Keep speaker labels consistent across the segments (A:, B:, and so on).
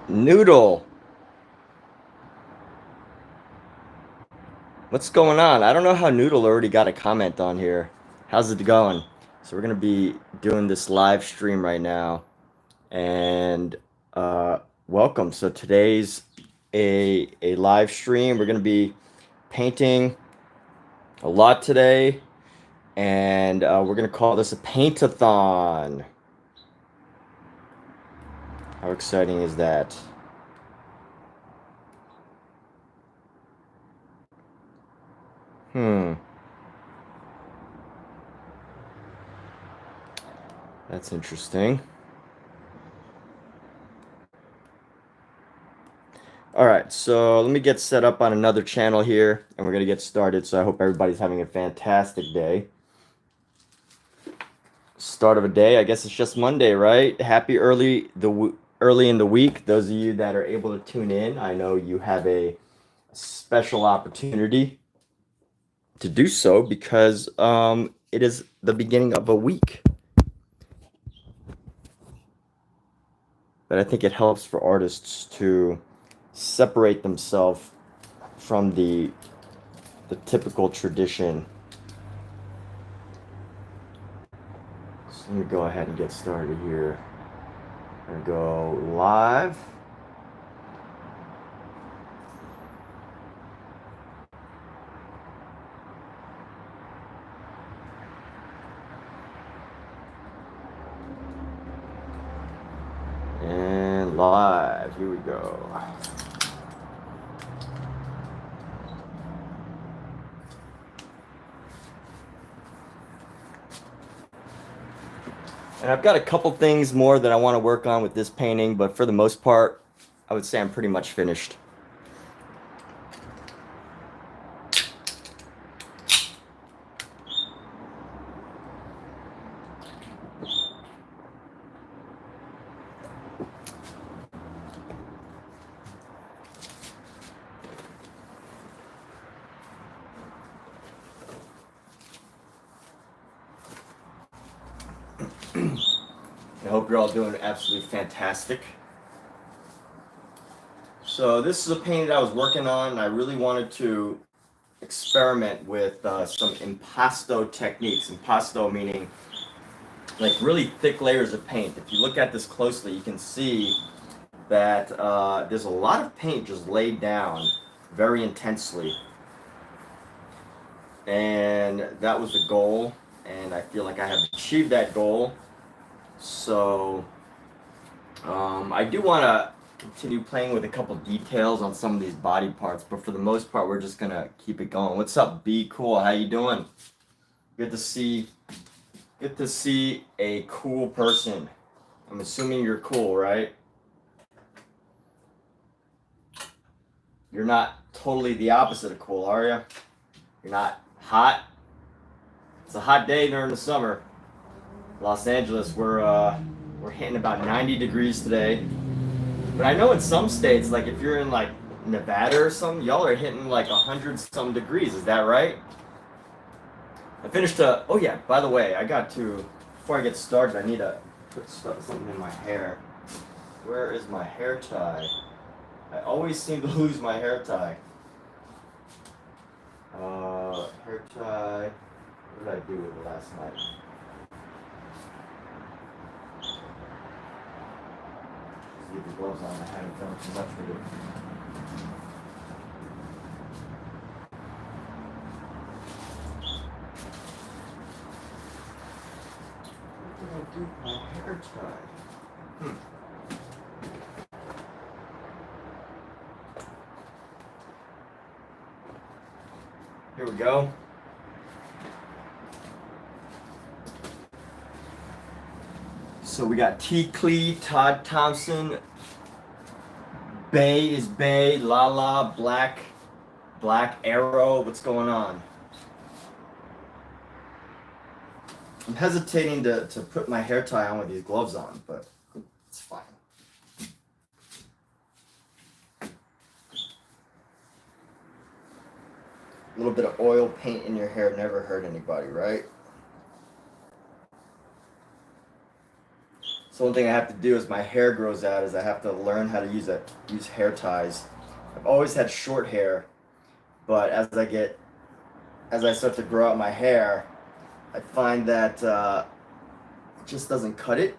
A: Noodle, what's going on? I don't know how Noodle already got a comment on here. How's it going? So we're gonna be doing this live stream right now, and uh, welcome. So today's a live stream. We're gonna be painting a lot today, and we're gonna call this a paint-a-thon. How exciting is that? Hmm, that's interesting. All right, so let me get set up on another channel here, and we're gonna get started. So I hope everybody's having a fantastic day. Start of a day. I guess it's just Monday, right? Happy early in the week. Those of you that are able to tune in, I know you have a special opportunity to do so because it is the beginning of a week. But I think it helps for artists to separate themselves from the typical tradition. So let me go ahead and get started here. I'm gonna go live. And live. Here we go. And I've got a couple things more that I want to work on with this painting, but for the most part, I would say I'm pretty much finished. I hope you're all doing absolutely fantastic. So this is a painting that I was working on, and I really wanted to experiment with some impasto techniques. Impasto meaning like really thick layers of paint. If you look at this closely, you can see that there's a lot of paint just laid down very intensely. And that was the goal, and I feel like I have achieved that goal. So I do want to continue playing with a couple details on some of these body parts, but for the most part, we're just gonna keep it going. What's up, B Cool? How you doing? Good to see. Good to see a cool person. I'm assuming you're cool, right? You're not totally the opposite of cool, are you? You're not hot. It's a hot day during the summer. Los Angeles, we're hitting about 90 degrees today. But I know in some states, like if you're in like Nevada or something, y'all are hitting like 100 some degrees. Is that right? I finished oh yeah, by the way, before I get started, I need to put something in my hair. Where is my hair tie? I always seem to lose my hair tie. Hair tie. What did I do with it last night? Just leave the gloves on. I haven't done too much with it. What did I do with my hair tie? Here we go. So we got T. Clee, Todd Thompson, Bay is Bay, Lala, Black Arrow. What's going on? I'm hesitating to put my hair tie on with these gloves on, but it's fine. A little bit of oil paint in your hair never hurt anybody, right? So one thing I have to do as my hair grows out is I have to learn how to use hair ties. I've always had short hair, but as I start to grow out my hair, I find that it just doesn't cut it.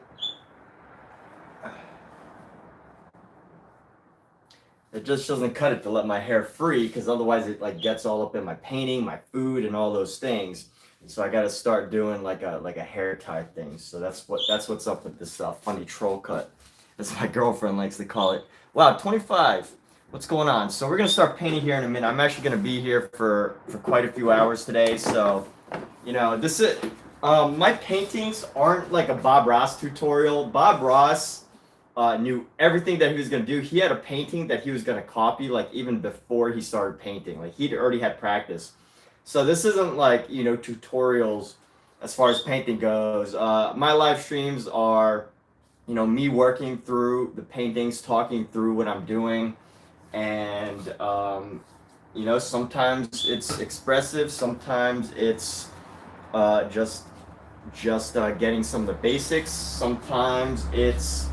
A: It just doesn't cut it to let my hair free, because otherwise it like gets all up in my painting, my food, and all those things. So I got to start doing like a hair tie thing. So that's what's up with this funny troll cut, as my girlfriend likes to call it. Wow, 25. What's going on? So we're gonna start painting here in a minute. I'm actually gonna be here for quite a few hours today. So, this is my paintings aren't like a Bob Ross tutorial. Bob Ross knew everything that he was going to do. He had a painting that he was going to copy, like even before he started painting. Like he'd already had practice. So this isn't like, tutorials as far as painting goes. My live streams are, me working through the paintings, talking through what I'm doing. And, sometimes it's expressive. Sometimes it's just getting some of the basics. Sometimes it's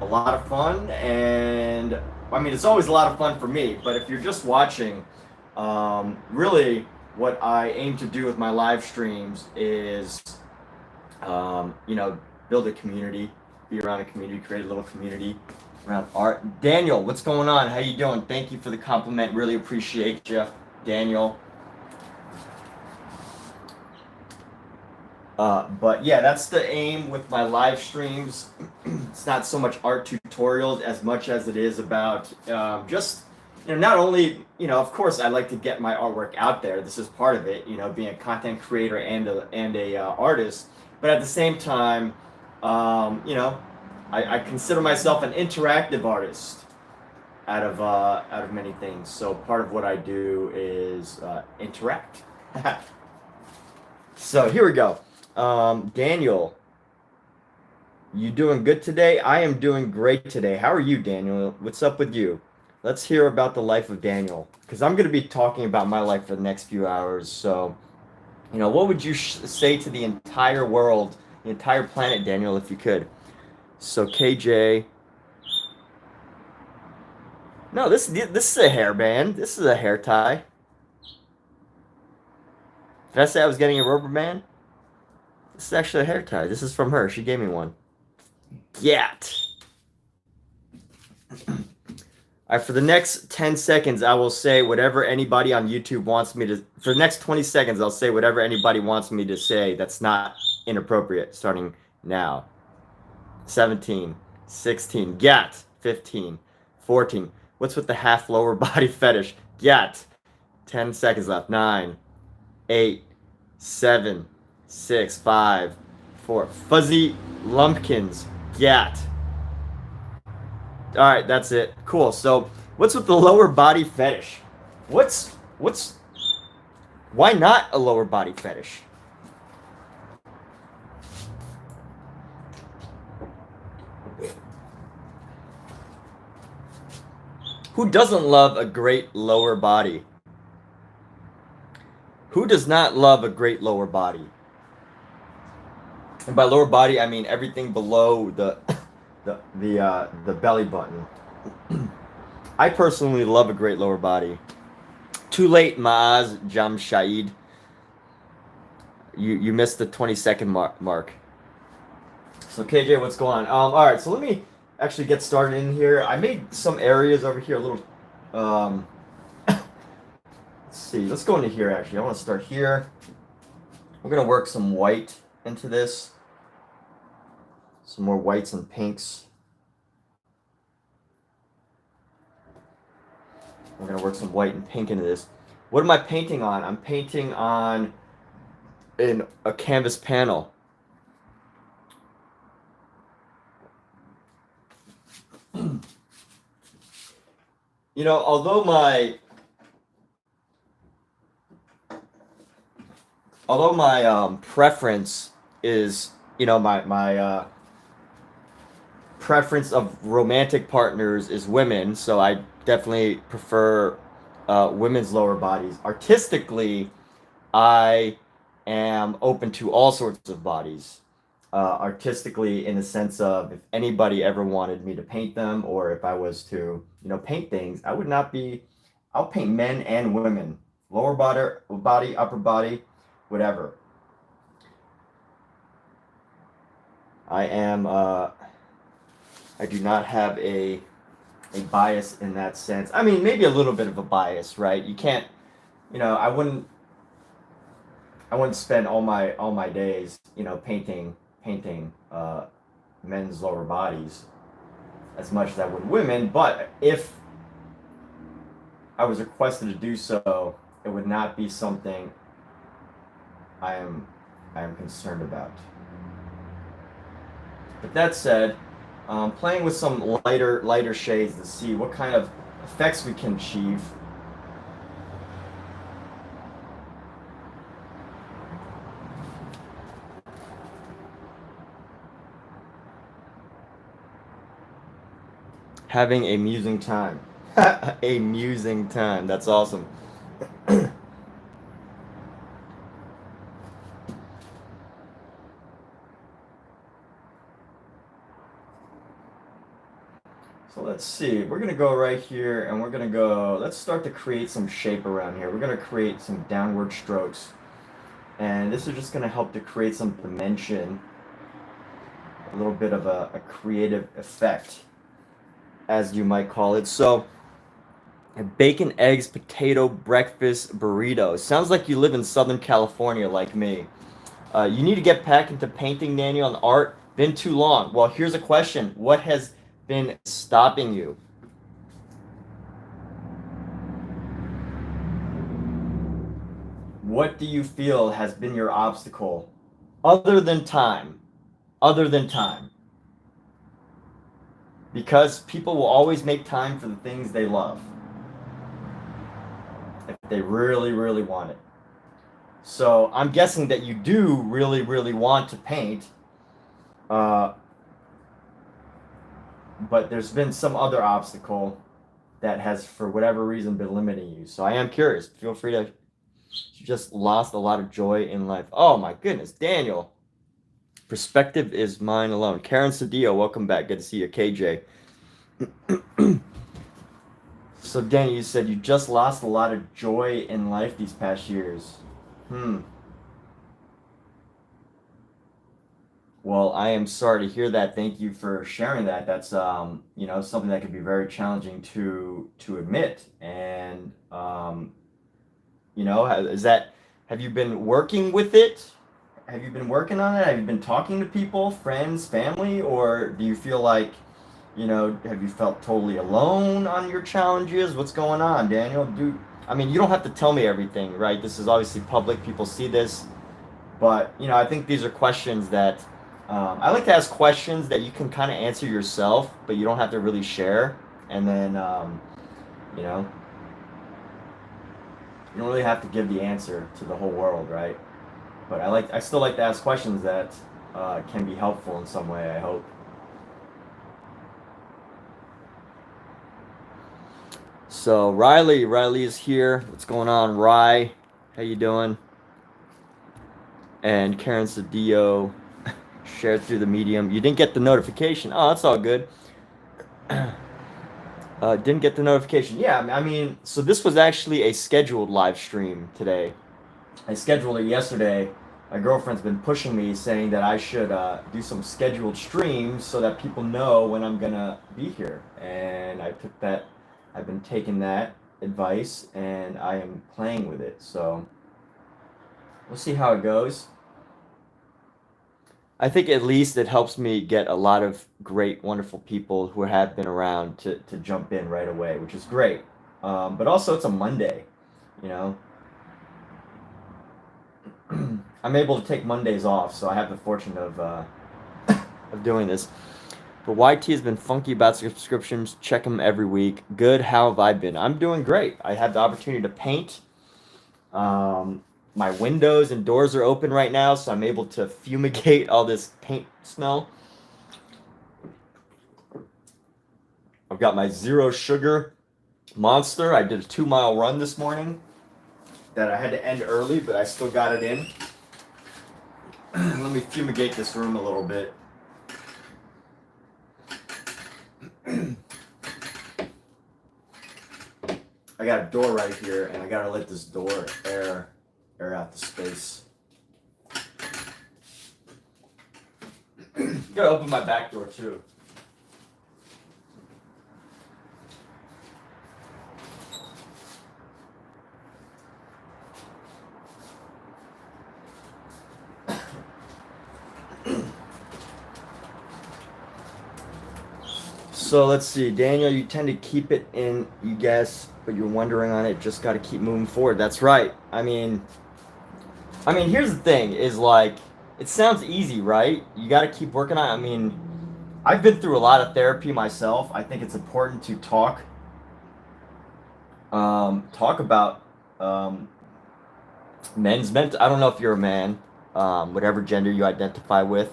A: a lot of fun, and I mean, it's always a lot of fun for me, but if you're just watching, really what I aim to do with my live streams is, build a community, be around a community, create a little community around art. Daniel, what's going on? How you doing? Thank you for the compliment. Really appreciate you, Daniel. But yeah, that's the aim with my live streams. It's not so much art tutorials as much as it is about just, not only, of course I like to get my artwork out there. This is part of it, being a content creator and a artist. But at the same time, I consider myself an interactive artist out of many things. So part of what I do is interact. So here we go. Daniel, you doing good today? I am doing great today. How are you, Daniel? What's up with you? Let's hear about the life of Daniel, because I'm going to be talking about my life for the next few hours. So, what would you say to the entire world, the entire planet, Daniel, if you could? So, KJ. No, this is a hairband. This is a hair tie. Did I say I was getting a rubber band? This is actually a hair tie. This is from her. She gave me one. Gat. All right, for the next 10 seconds, I will say whatever anybody on YouTube wants me to. For the next 20 seconds, I'll say whatever anybody wants me to say that's not inappropriate, starting now. 17, 16, gat. 15, 14. What's with the half lower body fetish? Gat. 10 seconds left. 9, 8, 7, 6, 5, 4. Fuzzy lumpkins. Gat. All right, that's it. Cool. So, what's with the lower body fetish? Why not a lower body fetish? Who doesn't love a great lower body? Who does not love a great lower body? And by lower body, I mean everything below the belly button. I personally love a great lower body. Too late, Maaz Jamshid. You missed the 20-second mark. So KJ, what's going on? All right, so let me actually get started in here. I made some areas over here a little. Let's see. Let's go into here. Actually, I want to start here. We're gonna work some white into this. Some more whites and pinks. We're going to work some white and pink into this. What am I painting on? I'm painting on a canvas panel. Although my preference is, my preference of romantic partners is women, so I definitely prefer women's lower bodies. Artistically, I am open to all sorts of bodies. artistically, in the sense of if anybody ever wanted me to paint them, or if I was to, paint things, I would not be. I'll paint men and women, lower body, upper body, whatever. I am. I do not have a bias in that sense. I mean, maybe a little bit of a bias, right? You can't. I wouldn't spend all my days, painting men's lower bodies as much as I would women. But if I was requested to do so, it would not be something I am concerned about. But that said, playing with some lighter shades to see what kind of effects we can achieve. Having a musing time. A musing time. That's awesome. So let's see. We're going to go right here and we're going to go. Let's start to create some shape around here. We're going to create some downward strokes. And this is just going to help to create some dimension. A little bit of a creative effect, as you might call it. So, a bacon, eggs, potato, breakfast, burrito. Sounds like you live in Southern California like me. You need to get back into painting, Daniel, and art. Been too long. Well, here's a question. What has been stopping you? What do you feel has been your obstacle? Other than time. Because people will always make time for the things they love. If they really, really want it. So I'm guessing that you do really, really want to paint. But there's been some other obstacle that has, for whatever reason, been limiting you. So I am curious. Feel free to. You just lost a lot of joy in life. Oh my goodness, Daniel. Perspective is mine alone. Karen Cedillo, welcome back. Good to see you. KJ. So, Daniel, you said you just lost a lot of joy in life these past years. Well, I am sorry to hear that. Thank you for sharing that. That's something that can be very challenging to admit. And have you been working with it? Have you been working on it? Have you been talking to people, friends, family, or do you feel like, have you felt totally alone on your challenges? What's going on, Daniel? You don't have to tell me everything, right? This is obviously public. People see this. But, I think these are questions that I like to ask questions that you can kind of answer yourself, but you don't have to really share. And then, you don't really have to give the answer to the whole world, right? But I still like to ask questions that can be helpful in some way, I hope. So Riley is here. What's going on, Rye? How you doing? And Karen Cedillo shared through the medium. You didn't get the notification. Oh, that's all good. Didn't get the notification. Yeah, so this was actually a scheduled live stream today. I scheduled it yesterday. My girlfriend's been pushing me, saying that I should do some scheduled streams so that people know when I'm gonna be here. And I've been taking that advice and I am playing with it. So we'll see how it goes. I think at least it helps me get a lot of great, wonderful people who have been around to jump in right away, which is great. But also it's a Monday, I'm able to take Mondays off, so I have the fortune of doing this. But YT has been funky about subscriptions. Check them every week. Good. How have I been? I'm doing great. I had the opportunity to paint. My windows and doors are open right now, so I'm able to fumigate all this paint smell. I've got my zero sugar Monster. I did a 2-mile run this morning that I had to end early, but I still got it in. Let me fumigate this room a little bit. I got a door right here, and I gotta let this door air out the space. Gotta open my back door too. So let's see, Daniel, you tend to keep it in, you guess, but you're wondering on it, just got to keep moving forward. That's right. I mean, here's the thing, is like, it sounds easy, right? You got to keep working on it. I mean, I've been through a lot of therapy myself. I think it's important to talk about men's mental. I don't know if you're a man, whatever gender you identify with.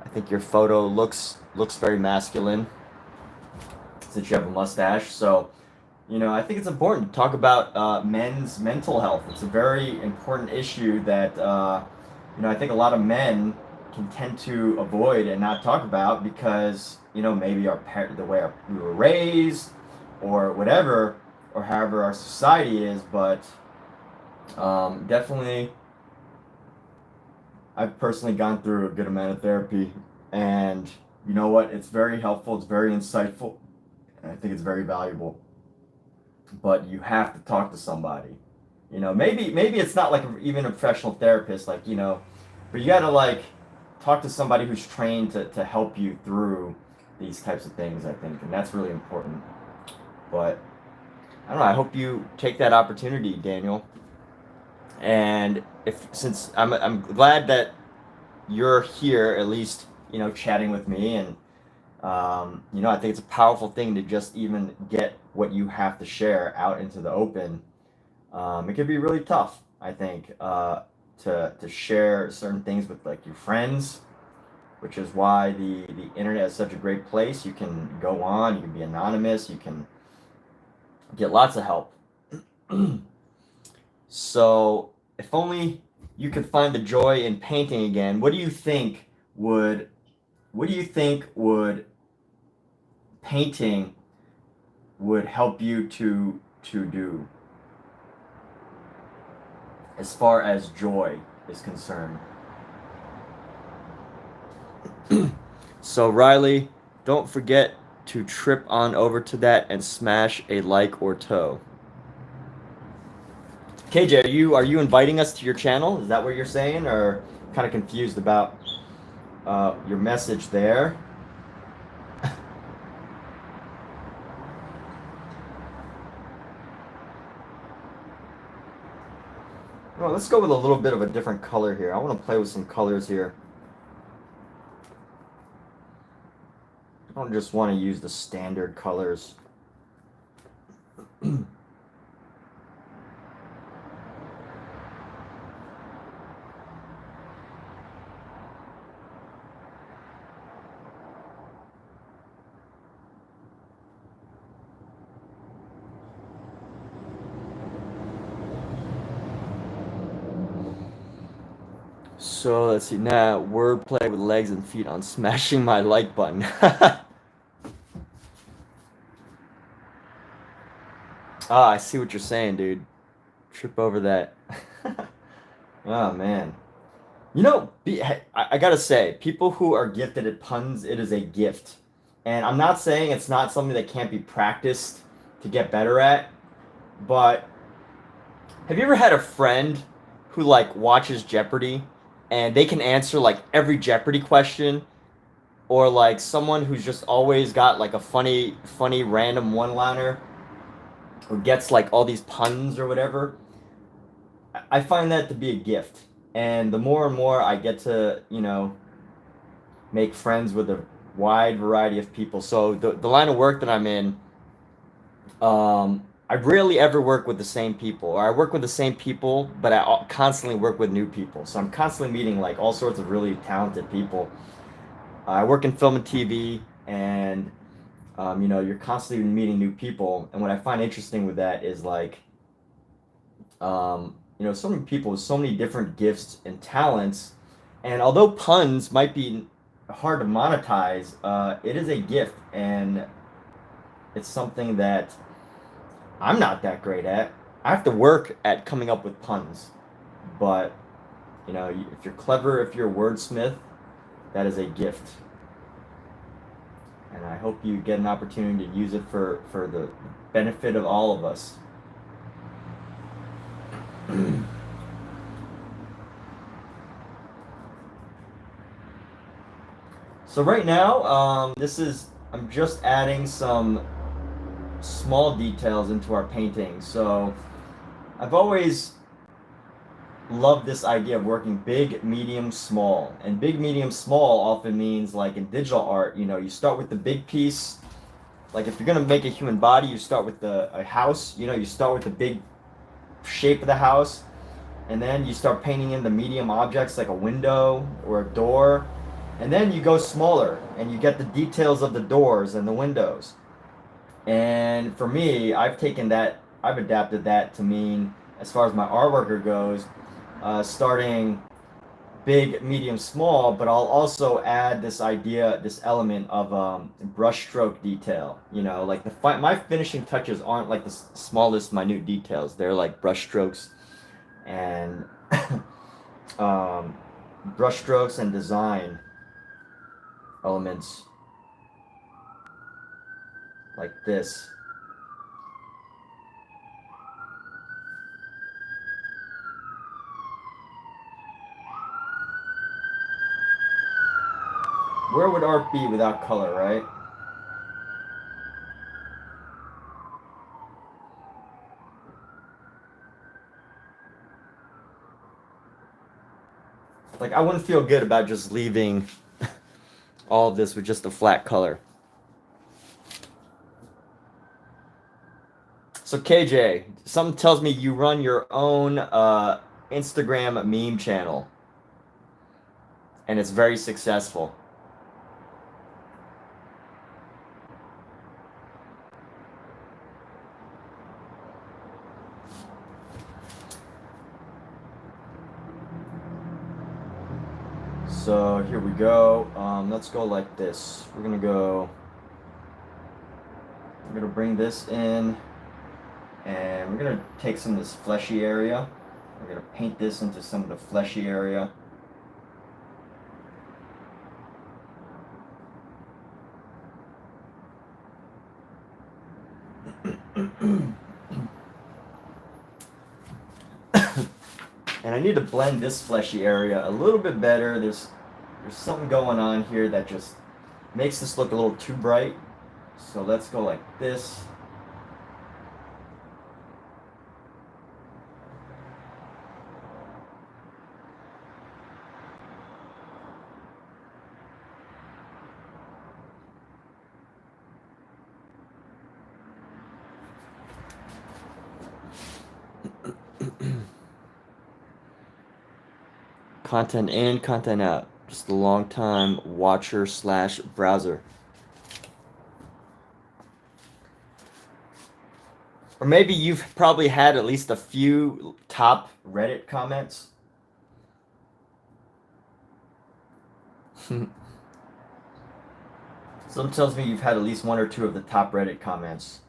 A: I think your photo looks very masculine, since you have a mustache. So, you know, I think it's important to talk about men's mental health. It's a very important issue that, you know, I think a lot of men can tend to avoid and not talk about because, you know, maybe the way we were raised or whatever, or however our society is. But definitely, I've personally gone through a good amount of therapy, and you know what? It's very helpful. It's very insightful. And I think it's very valuable. But you have to talk to somebody. You know, maybe it's not like even a professional therapist, like, you know, but you got to like talk to somebody who's trained to help you through these types of things, I think. And that's really important. But I don't know, I hope you take that opportunity, Daniel. And since I'm glad that you're here, at least, you know, chatting with me, and you know, I think it's a powerful thing to just even get what you have to share out into the open. It could be really tough, I think, to share certain things with like your friends, which is why the internet is such a great place. You can go on, you can be anonymous, you can get lots of help. So if only you could find the joy in painting again, what do you think would painting would help you to do as far as joy is concerned? So Riley, don't forget to trip on over to that and smash a like or toe. KJ, are you inviting us to your channel? Is that what you're saying, or kind of confused about your message there? Well, let's go with a little bit of a different color here. I want to play with some colors here. I don't just want to use the standard colors. So let's see now. Wordplay with legs and feet on smashing my like button. Ah, I see what you're saying, dude. Trip over that. Oh man. You know, I gotta say, people who are gifted at puns, it is a gift. And I'm not saying it's not something that can't be practiced to get better at, but have you ever had a friend who like watches Jeopardy and they can answer like every Jeopardy question, or like someone who's just always got like a funny random one-liner, or gets like all these puns or whatever? I find that to be a gift. And the more and more I get to, you know, make friends with a wide variety of people. So the line of work that I'm in, I rarely ever work with the same people, or I work with the same people, but I constantly work with new people. So I'm constantly meeting like all sorts of really talented people. I work in film and TV, and you know, you're constantly meeting new people. And what I find interesting with that is like, you know, so many people with so many different gifts and talents, And although puns might be hard to monetize, it is a gift, and it's something that I'm not that great at. I have to work at coming up with puns, but you know, if you're clever, if you're a wordsmith, that is a gift. And I hope you get an opportunity to use it for the benefit of all of us. So right now, I'm just adding some small details into our painting. So I've always loved this idea of working big, medium, small. And big, medium, small often means, like in digital art, you know, you start with the big piece. Like if you're gonna make a human body, you start with a house. You know, you start with the big shape of the house, and then you start painting in the medium objects like a window or a door, and then you go smaller and you get the details of the doors and the windows. And for me, I've adapted that to mean, as far as my artwork goes, starting big, medium, small, but I'll also add this element of brushstroke detail. You know, like my finishing touches aren't like the smallest, minute details. They're like brushstrokes and brushstrokes and design elements like this. Where would art be without color, right? Like, I wouldn't feel good about just leaving all of this with just a flat color. So KJ, something tells me you run your own Instagram meme channel, and it's very successful. So here we go. Let's go like this. We're gonna bring this in, and we're gonna take some of this fleshy area. We're gonna paint this into some of the fleshy area. And I need to blend this fleshy area a little bit better. There's something going on here that just makes this look a little too bright. So let's go like this. Content in, content out. Just a long time watcher / browser. Or maybe you've probably had at least a few top Reddit comments. Some tells me you've had at least one or two of the top Reddit comments.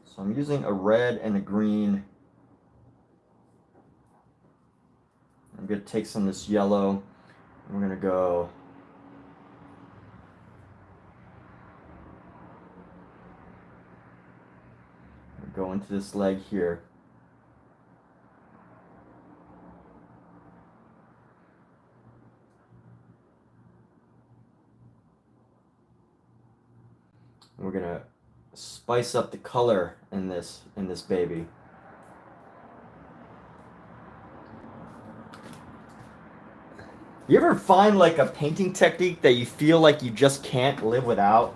A: So I'm using a red and a green. I'm going to take some of this yellow. And we're going to go into this leg here. We're going to spice up the color in this baby. You ever find like a painting technique that you feel like you just can't live without?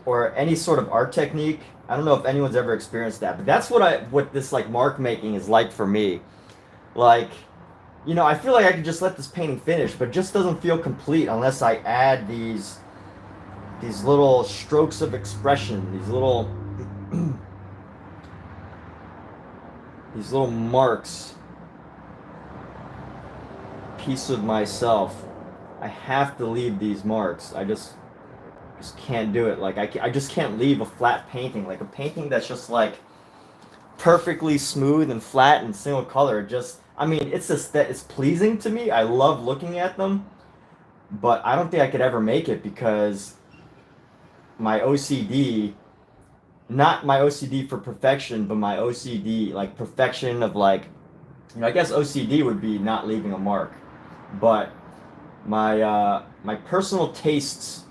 A: Or any sort of art technique? I don't know if anyone's ever experienced that, but that's what this like mark making is like for me. Like, you know, I feel like I could just let this painting finish, but it just doesn't feel complete unless I add these little strokes of expression, these these little marks, piece of myself. I have to leave these marks. I just can't do it. Like I just can't leave a flat painting, like a painting that's just like perfectly smooth and flat and single color. Just, I mean, it's just that it's pleasing to me. I love looking at them, but I don't think I could ever make it because my OCD, not my OCD for perfection, but my OCD, like perfection of like, you know, I guess OCD would be not leaving a mark, but my personal tastes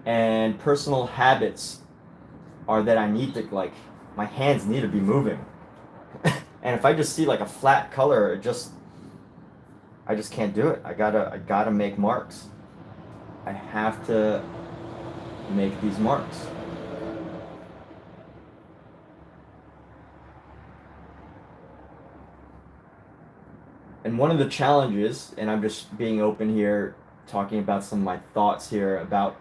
A: and personal habits are that I need to, like, my hands need to be moving. And if I just see like a flat color, I just can't do it. I gotta make marks. I have to make these marks. And one of the challenges, and I'm just being open here, talking about some of my thoughts here about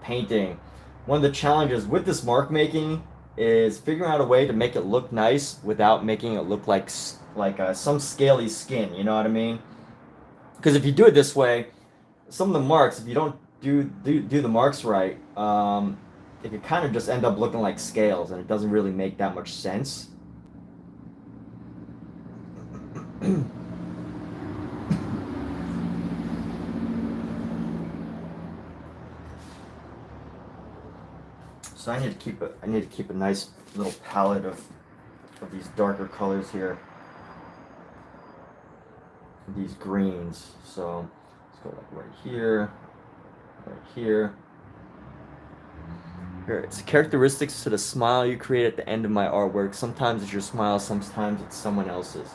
A: painting. One of the challenges with this mark making is figuring out a way to make it look nice without making it look like some scaly skin. You know what I mean? Because if you do it this way, some of the marks, if you don't do the marks right, it could kind of just end up looking like scales, and it doesn't really make that much sense. So I need to keep a nice little palette of these darker colors here. These greens. So let's go like right here, right here. Here, it's characteristics to the smile you create at the end of my artwork. Sometimes it's your smile, sometimes it's someone else's.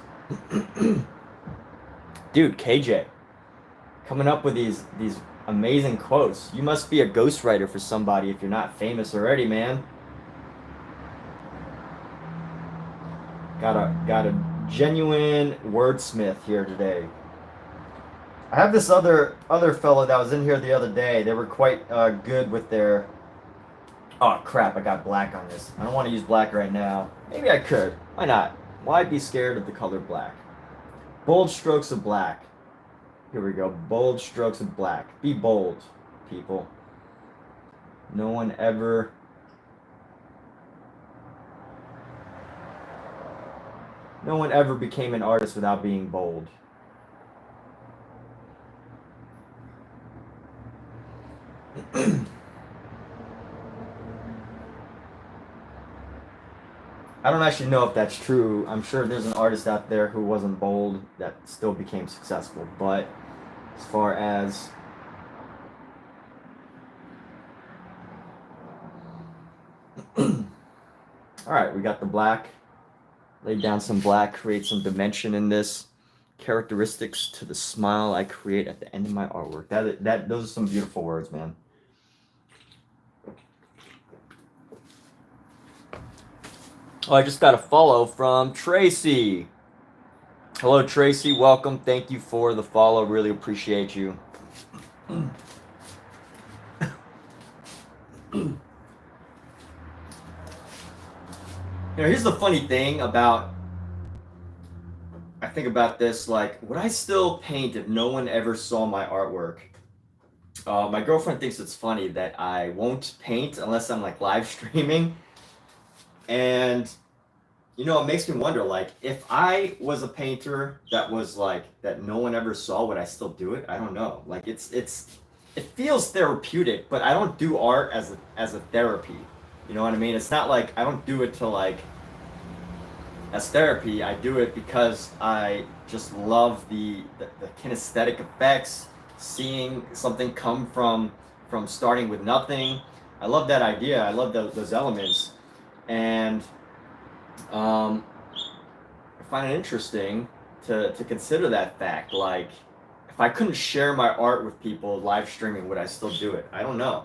A: Dude, KJ, coming up with these amazing quotes. You must be a ghostwriter for somebody if you're not famous already, man. Got a genuine wordsmith here today. I have this other fellow that was in here the other day. They were quite good with their... Oh crap, I got black on this. I don't want to use black right now. Maybe I could. Why not? Why be scared of the color black? Bold strokes of black. Here we go. Bold strokes of black. Be bold, people. No one ever... No one ever became an artist without being bold. I don't actually know if that's true. I'm sure there's an artist out there who wasn't bold that still became successful. But as far as... Alright, we got the black. Laid down some black, create some dimension in this. Characteristics to the smile I create at the end of my artwork. Those are some beautiful words, man. Oh, I just got a follow from Tracy. Hello, Tracy. Welcome. Thank you for the follow. Really appreciate you. You know, here's the funny thing about, I think about this, like, would I still paint if no one ever saw my artwork? My girlfriend thinks it's funny that I won't paint unless I'm like live streaming. And, you know, it makes me wonder, like, if I was a painter that was like, that no one ever saw, would I still do it? I don't know. Like, it feels therapeutic, but I don't do art as a therapy. You know what I mean? It's not like I don't do it to like as therapy. I do it because I just love the kinesthetic effects, seeing something come from starting with nothing. I love that idea. I love those elements, and I find it interesting to consider that fact. Like, if I couldn't share my art with people live streaming, would I still do it? I don't know.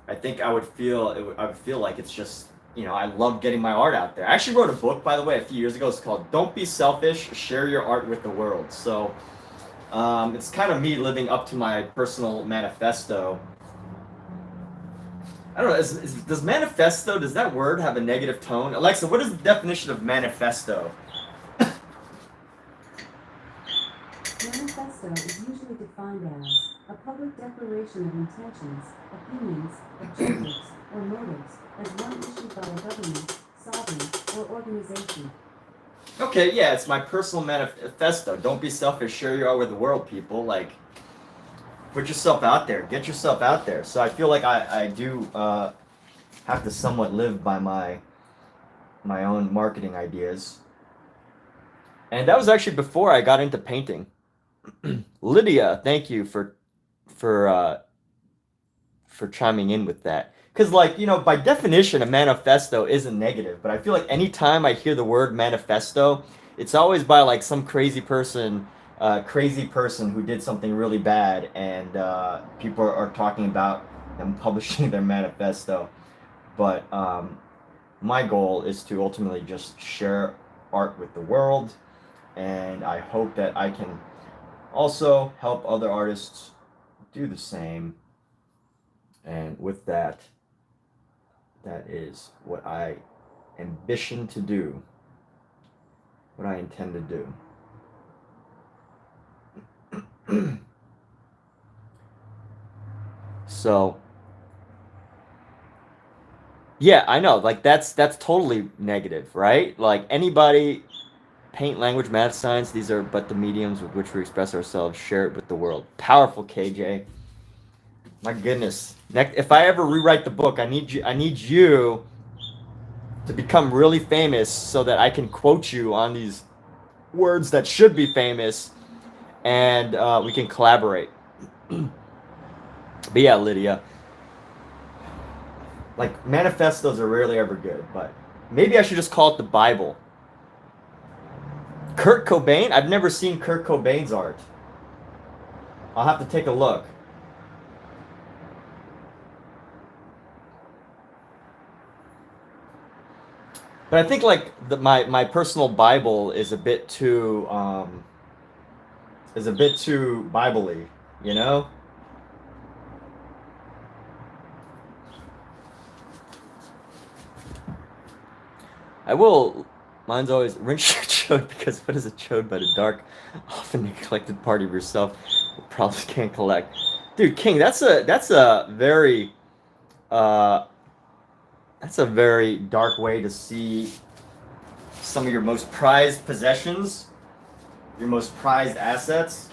A: I think I would feel like it's just, you know, I love getting my art out there. I actually wrote a book, by the way, a few years ago. It's called Don't Be Selfish, Share Your Art with the World. So it's kind of me living up to my personal manifesto. I don't know. Does manifesto, does that word have a negative tone? Alexa, what is the definition of manifesto?
B: Manifesto is usually defined as a public declaration of intentions, opinions, objectives, or motives, as one issued by a government, sovereign, or organization.
A: Okay, yeah, it's my personal manifesto. Don't be selfish. Share you are with the world, people. Like, put yourself out there. Get yourself out there. So I feel like I do have to somewhat live by my own marketing ideas. And that was actually before I got into painting. Lydia, thank you for chiming in with that. Because, like, you know, by definition, a manifesto isn't negative. But I feel like anytime I hear the word manifesto, it's always by like some crazy person who did something really bad, and people are talking about them publishing their manifesto. But my goal is to ultimately just share art with the world, and I hope that I can also help other artists do the same. And with that, that is what I ambition to do, what I intend to do. So, yeah, I know, like that's totally negative, right? Like anybody, paint, language, math, science, these are but the mediums with which we express ourselves, share it with the world. Powerful, KJ. My goodness. Next, if I ever rewrite the book, I need you to become really famous so that I can quote you on these words that should be famous, and we can collaborate. But yeah, Lydia, like manifestos are rarely ever good, but maybe I should just call it the Bible. Kurt Cobain? I've never seen Kurt Cobain's art. I'll have to take a look. But I think like my personal Bible is a bit too Bible-y, you know? I will. Mine's always rinse your chode, because what is a chode but a dark, often neglected part of yourself who probably can't collect. Dude, King, that's a very that's a very dark way to see some of your most prized possessions, your most prized assets.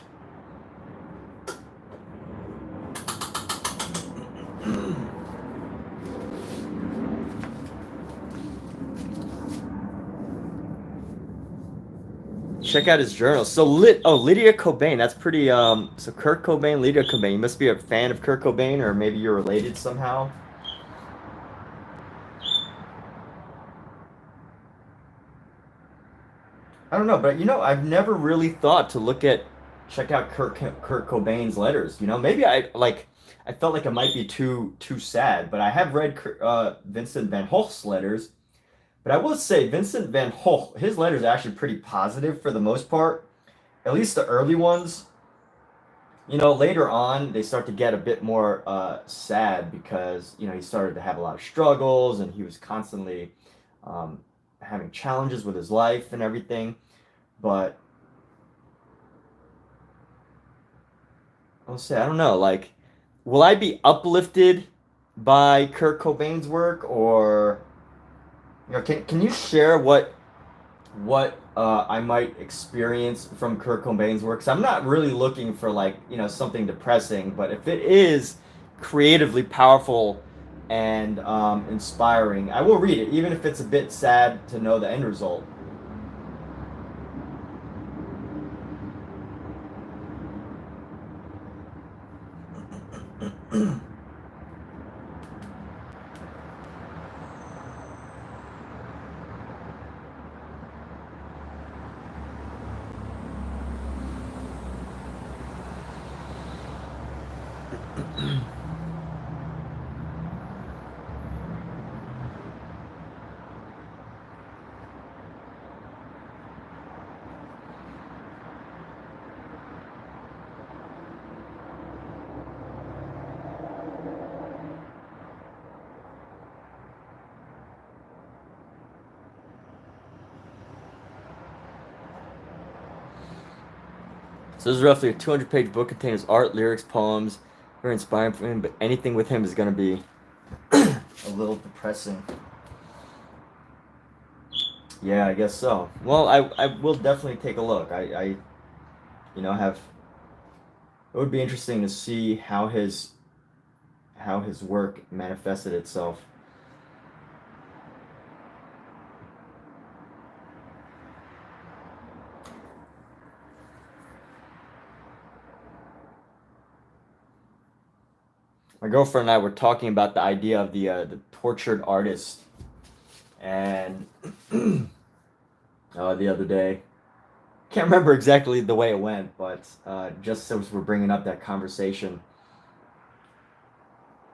A: Check out his journal. So Lydia Cobain, that's pretty so Kurt Cobain, Lydia Cobain. You must be a fan of Kurt Cobain, or maybe you're related somehow. I don't know, but you know, I've never really thought to check out Kurt Cobain's letters. You know, maybe I felt like it might be too sad, but I have read Vincent van Gogh's letters. But I will say Vincent van Gogh, his letters are actually pretty positive for the most part. At least the early ones. You know, later on they start to get a bit more sad, because you know he started to have a lot of struggles, and he was constantly um, having challenges with his life and everything. But I'll say, I don't know, like, will I be uplifted by Kurt Cobain's work, or you know, can you share what I might experience from Kurt Cobain's work? 'Cause I'm not really looking for, like, you know, something depressing, but if it is creatively powerful and inspiring, I will read it, even if it's a bit sad to know the end result. So this is roughly a 200-page book, contains art, lyrics, poems, very inspiring for him, but anything with him is going to be a little depressing. Yeah, I guess so. Well, I will definitely take a look. I have, it would be interesting to see how his work manifested itself. My girlfriend and I were talking about the idea of the tortured artist, and the other day, can't remember exactly the way it went, but just as we're bringing up that conversation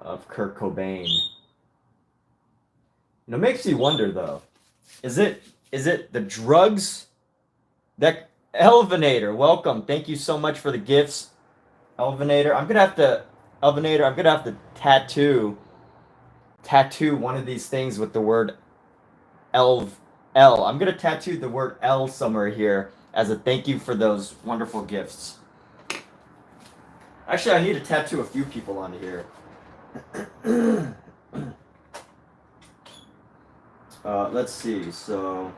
A: of Kurt Cobain, it makes me wonder though, is it the drugs that Elvinator? Welcome, thank you so much for the gifts, Elvinator. I'm gonna have to tattoo one of these things with the word L. I'm gonna tattoo the word L somewhere here as a thank you for those wonderful gifts. Actually, I need to tattoo a few people onto here. Let's see. So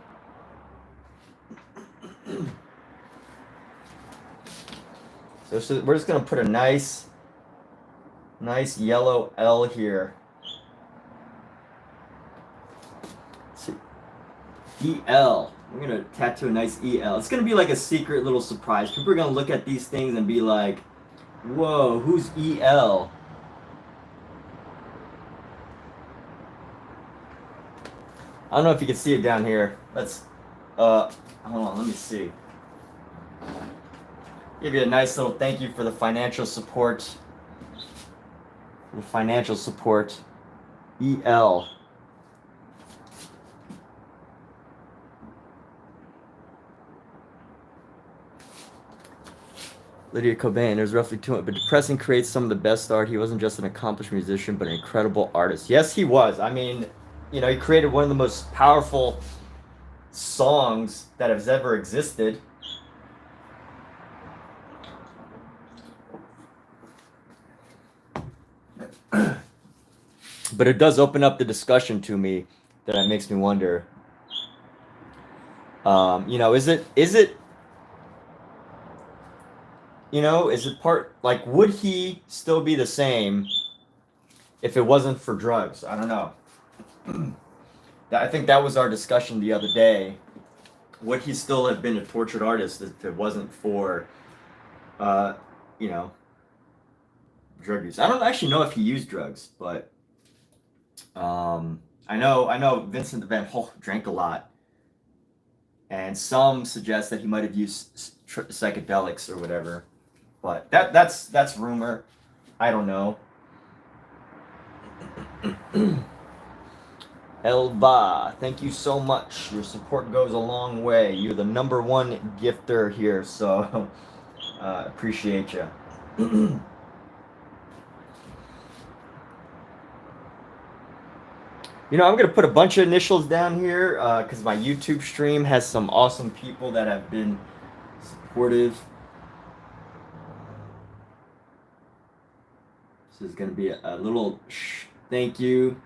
A: we're just gonna put a nice yellow L here. Let's see. EL. We're gonna tattoo a nice EL. It's gonna be like a secret little surprise. People are gonna look at these things and be like, "Whoa, who's EL?" I don't know if you can see it down here. Let's hold on, let me see. Give you a nice little thank you for the financial support. EL. Lydia Cobain, there's roughly 200, but Depressing creates some of the best art. He wasn't just an accomplished musician, but an incredible artist. Yes, he was. I mean, he created one of the most powerful songs that has ever existed. But it does open up the discussion to me that it makes me wonder. Is it part, like, would he still be the same if it wasn't for drugs? I don't know. I think that was our discussion the other day. Would he still have been a tortured artist if it wasn't for, drug use? I don't actually know if he used drugs, but I know Vincent Van Gogh drank a lot, and some suggest that he might have used psychedelics or whatever. But that's rumor. I don't know. Elba, thank you so much. Your support goes a long way. You're the #1 gifter here, so appreciate you. I'm going to put a bunch of initials down here because my YouTube stream has some awesome people that have been supportive. This is going to be a little thank you.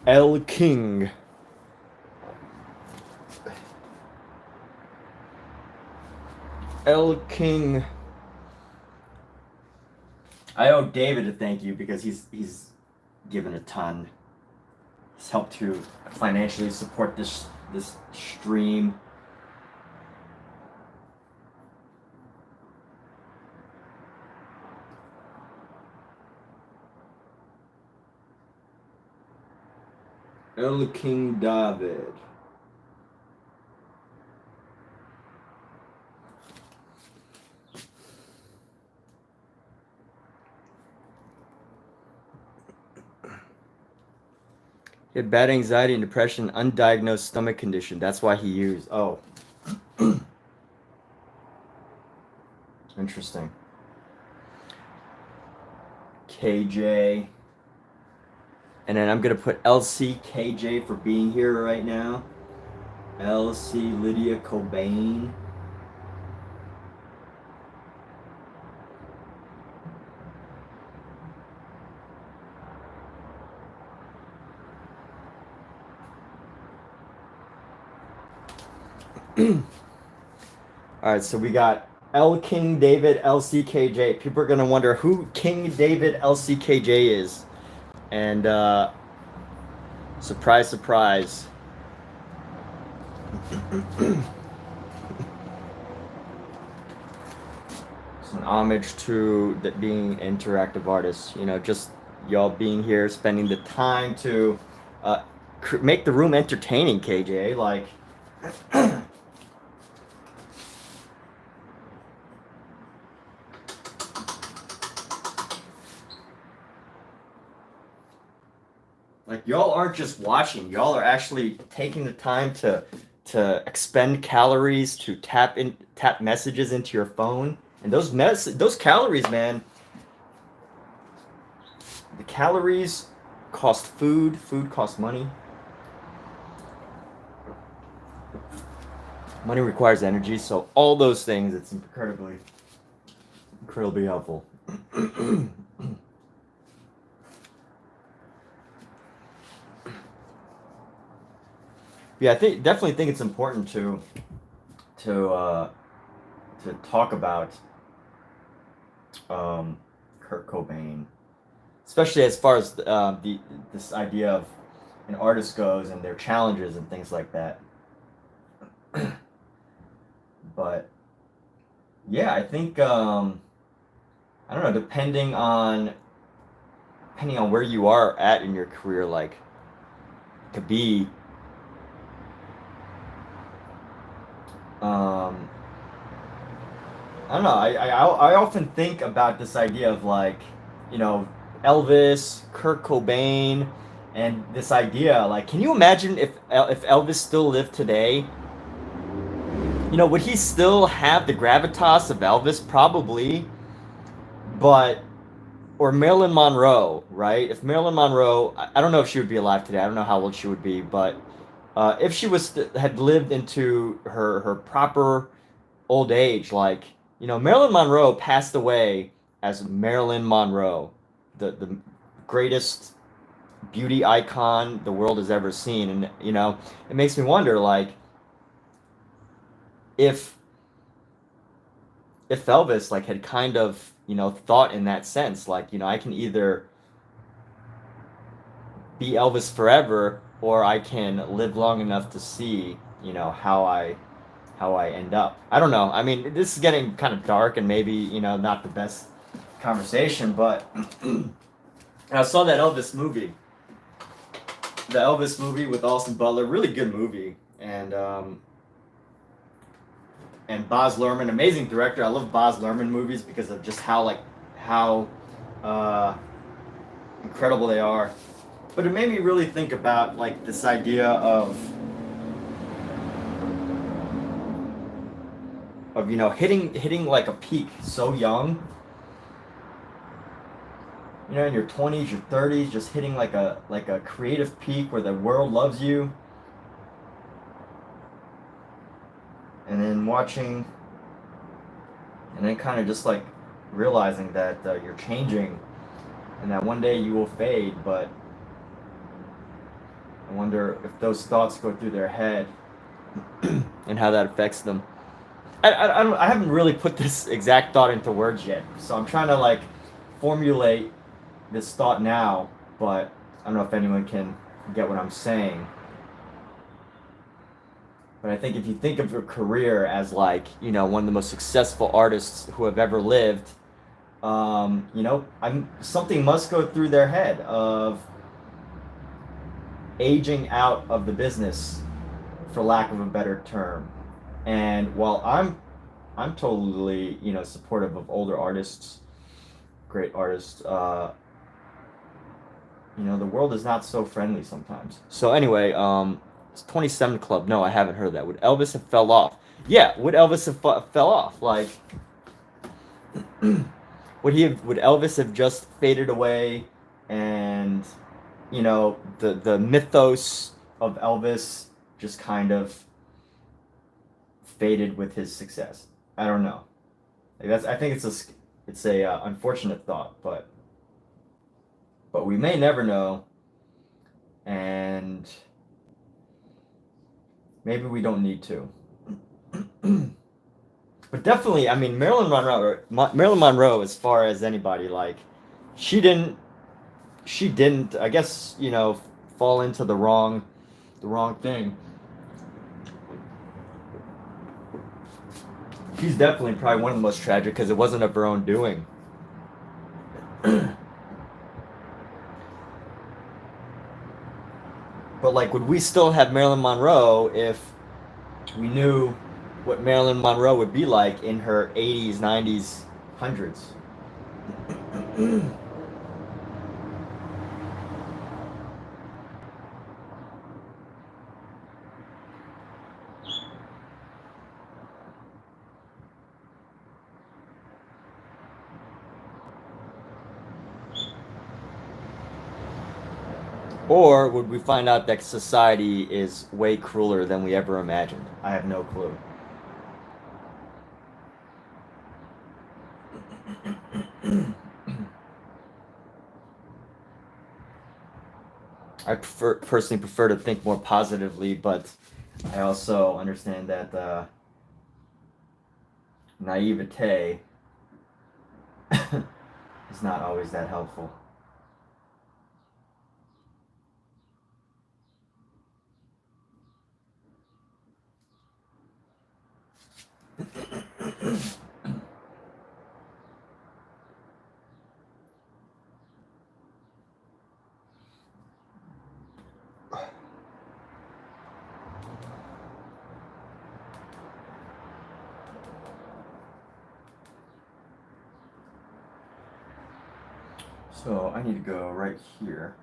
A: L King. L King. I owe David a thank you because he's given a ton. He's helped to financially support this stream. El King David. He had bad anxiety and depression, undiagnosed stomach condition. That's why he used. Oh. Interesting. KJ. And then I'm going to put LCKJ for being here right now. LC Lydia Cobain. All right, so we got L King David LCKJ. People are going to wonder who King David LCKJ is. And surprise, surprise. It's an homage to that being interactive artists. You know, just y'all being here, spending the time to make the room entertaining, KJ. Like, like y'all aren't just watching. Y'all are actually taking the time to expend calories, to tap messages into your phone. And those calories, man, the calories cost food, food costs money. Money requires energy, so all those things, it's incredibly helpful. Yeah, definitely think it's important to talk about Kurt Cobain, especially as far as this idea of an artist goes and their challenges and things like that. But yeah, I think I don't know, depending on where you are at in your career, like to be I don't know. I often think about this idea of, like, you know, Elvis, Kurt Cobain, and this idea, like, can you imagine if Elvis still lived today? You know, would he still have the gravitas of Elvis? Probably. But, or Marilyn Monroe, right? If Marilyn Monroe, I don't know if she would be alive today. I don't know how old she would be, but if she had lived into her proper old age, like, you know, Marilyn Monroe passed away as Marilyn Monroe, the greatest beauty icon the world has ever seen. And, you know, it makes me wonder, like, if Elvis, like, had kind of, you know, thought in that sense, like, you know, I can either be Elvis forever, or I can live long enough to see, you know, how I end up. I don't know. I mean, this is getting kind of dark and maybe, you know, not the best conversation, but I saw that Elvis movie. The Elvis movie with Austin Butler, really good movie. And Baz Luhrmann, amazing director. I love Baz Luhrmann movies because of just how incredible they are. But it made me really think about, like, this idea of you know, hitting like a peak so young, you know, in your 20s, your 30s, just hitting like a creative peak where the world loves you, and then watching, and then kind of just like realizing that you're changing and that one day you will fade. But I wonder if those thoughts go through their head and how that affects them. I haven't really put this exact thought into words yet, so I'm trying to, like, formulate this thought now, but I don't know if anyone can get what I'm saying. But I think if you think of your career as, like, you know, one of the most successful artists who have ever lived, you know, something must go through their head of aging out of the business, for lack of a better term. And while I'm totally, you know, supportive of older artists, great artists, you You know, the world is not so friendly sometimes. So anyway, it's 27 Club. No, I haven't heard that. Would Elvis have fell off? Yeah, would Elvis have fell off? Like, would Elvis have just faded away, and you know, the mythos of Elvis just kind of faded with his success? I don't know. Like I think it's a unfortunate thought, but we may never know, and maybe we don't need to. But definitely, I mean, Marilyn Monroe, as far as anybody, like, she didn't, I guess, you know, fall into the wrong thing. She's definitely probably one of the most tragic because it wasn't of her own doing. But like, would we still have Marilyn Monroe if we knew what Marilyn Monroe would be like in her 80s, 90s, 100s? Or would we find out that society is way crueler than we ever imagined? I have no clue. I personally prefer to think more positively, but I also understand that naivete is not always that helpful. So I need to go right here.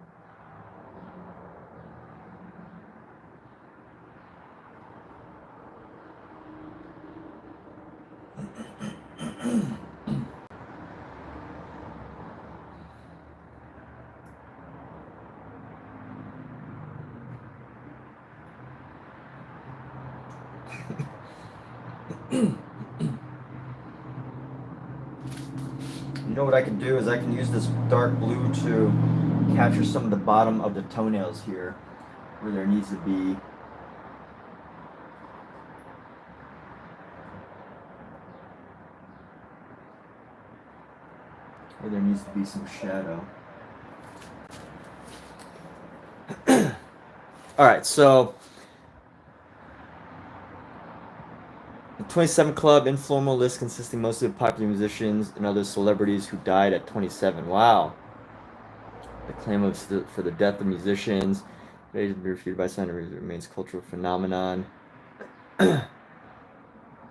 A: You know what I can do is I can use this dark blue to capture some of the bottom of the toenails here where there needs to be some shadow. All right, so the 27 Club informal list consisting mostly of popular musicians and other celebrities who died at 27. Wow. The claim for the death of musicians may be refuted by scientists, remains a cultural phenomenon.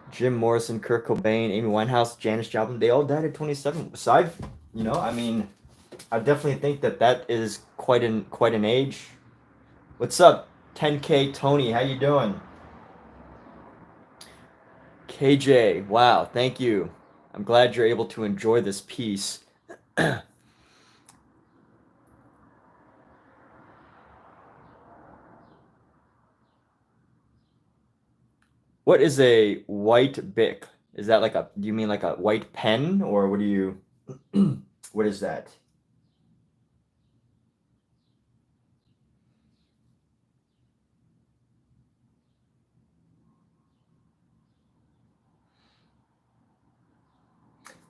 A: Jim Morrison, Kurt Cobain, Amy Winehouse, Janis Joplin, they all died at 27. Aside, you know, I mean, I definitely think that is quite an age. What's up, 10K Tony? How you doing? KJ, wow, thank you. I'm glad you're able to enjoy this piece. What is a white Bic? Is that do you mean like a white pen, or what do you, what is that?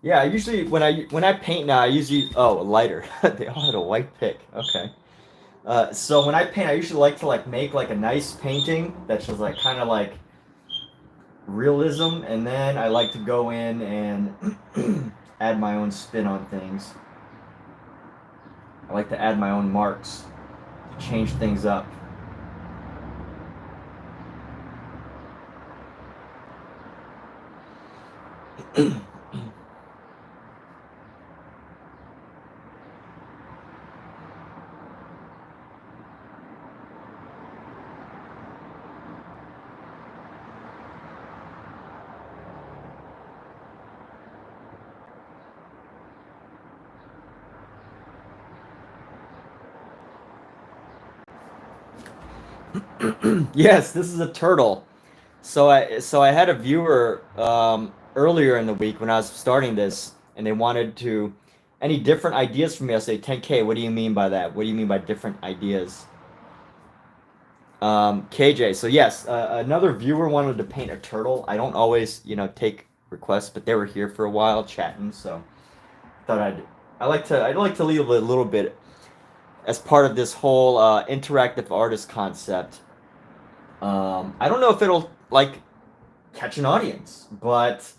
A: Yeah, usually when I paint now, I usually, oh, a lighter. They all had a white pick. Okay. So when I paint, I usually like to make like a nice painting that's just like kind of like realism, and then I like to go in and add my own spin on things. I like to add my own marks, change things up. Yes, this is a turtle. So I had a viewer earlier in the week when I was starting this, and they wanted to any different ideas from me. I say 10K. What do you mean by that? What do you mean by different ideas? KJ. So yes, another viewer wanted to paint a turtle. I don't always, take requests, but they were here for a while chatting, so thought I'd like to leave a little bit as part of this whole interactive artist concept. I don't know if it'll like catch an audience, but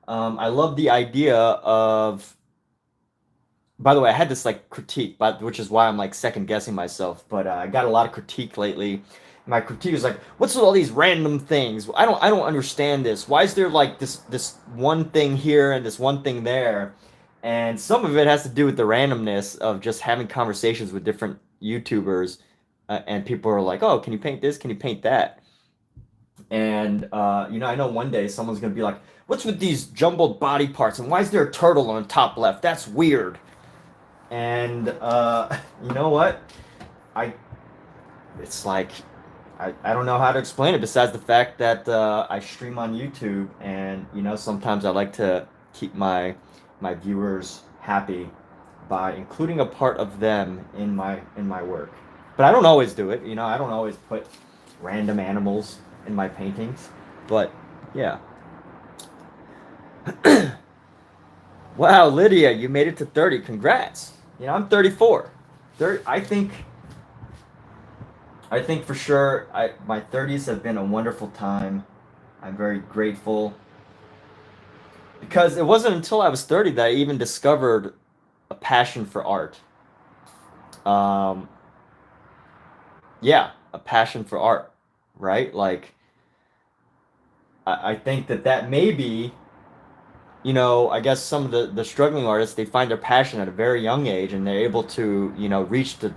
A: I love the idea of. By the way, I had this like critique, but which is why I'm like second guessing myself. But I got a lot of critique lately. My critique is like, what's with all these random things? I don't understand this. Why is there like this one thing here and this one thing there? And some of it has to do with the randomness of just having conversations with different YouTubers, and people are like, oh, can you paint this? Can you paint that? And I know one day someone's gonna be like, what's with these jumbled body parts? And why is there a turtle on the top left? That's weird. And you know what? I it's like I don't know how to explain it besides the fact that I stream on YouTube, and sometimes I like to keep my viewers happy by including a part of them in my work. But I don't always do it. I don't always put random animals in my paintings. But yeah. Wow, Lydia, you made it to 30. Congrats. I'm 34. 30, I think for sure my 30s have been a wonderful time. I'm very grateful because it wasn't until I was 30 that I even discovered a passion for art. Um, yeah, a passion for art, right? Like I think that may be, I guess some of the struggling artists, they find their passion at a very young age, and they're able to, reach the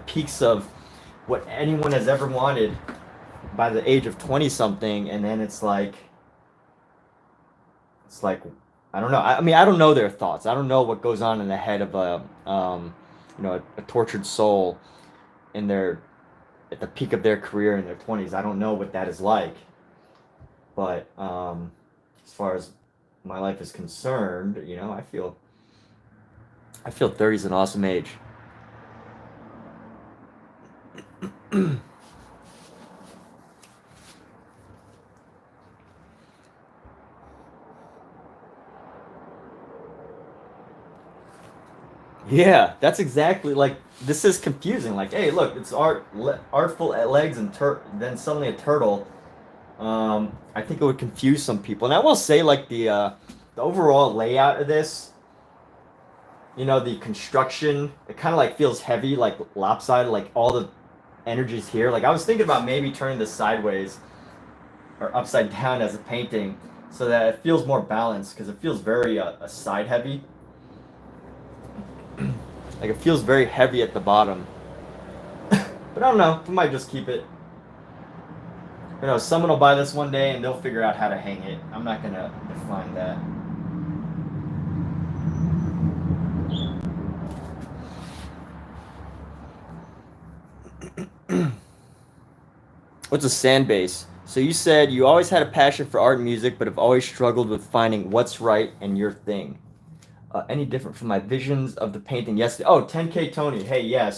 A: peaks of what anyone has ever wanted by the age of 20 something. And then it's like I don't know. I mean, I don't know their thoughts. I don't know what goes on in the head of a tortured soul in their at the peak of their career in their 20s. I don't know what that is like. But as far as my life is concerned, I feel 30 is an awesome age. Yeah, that's exactly like this is confusing. Like, hey, look, it's artful legs and then suddenly a turtle. I think it would confuse some people. And I will say, like the overall layout of this, the construction, it kind of like feels heavy, like lopsided, like all the energies here. Like I was thinking about maybe turning this sideways or upside down as a painting so that it feels more balanced because it feels very side heavy. Like it feels very heavy at the bottom. But I don't know. We might just keep it. Someone will buy this one day and they'll figure out how to hang it. I'm not gonna define that. What's a sand base? So you said you always had a passion for art and music, but have always struggled with finding what's right and your thing. Any different from my visions of the painting yesterday? Oh, 10K Tony. Hey, yeah.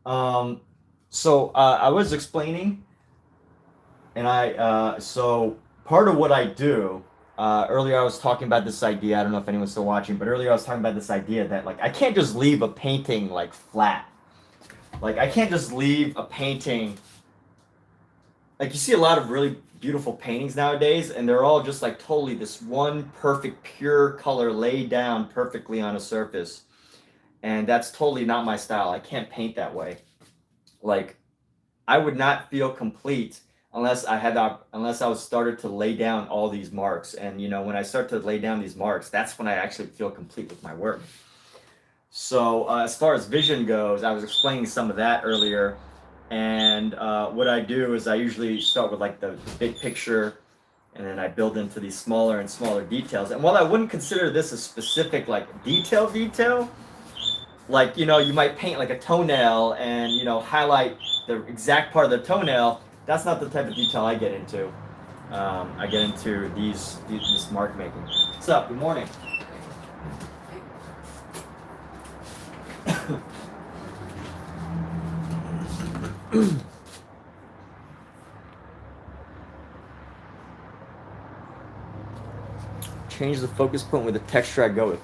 A: Um, I was explaining, and so part of what I do. Earlier I was talking about this idea. I don't know if anyone's still watching, but earlier I was talking about this idea that like I can't just leave a painting like flat. Like I can't just leave a painting. Like you see a lot of really beautiful paintings nowadays, and they're all just like totally this one perfect pure color laid down perfectly on a surface. And that's totally not my style. I can't paint that way. Like I would not feel complete unless unless I was started to lay down all these marks. And when I start to lay down these marks, that's when I actually feel complete with my work. So as far as vision goes, I was explaining some of that earlier. And what I do is I usually start with like the big picture, and then I build into these smaller and smaller details. And while I wouldn't consider this a specific like detail, like you might paint like a toenail and highlight the exact part of the toenail, that's not the type of detail I get into. I get into this mark making. What's up? Good morning. Change the focus point with the texture I go with.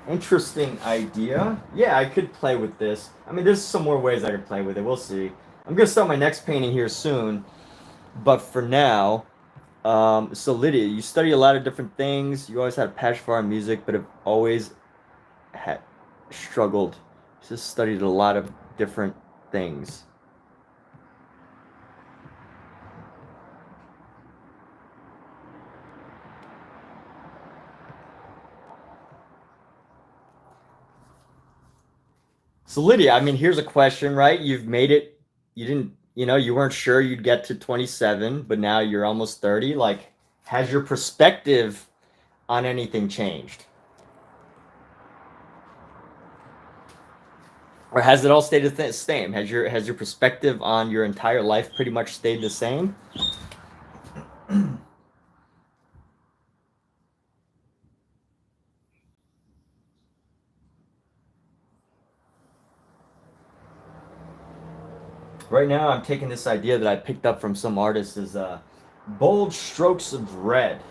A: Interesting idea. Yeah, I could play with this. I mean, there's some more ways I could play with it. We'll see. I'm going to start my next painting here soon. But for now, so Lydia, you study a lot of different things. You always had a passion for art and music, but have always had struggled. Just studied a lot of different things. So Lydia, I mean, here's a question, right? You've made it. You didn't, you weren't sure you'd get to 27, but now you're almost 30. Like, has your perspective on anything changed? Or has it all stayed the same? Has your perspective on your entire life pretty much stayed the same? Right now, I'm taking this idea that I picked up from some artists as bold strokes of red.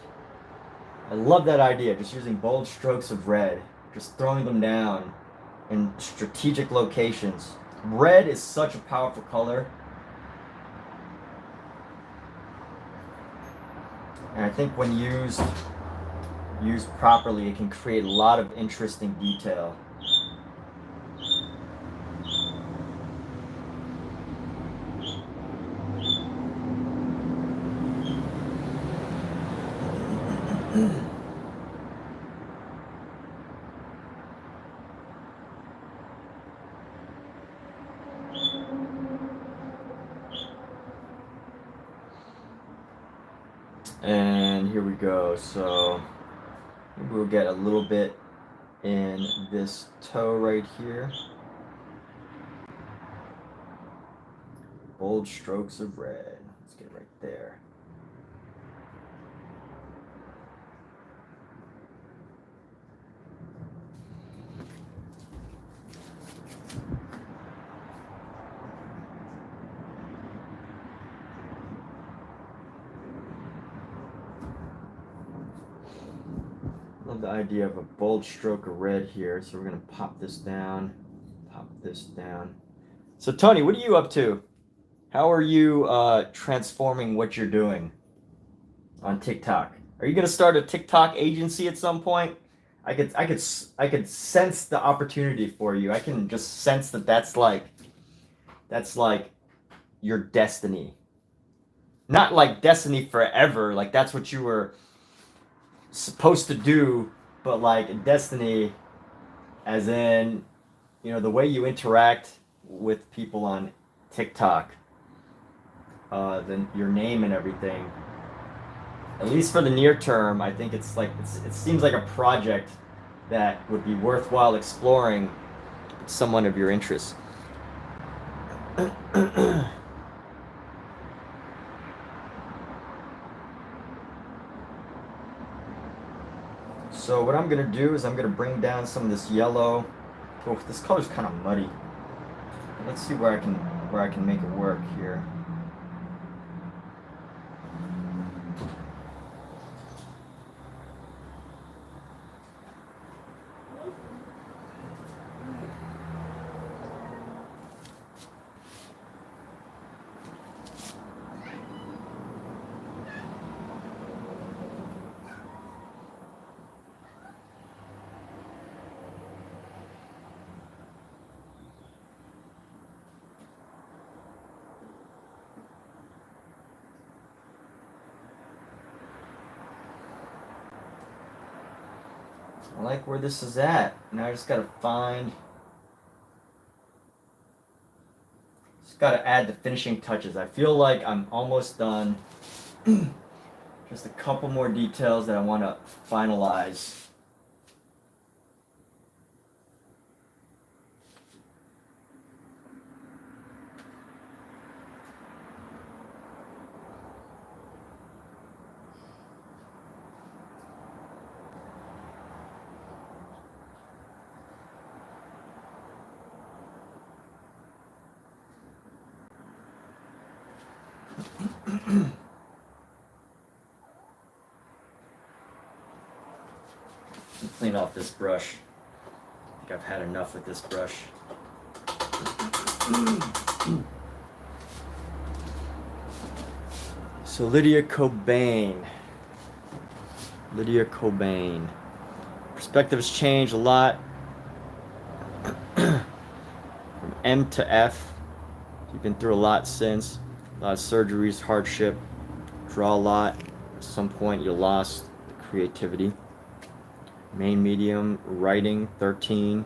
A: I love that idea, just using bold strokes of red, just throwing them down in strategic locations. Red is such a powerful color. And I think when used properly, it can create a lot of interesting detail. And here we go. So we'll get a little bit in this toe right here. Bold strokes of red. Let's get right there. Love the idea of a bold stroke of red here. So we're going to pop this down, pop this down. So Tony, what are you up to? How are you transforming what you're doing on TikTok? Are you going to start a TikTok agency at some point? I could sense the opportunity for you. I can just sense that that's like your destiny. Not like destiny forever, like that's what you were supposed to do, but like destiny as in, the way you interact with people on TikTok, then your name and everything. At least for the near term, I think it seems like a project that would be worthwhile exploring with someone of your interest. So what I'm gonna do is I'm gonna bring down some of this yellow. Oh, this color's kind of muddy. Let's see where I can make it work here. I like where this is at. Now I just gotta add the finishing touches. I feel like I'm almost done. Just a couple more details that I want to finalize. Clean off this brush. I think I've had enough with this brush. So Lydia Cobain. Perspectives change a lot. From M to F. You've been through a lot since. A lot of surgeries, hardship. Draw a lot. At some point you lost creativity. Main medium, writing, 13.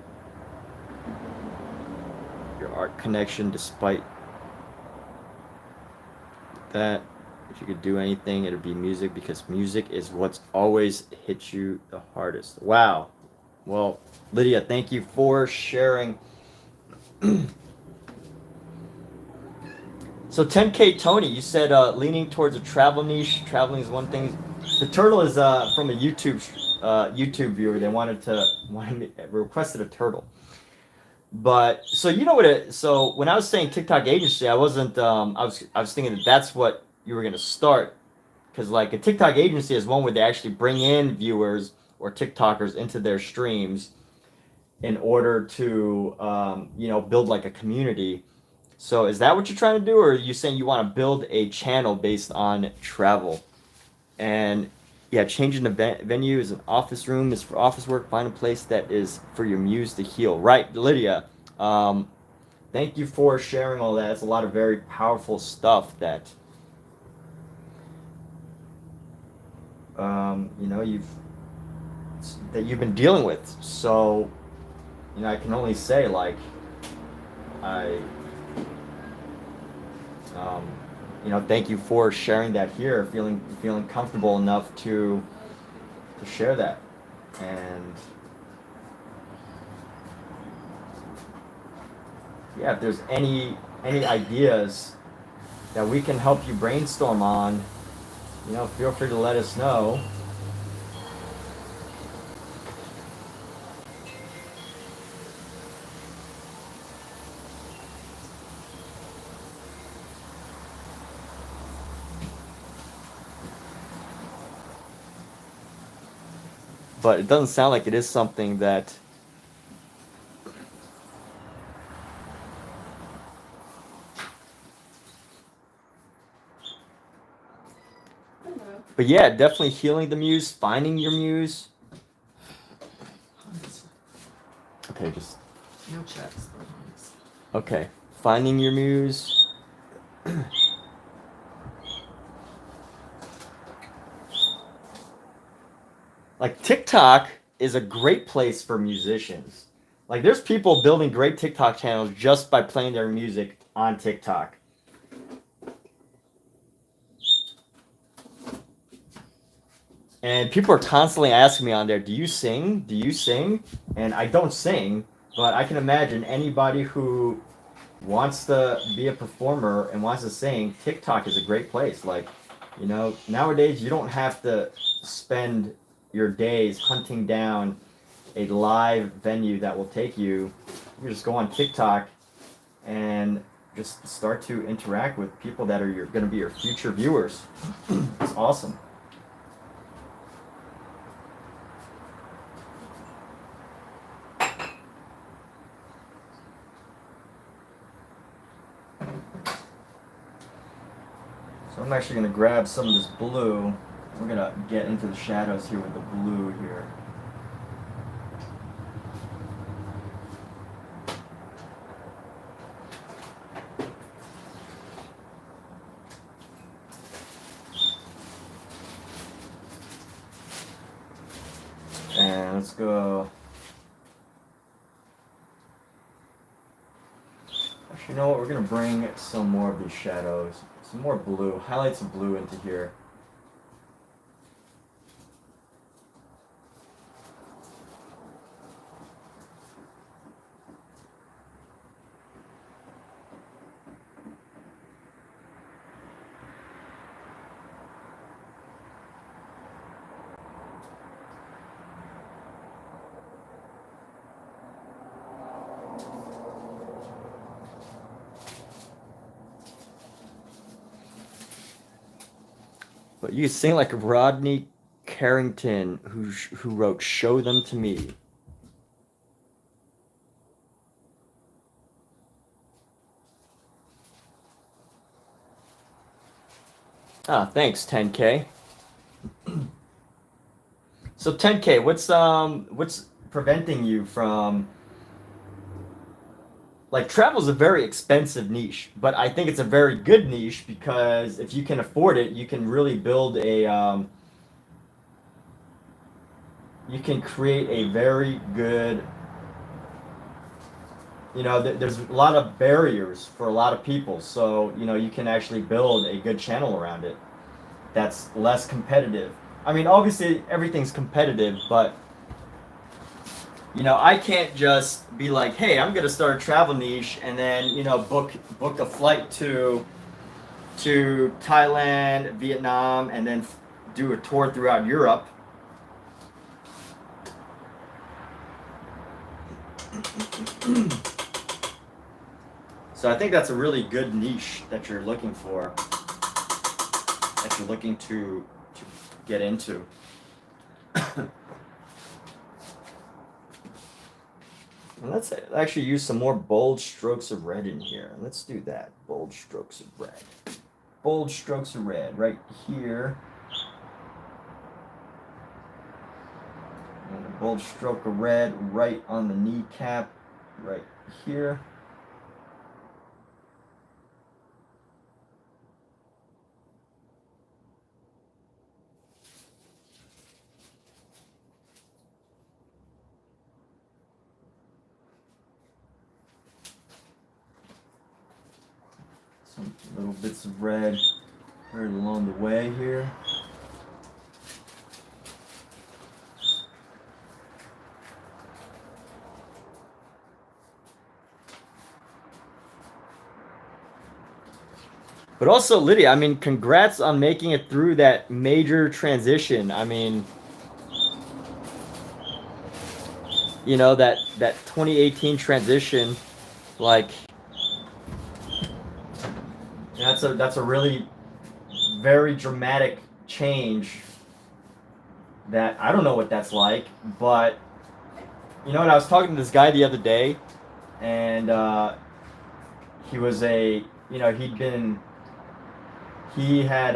A: Your art connection, despite that, if you could do anything, it'd be music, because music is what's always hit you the hardest. Wow. Well, Lydia, thank you for sharing. So 10K Tony, you said leaning towards a travel niche. Traveling is one thing. The turtle is from a YouTube viewer. They requested a turtle. But so you know what? So when I was saying TikTok agency, I wasn't. I was thinking that that's what you were gonna start, because like a TikTok agency is one where they actually bring in viewers or TikTokers into their streams in order to build like a community. So is that what you're trying to do, or are you saying you want to build a channel based on travel? And yeah, changing the venue is an office room is for office work. Find a place that is for your muse to heal. Right, Lydia. Thank you for sharing all that. It's a lot of very powerful stuff that you've been dealing with. So I can only say like thank you for sharing that here, feeling comfortable enough to share that. And yeah, if there's any ideas that we can help you brainstorm on, feel free to let us know. But it doesn't sound like it is something that But yeah, definitely healing the muse, finding your muse. Okay, just
C: no checks.
A: okay, finding your muse. Like TikTok is a great place for musicians. Like there's people building great TikTok channels just by playing their music on TikTok. And people are constantly asking me on there, do you sing? Do you sing? And I don't sing, but I can imagine anybody who wants to be a performer and wants to sing, TikTok is a great place. Like, nowadays you don't have to spend your days hunting down a live venue that will take you. You just go on TikTok and just start to interact with people that are going to be your future viewers. It's awesome. So I'm actually going to grab some of this blue. We're going to get into the shadows here with the blue here. And let's go. Actually, you know what? We're going to bring some more of these shadows. Some more blue. Highlight some blue into here. But you sing like Rodney Carrington, who wrote "Show Them to Me." Ah, thanks, 10K. So 10K, what's preventing you from, like, travel is a very expensive niche, but I think it's a very good niche because if you can afford it, you can really build you can create a very good, there's a lot of barriers for a lot of people. So, you can actually build a good channel around it that's less competitive. I mean, obviously everything's competitive, but I can't just be like, hey, I'm gonna start a travel niche and then book a flight to Thailand, Vietnam, and then do a tour throughout Europe. So I think that's a really good niche that you're looking for, that you're looking to get into. And let's actually use some more bold strokes of red in here. Let's do that. Bold strokes of red. Bold strokes of red right here. And a bold stroke of red right on the kneecap right here. Some little bits of red right along the way here. But also, Lydia, I mean, congrats on making it through that major transition. I mean, that 2018 transition, like, that's a really very dramatic change that I don't know what that's like. But and I was talking to this guy the other day, and he was he had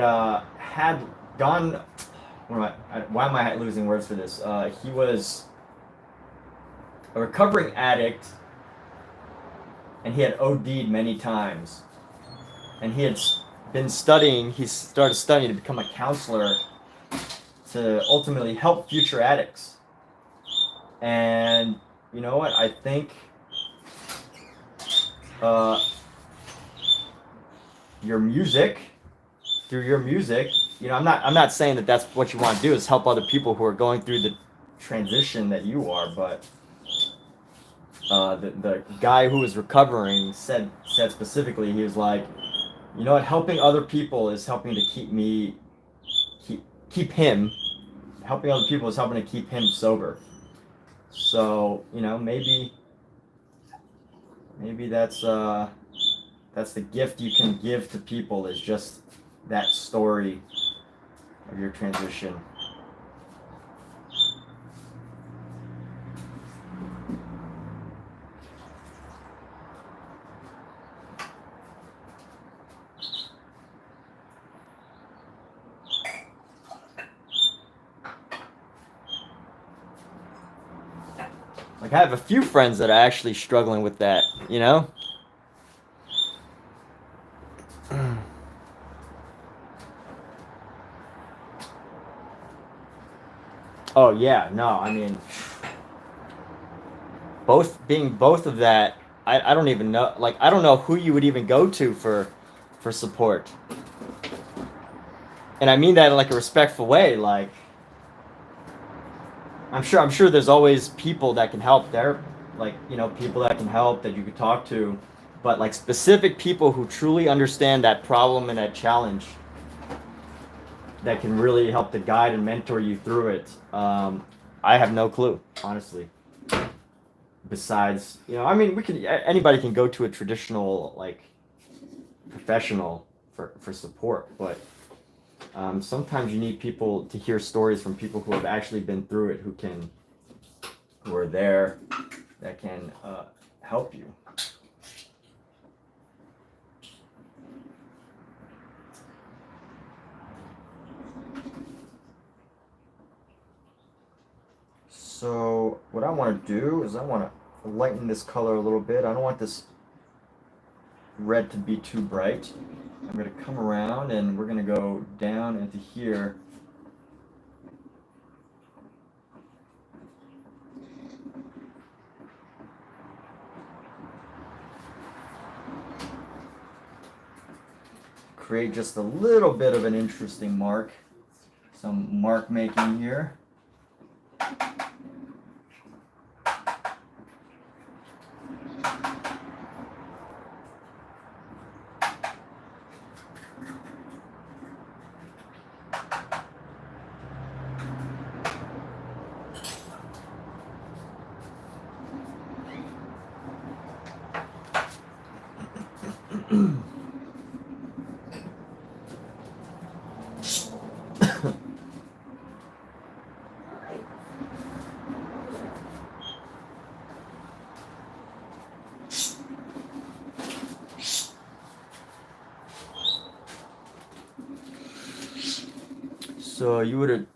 A: gone. Why am I losing words for this? He was a recovering addict, and he had OD'd many times, and he had been studying. He started studying to become a counselor to ultimately help future addicts. And you know what? I think your music. Through your music, I'm not saying that that's what you want to do, is help other people who are going through the transition that you are, but the guy who was recovering said specifically, he was like, helping other people is helping to keep him, helping other people is helping to keep him sober. So maybe that's the gift you can give to people, is just that story of your transition. Like, I have a few friends that are actually struggling with that, Oh yeah, no, I mean, both of that, I don't even know, like, I don't know who you would even go to for support. And I mean that in like a respectful way. Like, I'm sure there's always people that can help there, like, people that can help that you could talk to, but like specific people who truly understand that problem and that challenge, that can really help to guide and mentor you through it. I have no clue, honestly. Besides, I mean, anybody can go to a traditional, like, professional for support, but Sometimes you need people to hear stories from people who have actually been through it, who are there, that can help you. So what I want to do is I want to lighten this color a little bit. I don't want this red to be too bright. I'm going to come around and we're going to go down into here. Create just a little bit of an interesting mark. Some mark making here. So you'd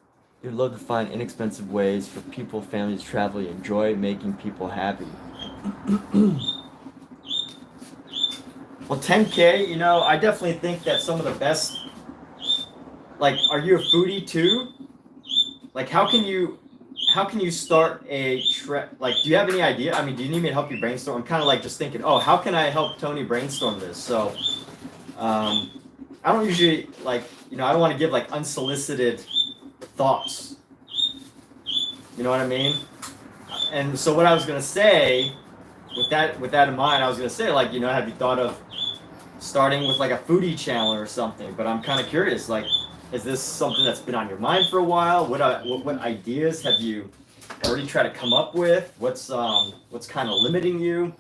A: love to find inexpensive ways for people, families, travel, you enjoy making people happy. Well, 10K, you know, I definitely think that some of the best, like, are you a foodie too? Like, how can you start a like, do you have any idea? I mean, do you need me to help you brainstorm? I'm kind of like just thinking, oh, how can I help Tony brainstorm this? So, I don't usually, like, you know, I don't want to give like unsolicited thoughts. You know what I mean? And so what I was gonna say, with that in mind, I was gonna say, like, you know, have you thought of starting with like a foodie channel or something? But I'm kind of curious, like, is this something that's been on your mind for a while? What ideas have you already tried to come up with? What's kind of limiting you?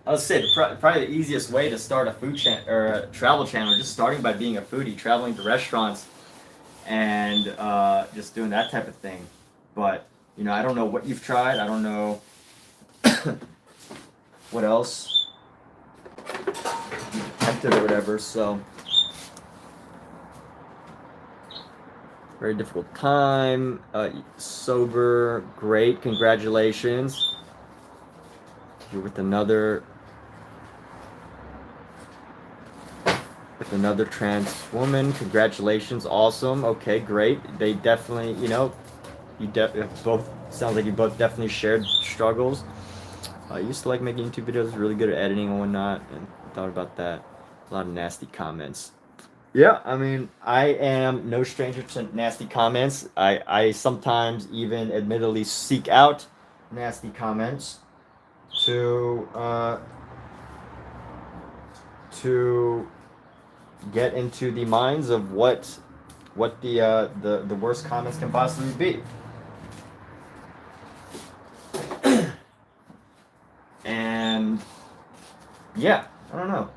A: I would say probably the easiest way to start a food channel or a travel channel, just starting by being a foodie, traveling to restaurants, and just doing that type of thing. But you know, I don't know what you've tried. I don't know what else you've attempted or whatever. So very difficult time. Sober, great, congratulations. You're with another trans woman. Congratulations, awesome. Okay, great. They definitely, you know, both sounds like you both definitely shared struggles. I used to like making YouTube videos, really good at editing and whatnot, and thought about that. A lot of nasty comments. Yeah, I mean, I am no stranger to nasty comments. I sometimes even admittedly seek out nasty comments to get into the minds of what the worst comments can possibly be. And yeah, I don't know.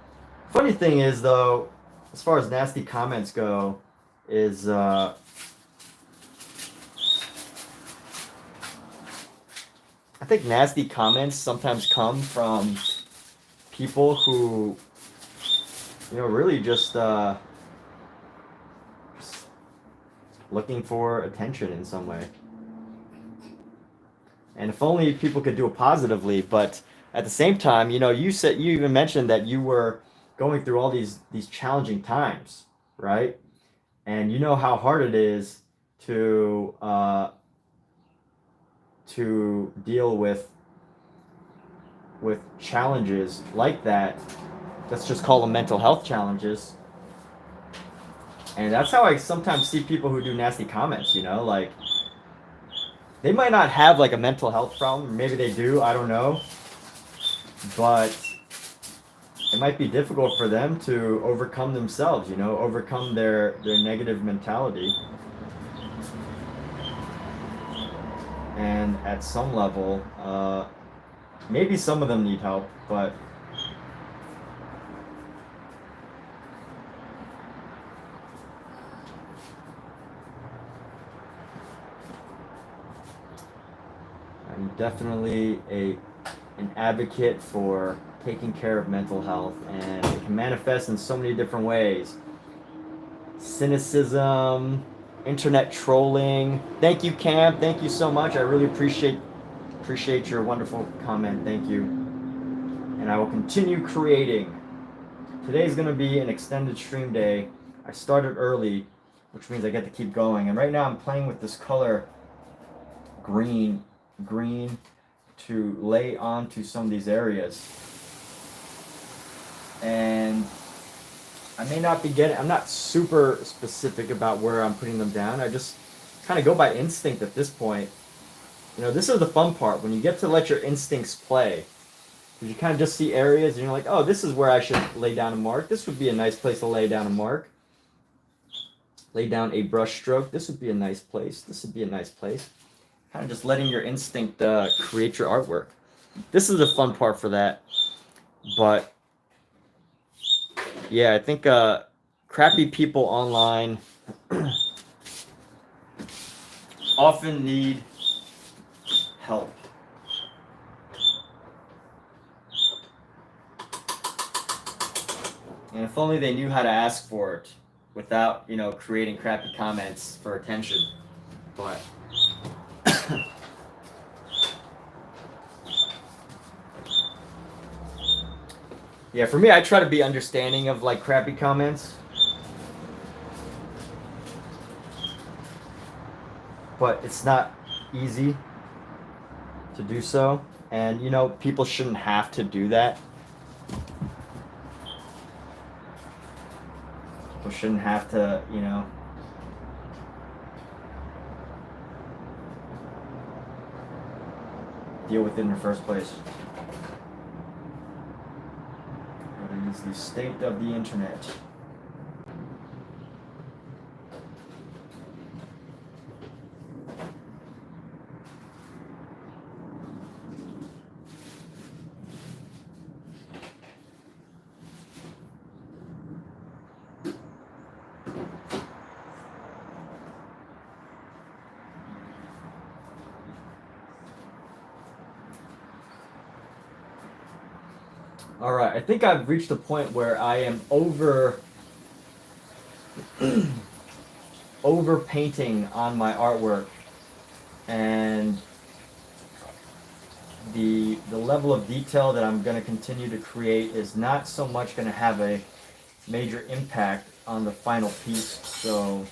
A: Funny thing is though, as far as nasty comments go, is I think nasty comments sometimes come from people who, you know, really just looking for attention in some way. And if only people could do it positively, but at the same time, you know, you even mentioned that you were going through all these challenging times, right? And you know how hard it is to deal with challenges like that. Let's just call them mental health challenges. And that's how I sometimes see people who do nasty comments, you know, like they might not have like a mental health problem, maybe they do, I don't know. But it might be difficult for them to overcome themselves, you know, overcome their negative mentality. And at some level, maybe some of them need help, but I'm definitely an advocate for taking care of mental health, and it can manifest in so many different ways. Cynicism, internet trolling. Thank you, Cam. Thank you so much. I really appreciate your wonderful comment. Thank you. And I will continue creating. Today's going to be an extended stream day. I started early, which means I get to keep going. And right now I'm playing with this color green to lay onto some of these areas. And I may not be I'm not super specific about where I'm putting them down. I just kind of go by instinct at this point. You know, this is the fun part, when you get to let your instincts play. You kind of just see areas and you're like, oh, this is where I should lay down a mark. This would be a nice place to lay down a mark. Lay down a brush stroke. This would be a nice place. This would be a nice place. Kind of just letting your instinct create your artwork. This is the fun part for that. But yeah, I think crappy people online often need help. And if only they knew how to ask for it without, you know, creating crappy comments for attention. But yeah, for me, I try to be understanding of like crappy comments. But it's not easy to do so. And, you know, people shouldn't have to do that. People shouldn't have to, you know, deal with it in the first place. It is the state of the internet. All right, I think I've reached a point where I am over painting on my artwork, and the level of detail that I'm going to continue to create is not so much going to have a major impact on the final piece. So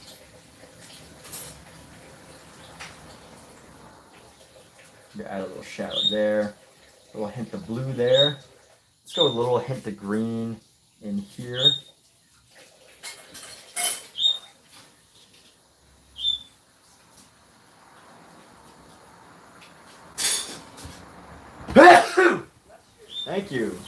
A: add a little shadow there, a little hint of blue there. Let's go with a little hint of green in here. Thank you.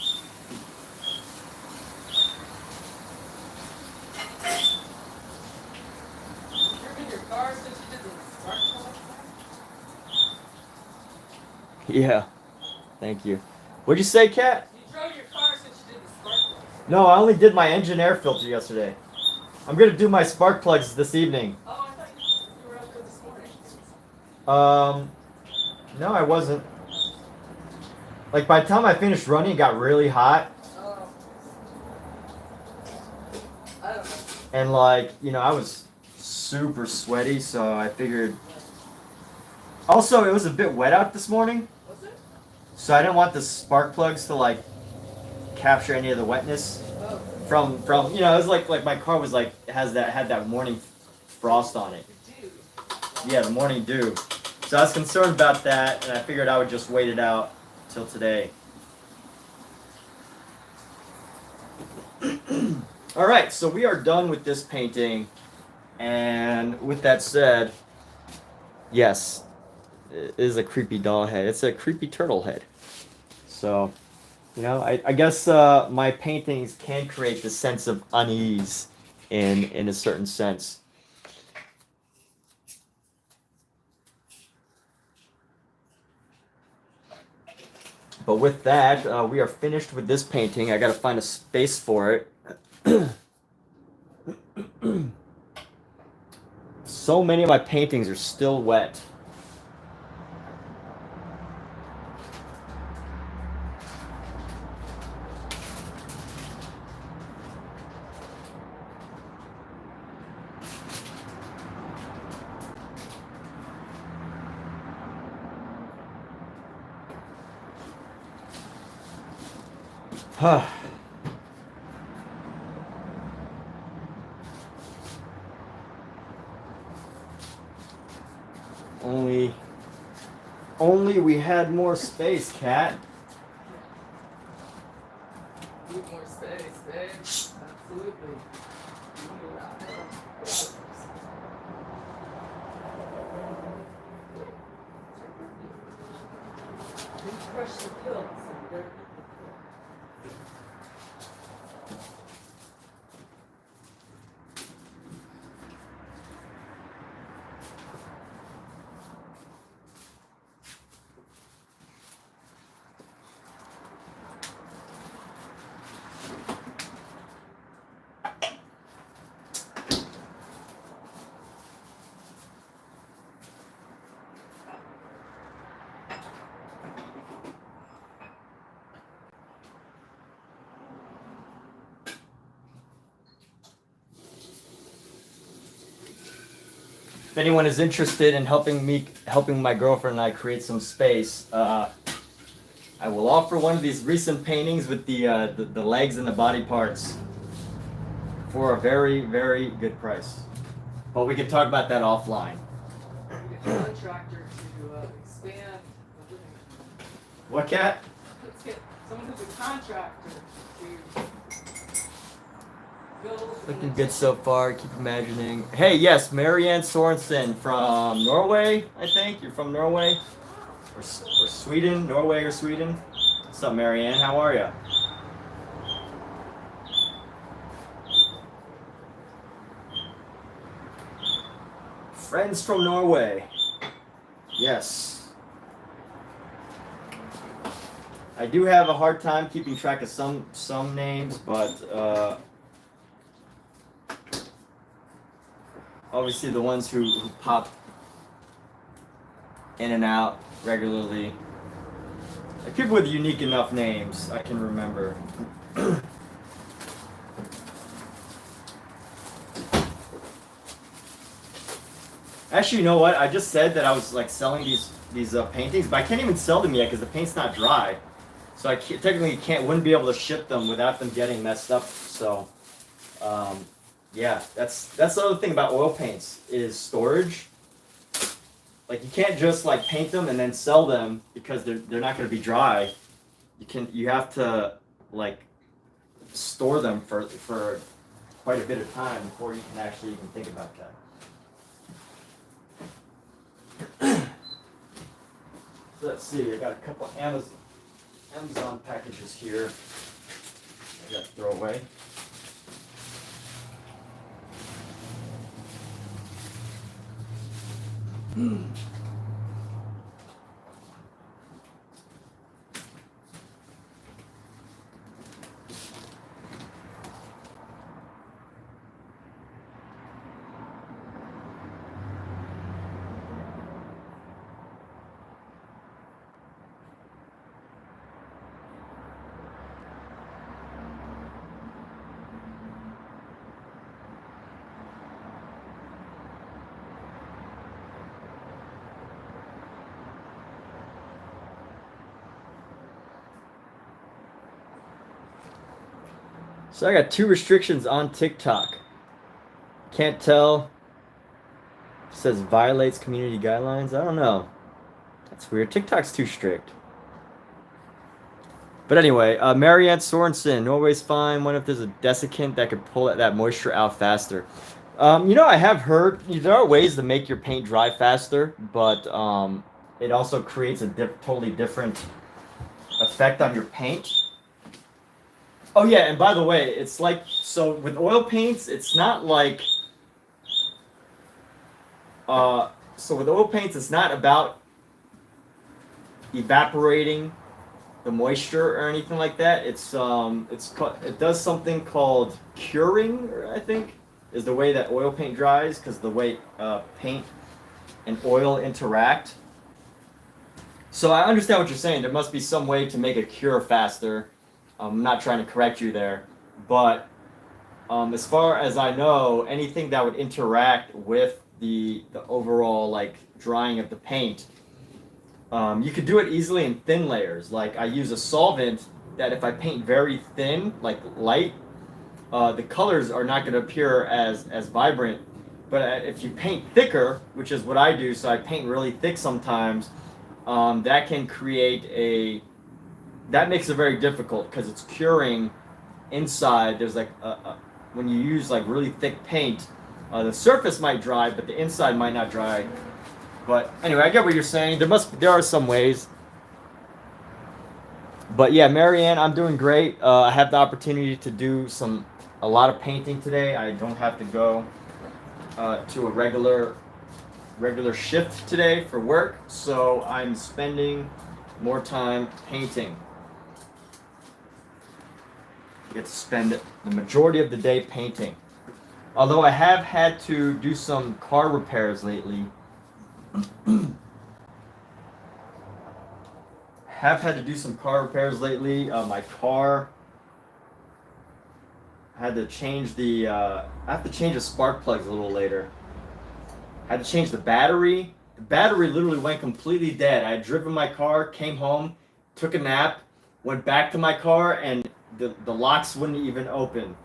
A: Yeah, thank you. What'd you say, Kat? No, I only did my engine air filter yesterday. I'm gonna do my spark plugs this evening.
C: Oh, I thought you were out there this morning.
A: No, I wasn't. Like, by the time I finished running, it got really hot.
C: Oh. I don't know.
A: And, like, you know, I was super sweaty, so I figured. Also, it was a bit wet out this morning.
C: Was it?
A: So I didn't want the spark plugs to, like, capture any of the wetness from you know, it was like my car was like had that morning frost on it.
C: Dude.
A: Yeah, the morning dew. So I was concerned about that, and I figured I would just wait it out till today. All right, so we are done with this painting, and with that said, yes, it is a creepy doll head. It's a creepy turtle head. So, you know, I guess my paintings can create this sense of unease in a certain sense. But with that, we are finished with this painting. I gotta find a space for it. So many of my paintings are still wet. Only we had more space, Cat.
C: Need more space, babe. Absolutely. Crush the pills and they're
A: If anyone is interested in helping my girlfriend and I create some space, I will offer one of these recent paintings with the legs and the body parts for a very, very good price. But we can talk about that offline.
C: get a contractor to expand the living room.
A: What, Cat?
C: Let's get someone who's a contractor to build.
A: Looking good so far. Keep imagining. Hey, yes, Marianne Sorensen from Norway, I think. You're from Norway? Or Sweden? Norway or Sweden? What's up, Marianne? How are you? Friends from Norway. Yes. I do have a hard time keeping track of some names, but obviously the ones who pop in and out regularly. Like people with unique enough names I can remember. Actually, you know what? I just said that I was like selling these paintings, but I can't even sell them yet because the paint's not dry. So I technically wouldn't be able to ship them without them getting messed up. So, yeah, that's the other thing about oil paints is storage. Like you can't just like paint them and then sell them because they're not going to be dry. You have to like store them for quite a bit of time before you can actually even think about that. So let's see, I got a couple Amazon packages here I got to throw away. So I got 2 restrictions on TikTok. Can't tell. It says violates community guidelines. I don't know. That's weird. TikTok's too strict. But anyway, Marianne Sorensen, Norway's fine. Wonder if there's a desiccant that could pull that moisture out faster. I have heard there are ways to make your paint dry faster, but it also creates a totally different effect on your paint. Oh yeah, and by the way, it's like, so with oil paints, it's not like, so with oil paints, it's not about evaporating the moisture or anything like that. It does something called curing, I think, is the way that oil paint dries, because the way paint and oil interact. So I understand what you're saying. There must be some way to make it cure faster. I'm not trying to correct you there, but as far as I know, anything that would interact with the overall like drying of the paint, you could do it easily in thin layers. Like I use a solvent that if I paint very thin, like light, the colors are not going to appear as vibrant. But if you paint thicker, which is what I do, so I paint really thick sometimes, that can create that makes it very difficult because it's curing inside. There's like when you use like really thick paint, the surface might dry, but the inside might not dry. But anyway, I get what you're saying. There are some ways. But yeah, Marianne, I'm doing great. I have the opportunity to do a lot of painting today. I don't have to go to a regular shift today for work, so I'm spending more time painting. I get to spend the majority of the day painting. Although I have had to do some car repairs lately. My car, I had to change I have to change the spark plugs a little later. I had to change the battery. The battery literally went completely dead. I had driven my car, came home, took a nap, went back to my car, and the locks wouldn't even open.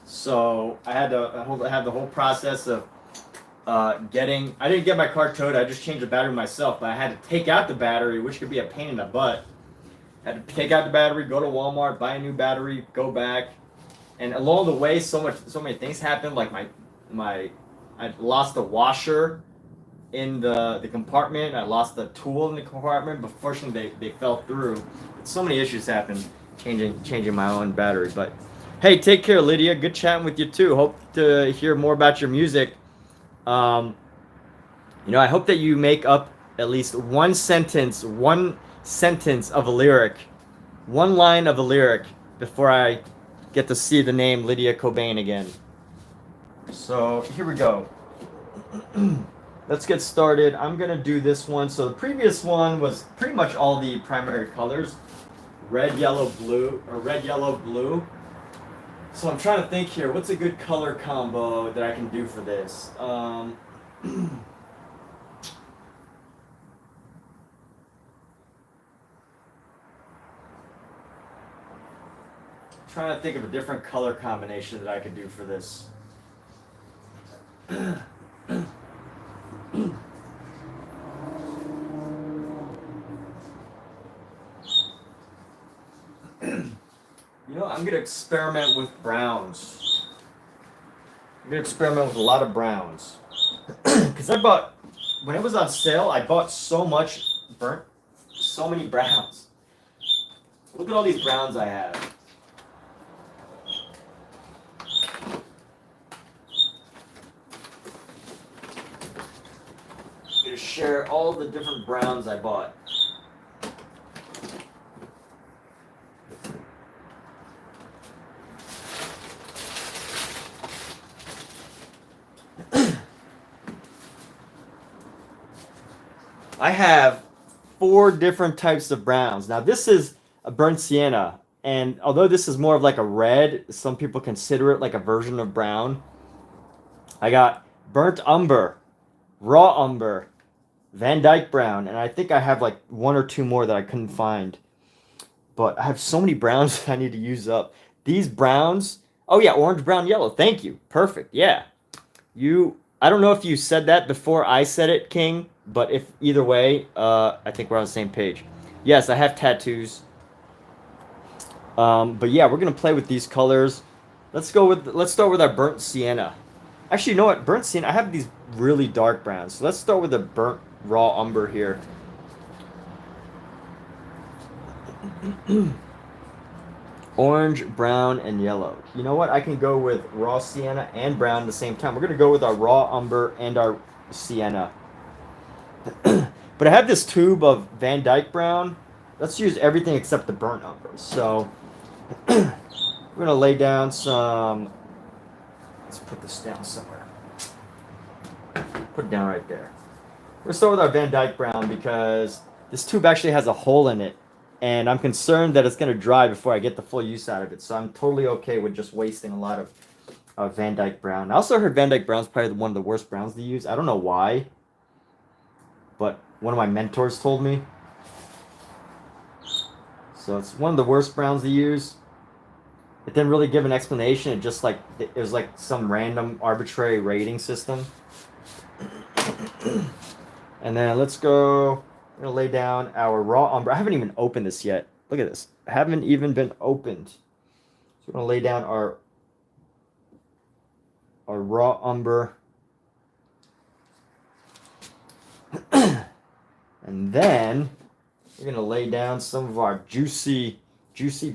A: So I had to have the whole process of I didn't get my car towed, I just changed the battery myself, but I had to take out the battery, which could be a pain in the butt. I had to take out the battery, go to Walmart, buy a new battery, go back. And along the way, so many things happened, like I lost the washer in the compartment, I lost the tool in the compartment, but fortunately they fell through. So many issues happened changing my own battery. But hey, take care, Lydia. Good chatting with you too. Hope to hear more about your music. I hope that you make up at least one sentence of a lyric, one line of a lyric before I get to see the name Lydia Cobain again. So here we go. Let's get started. I'm going to do this one. So the previous one was pretty much all the primary colors. Red, yellow, blue. So I'm trying to think here. What's a good color combo that I can do for this? Trying to think of a different color combination that I could do for this. I'm going to experiment with browns. I'm going to experiment with a lot of browns. Because when it was on sale, I bought so many browns. Look at all these browns I have. I'm going to share all the different browns I bought. I have 4 different types of browns. Now this is a burnt sienna, and although this is more of like a red, some people consider it like a version of brown. I got burnt umber, raw umber, Van Dyke brown, and I think I have like 1 or 2 more that I couldn't find. But I have so many browns that I need to use up. These browns, oh yeah, orange, brown, yellow. Thank you. Perfect. Yeah. I don't know if you said that before I said it, King, but if either way, I think we're on the same page. Yes, I have tattoos. But yeah, we're gonna play with these colors. Let's start with our burnt sienna. Actually, you know what? Burnt sienna, I have these really dark browns. So let's start with the burnt raw umber here. Orange, brown, and yellow. You know what? I can go with raw sienna and brown at the same time. We're going to go with our raw umber and our sienna. But I have this tube of Van Dyke brown. Let's use everything except the burnt umber. So we're going to lay down some... Let's put this down somewhere. Put it down right there. We're going to start with our Van Dyke brown because this tube actually has a hole in it. And I'm concerned that it's going to dry before I get the full use out of it. So I'm totally okay with just wasting a lot of Van Dyke brown. I also heard Van Dyke brown is probably one of the worst browns to use. I don't know why. But one of my mentors told me. So it's one of the worst browns to use. It didn't really give an explanation. It just like it was like some random arbitrary rating system. And then let's go. I'm gonna lay down our raw umber. I haven't even opened this yet. Look at this. I haven't even been opened. So we're gonna lay down our raw umber. And then we're gonna lay down some of our juicy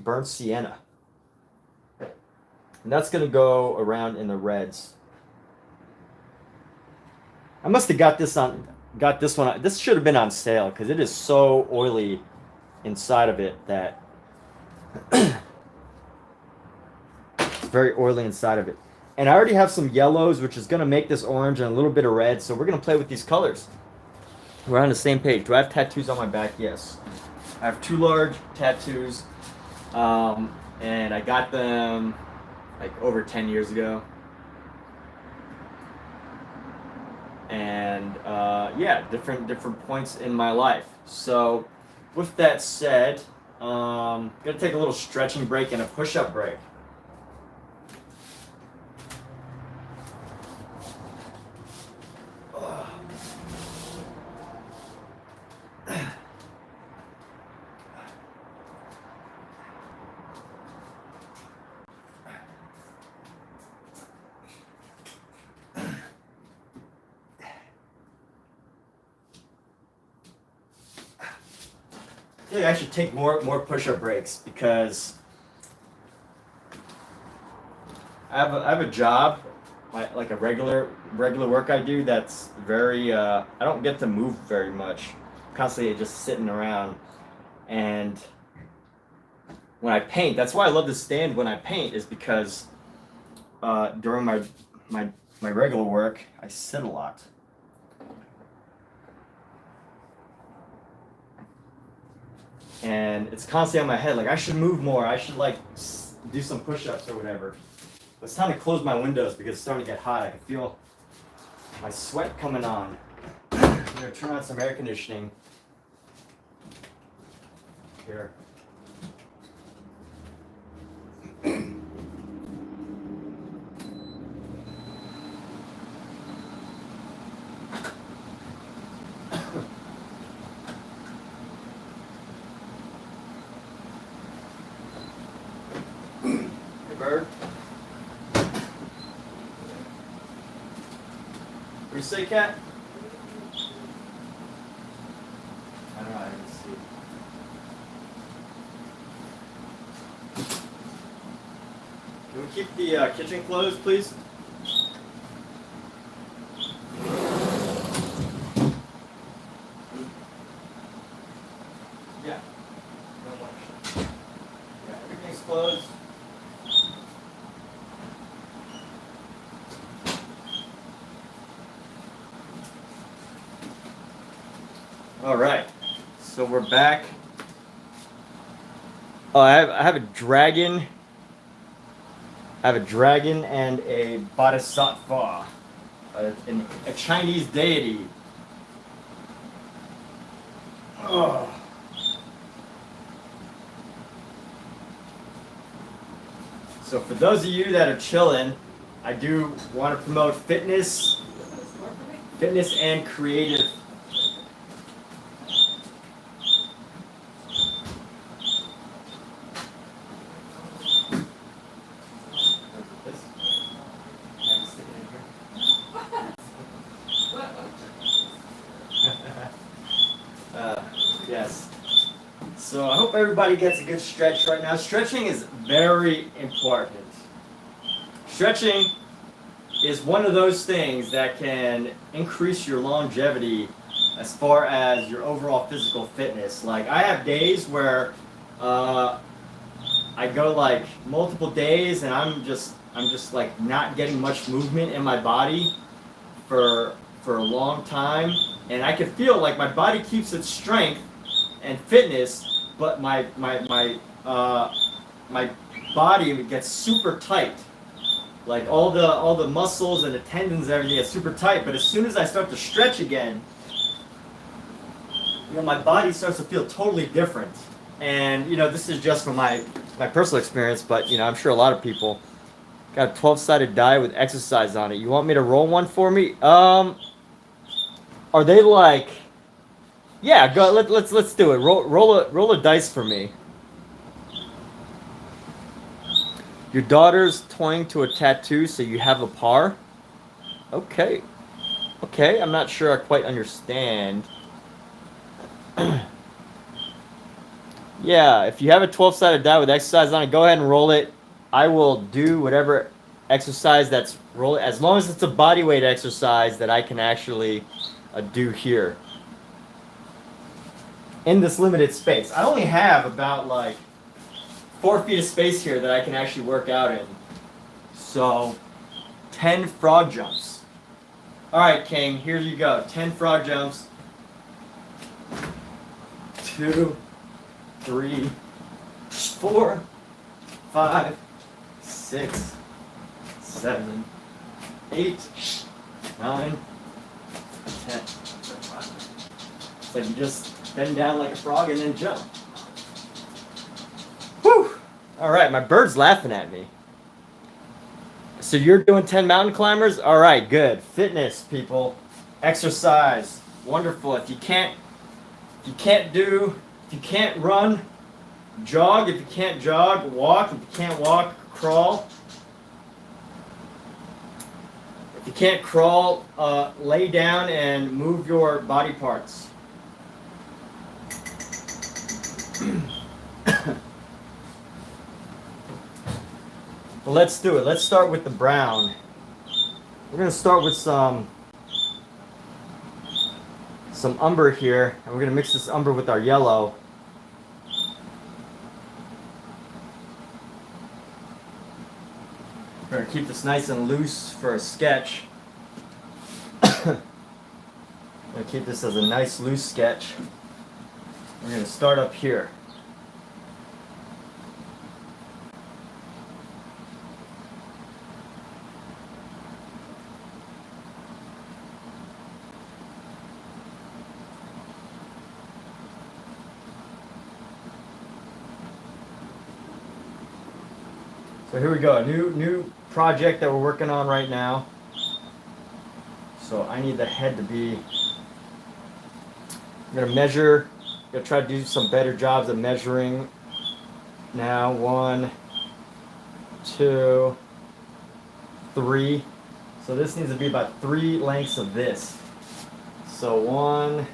A: burnt sienna. And that's gonna go around in the reds. I must have got this one. This should have been on sale because it is so oily inside of it that it's very oily inside of it. And I already have some yellows, which is gonna make this orange and a little bit of red. So we're gonna play with these colors. We're on the same page. Do I have tattoos on my back? Yes. I have 2 large tattoos, and I got them like over 10 years ago. And yeah, different points in my life. So with that said, I'm gonna take a little stretching break and a push-up break. I think I should take more push-up breaks because I have a job, like a regular work I do that's very I don't get to move very much. I'm constantly just sitting around. And when I paint, that's why I love to stand when I paint, is because during my regular work I sit a lot. And it's constantly on my head, like I should move more. I should like do some push-ups or whatever. But it's time to close my windows because it's starting to get hot. I can feel my sweat coming on. I'm gonna turn on some air conditioning here. Bird. What do you say, cat? I don't know, I didn't see. Can we keep the kitchen closed, please? Yeah. No more. Yeah, everything's closed. All right, so we're back. Oh, I have a dragon. I have a dragon and a bodhisattva, a Chinese deity. Oh. So for those of you that are chilling, I do want to promote fitness and creative. Yes. So I hope everybody gets a good stretch right now. Stretching is very important. Stretching is one of those things that can increase your longevity as far as your overall physical fitness. Like I have days where I go like multiple days and I'm just like not getting much movement in my body for a long time, and I can feel like my body keeps its strength and fitness, but my body gets super tight. Like all the muscles and the tendons and everything get super tight. But as soon as I start to stretch again, my body starts to feel totally different. And you know, this is just from my personal experience, but you know, I'm sure a lot of people got a 12-sided die with exercise on it. You want me to roll one for me? Are they like? Yeah, go. Let's do it. Roll a dice for me. Your daughter's toying to a tattoo, so you have a par. Okay. Okay, I'm not sure I quite understand. Yeah, if you have a 12-sided die with exercise on it, go ahead and roll it. I will do whatever exercise that's roll it, as long as it's a body weight exercise that I can actually do here in this limited space. I only have about like 4 feet of space here that I can actually work out in. So 10 frog jumps. All right, King, here you go. 10 frog jumps. 2, 3, 4, 5, 6, 7, 8, 9, 10. It's like you just bend down like a frog and then jump. Whew! All right, my bird's laughing at me. So you're doing 10 mountain climbers? All right, good. Fitness, people. Exercise. Wonderful. If you can't run, jog. If you can't jog, walk. If you can't walk, crawl. If you can't crawl, lay down and move your body parts. Well, let's do it. Let's start with the brown. We're going to start with some umber here, and we're going to mix this umber with our yellow. We're going to keep this nice and loose for a sketch. I'm going to keep this as a nice loose sketch. We're going to start up here. So here we go, a new project that we're working on right now. So I need the head to be, I'm gonna measure, I'm gonna try to do some better jobs of measuring. Now 1, 2, 3. So this needs to be about 3 lengths of this. So 1,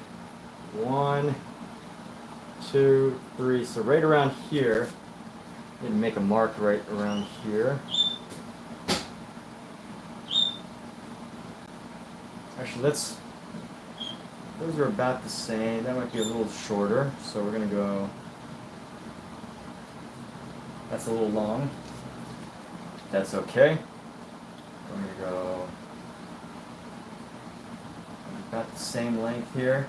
A: 2, 3. So right around here. Need to make a mark right around here. Actually, those are about the same. That might be a little shorter, so we're gonna go, that's a little long. That's okay. I'm gonna go about the same length here.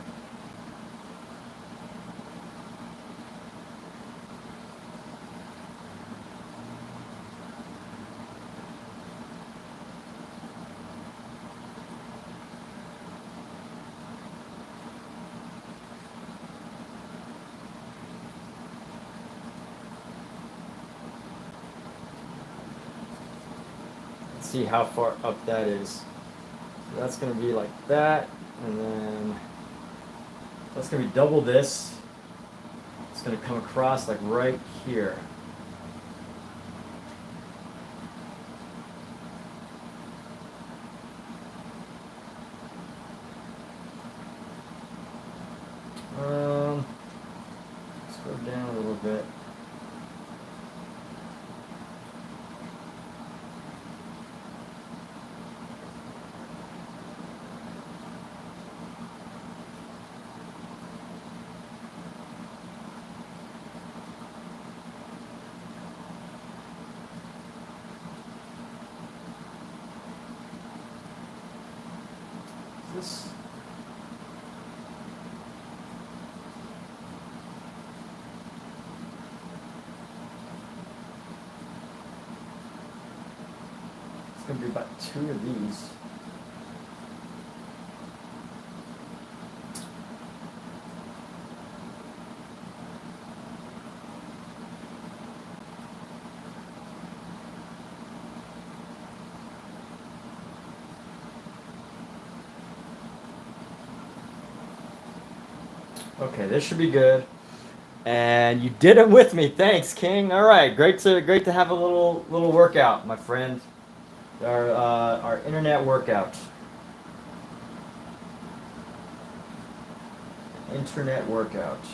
A: See how far up that is. So that's going to be like that, and then that's going to be double this. It's going to come across like right here. Let's go down a little bit. This it's going to be about 2 of these. Okay, this should be good. And you did it with me. Thanks, King. All right, great to have a little workout, my friend. Our internet workout. Internet workout.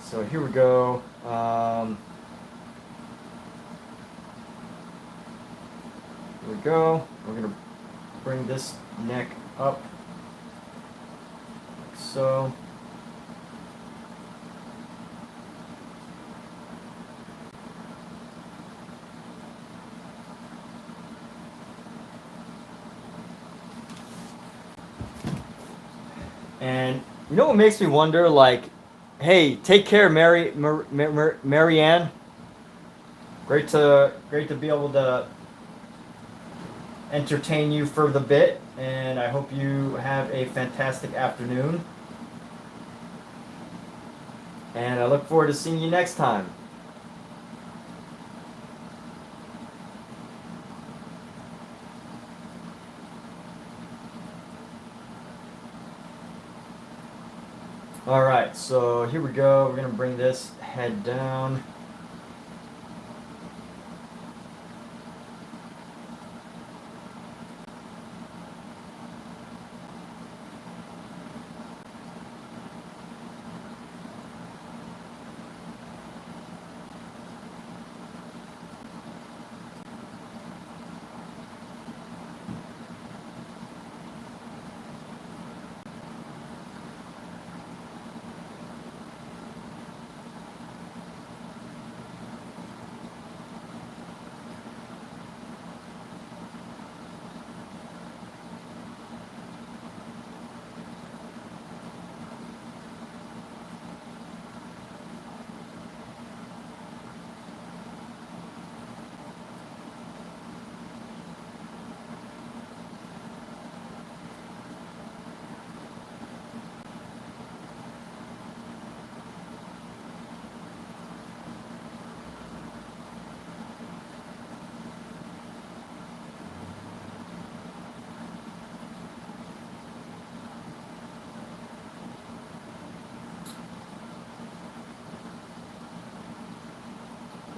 A: So here we go. Here we go. We're gonna bring this neck up like so. And you know what makes me wonder? Like, hey, take care, Marianne. Great to be able to entertain you for the bit, and I hope you have a fantastic afternoon. And I look forward to seeing you next time. All right, so here we go. We're gonna bring this head down.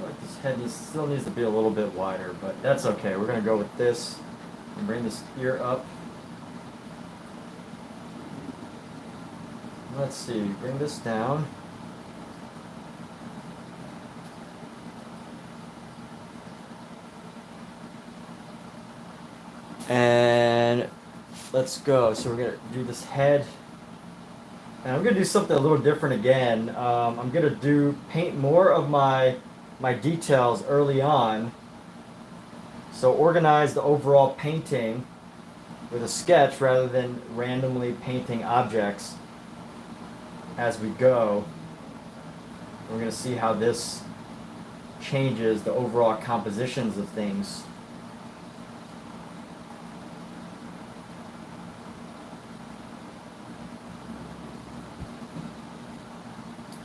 A: Like this head still needs to be a little bit wider, but that's okay. We're gonna go with this and bring this ear up. Let's see, bring this down. And let's go. So we're gonna do this head. And I'm gonna do something a little different again. I'm gonna paint more of my details early on. So organize the overall painting with a sketch rather than randomly painting objects as we go. We're gonna see how this changes the overall compositions of things.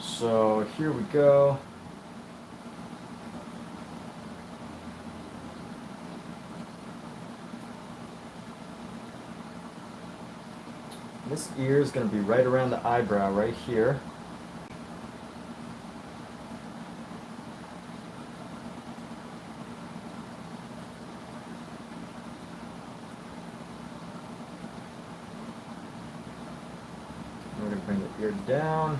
A: So here we go. This ear is going to be right around the eyebrow right here. We're going to bring the ear down.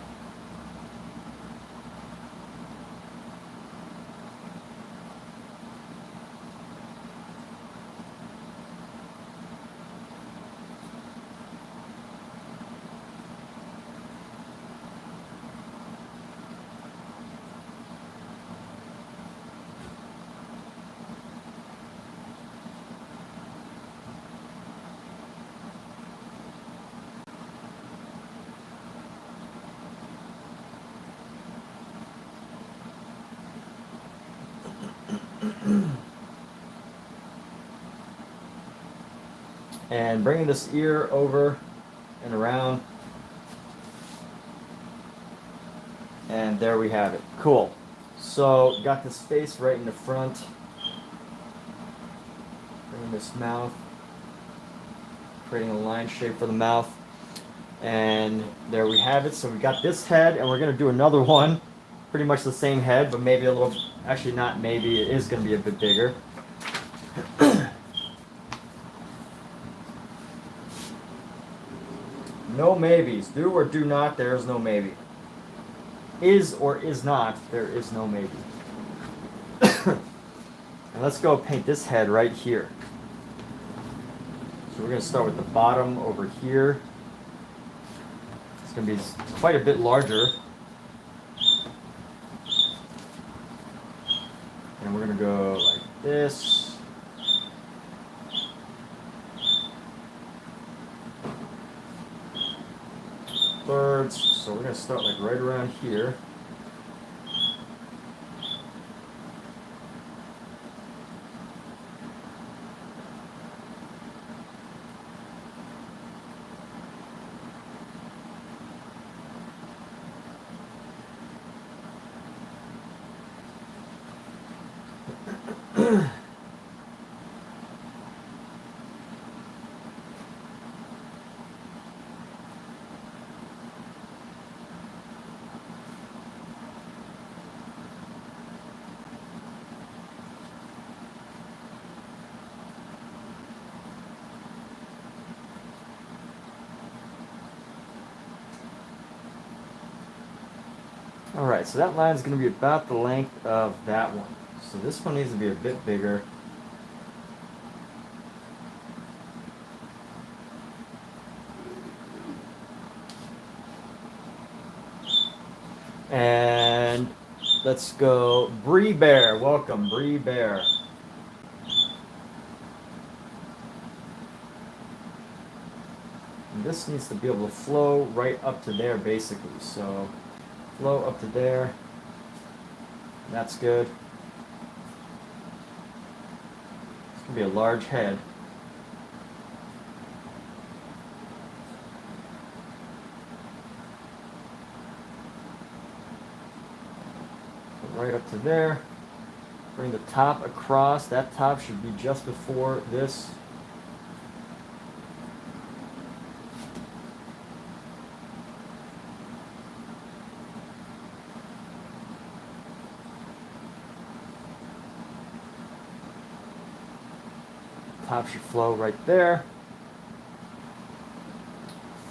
A: And bringing this ear over and around. And there we have it. Cool. So got this face right in the front. Bringing this mouth creating a line shape for the mouth. And there we have it. So we got this head, and we're going to do another one. Pretty much the same head, but maybe a little, actually not maybe, it is going to be a bit bigger. No maybes. Do or do not, there is no maybe. Is or is not, there is no maybe. And let's go paint this head right here. So we're going to start with the bottom over here. It's going to be quite a bit larger. And we're going to go like this. Thirds. So we're going to start like right around here. Alright, so that line is going to be about the length of that one. So this one needs to be a bit bigger. And let's go Bree Bear. Welcome, Bree Bear. And this needs to be able to flow right up to there, basically. So flow up to there. That's good. It's going to be a large head. Right up to there. Bring the top across. That top should be just before this. Top should flow right there.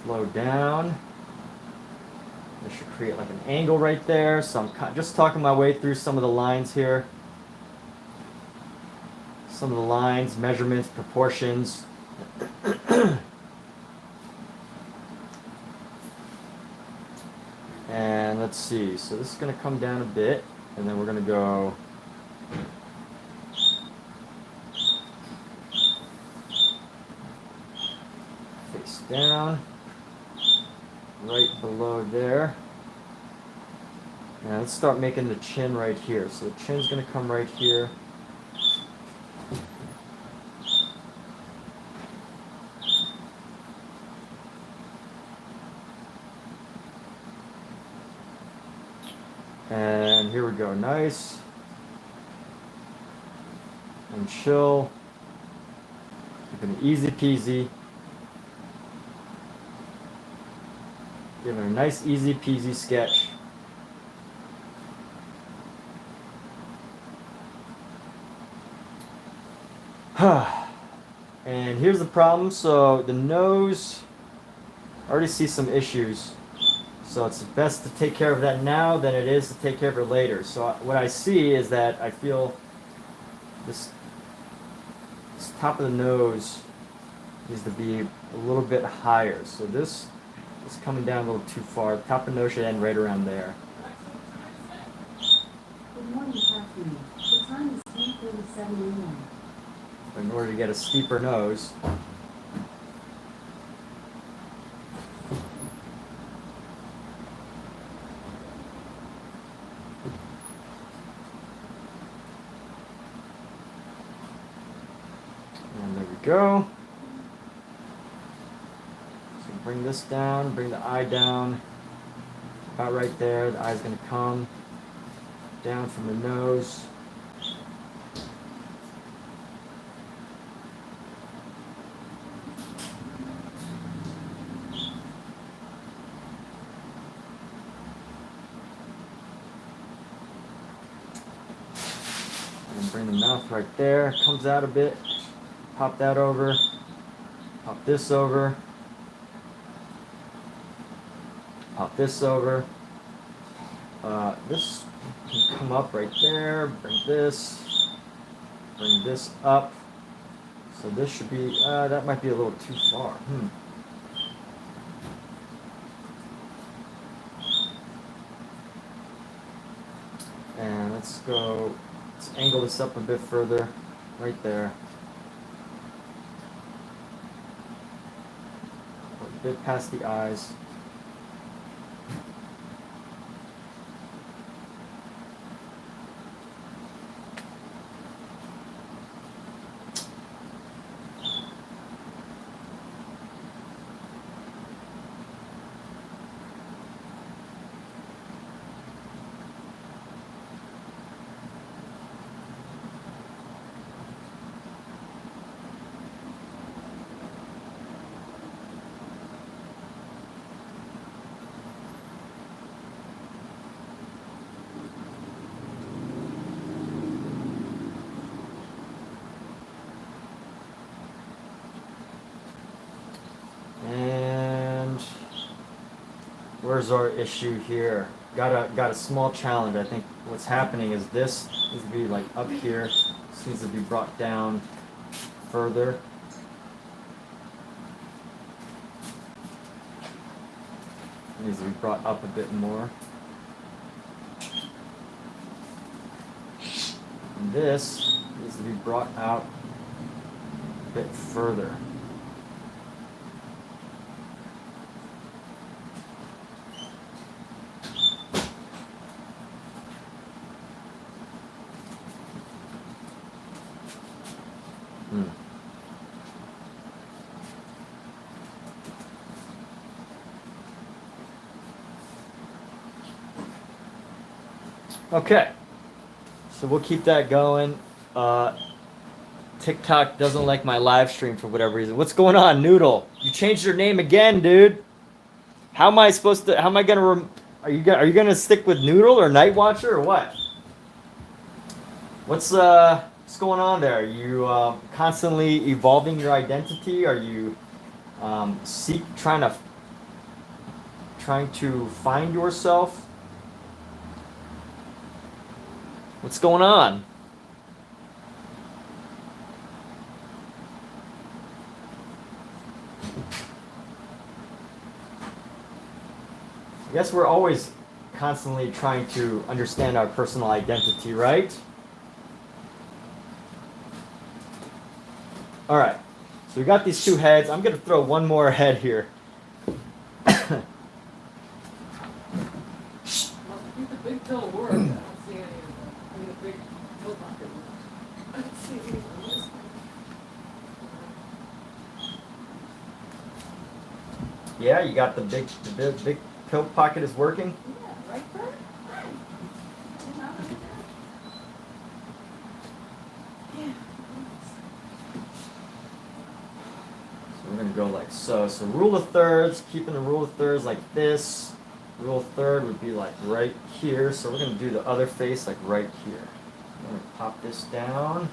A: Flow down. This should create like an angle right there. So I'm just talking my way through some of the lines here. Some of the lines, measurements, proportions. And let's see. So this is going to come down a bit. And then we're going to go face down. Right below there. And let's start making the chin right here. So the chin's going to come right here. And here we go. Nice and chill. Keeping it easy peasy. Give it a nice, easy peasy sketch. And here's the problem. So the nose, I already see some issues. So it's best to take care of that now than it is to take care of it later. So what I see is that I feel this top of the nose needs to be a little bit higher. So this is coming down a little too far. The top of the nose should end right around there.
B: Good morning, Kathleen. The time is 10:47 a.m.
A: In order to get a steeper nose. And there we go. So bring this down, bring the eye down. About right there. The eye's going to come down from the nose. Bring the mouth right there. Comes out a bit. Pop that over. Pop this over. Pop this over. This can come up right there. Bring this up. So this should be, that might be a little too far. And let's angle this up a bit further. Right there. A bit past the eyes. And where's our issue here? Got a small challenge. I think what's happening is this needs to be like up here. This needs to be brought down further. It needs to be brought up a bit more. And this needs to be brought out a bit further. Okay, so we'll keep that going. TikTok doesn't like my live stream for whatever reason. What's going on, Noodle? You changed your name again, dude. How am I gonna? Are you gonna stick with Noodle or Night Watcher or what? What's going on there? Are you constantly evolving your identity? Are you trying to find yourself? What's going on? I guess we're always constantly trying to understand our personal identity, right? All right. So we got these two heads. I'm going to throw one more head here.
C: Well, I think the big pill worked. I don't see any of them. I mean, the big pill pocket worked. I don't see any of this.
A: Yeah, you got the big pill pocket is working.
C: Yeah, right there.
A: So we're going to go like so. So rule of thirds, keeping the rule of thirds like this. Rule of third would be like right here. So we're going to do the other face like right here. I'm going to pop this down.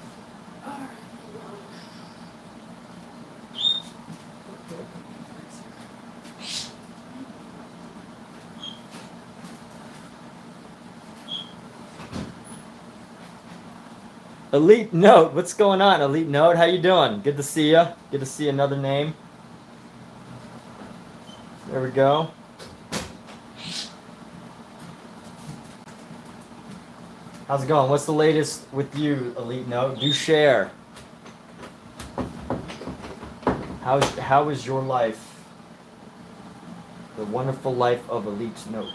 A: Elite Note, what's going on, Elite Note? How you doing? Good to see you. Good to see another name. There we go. How's it going? What's the latest with you, Elite Note? Do share. How is your life? The wonderful life of Elite Note.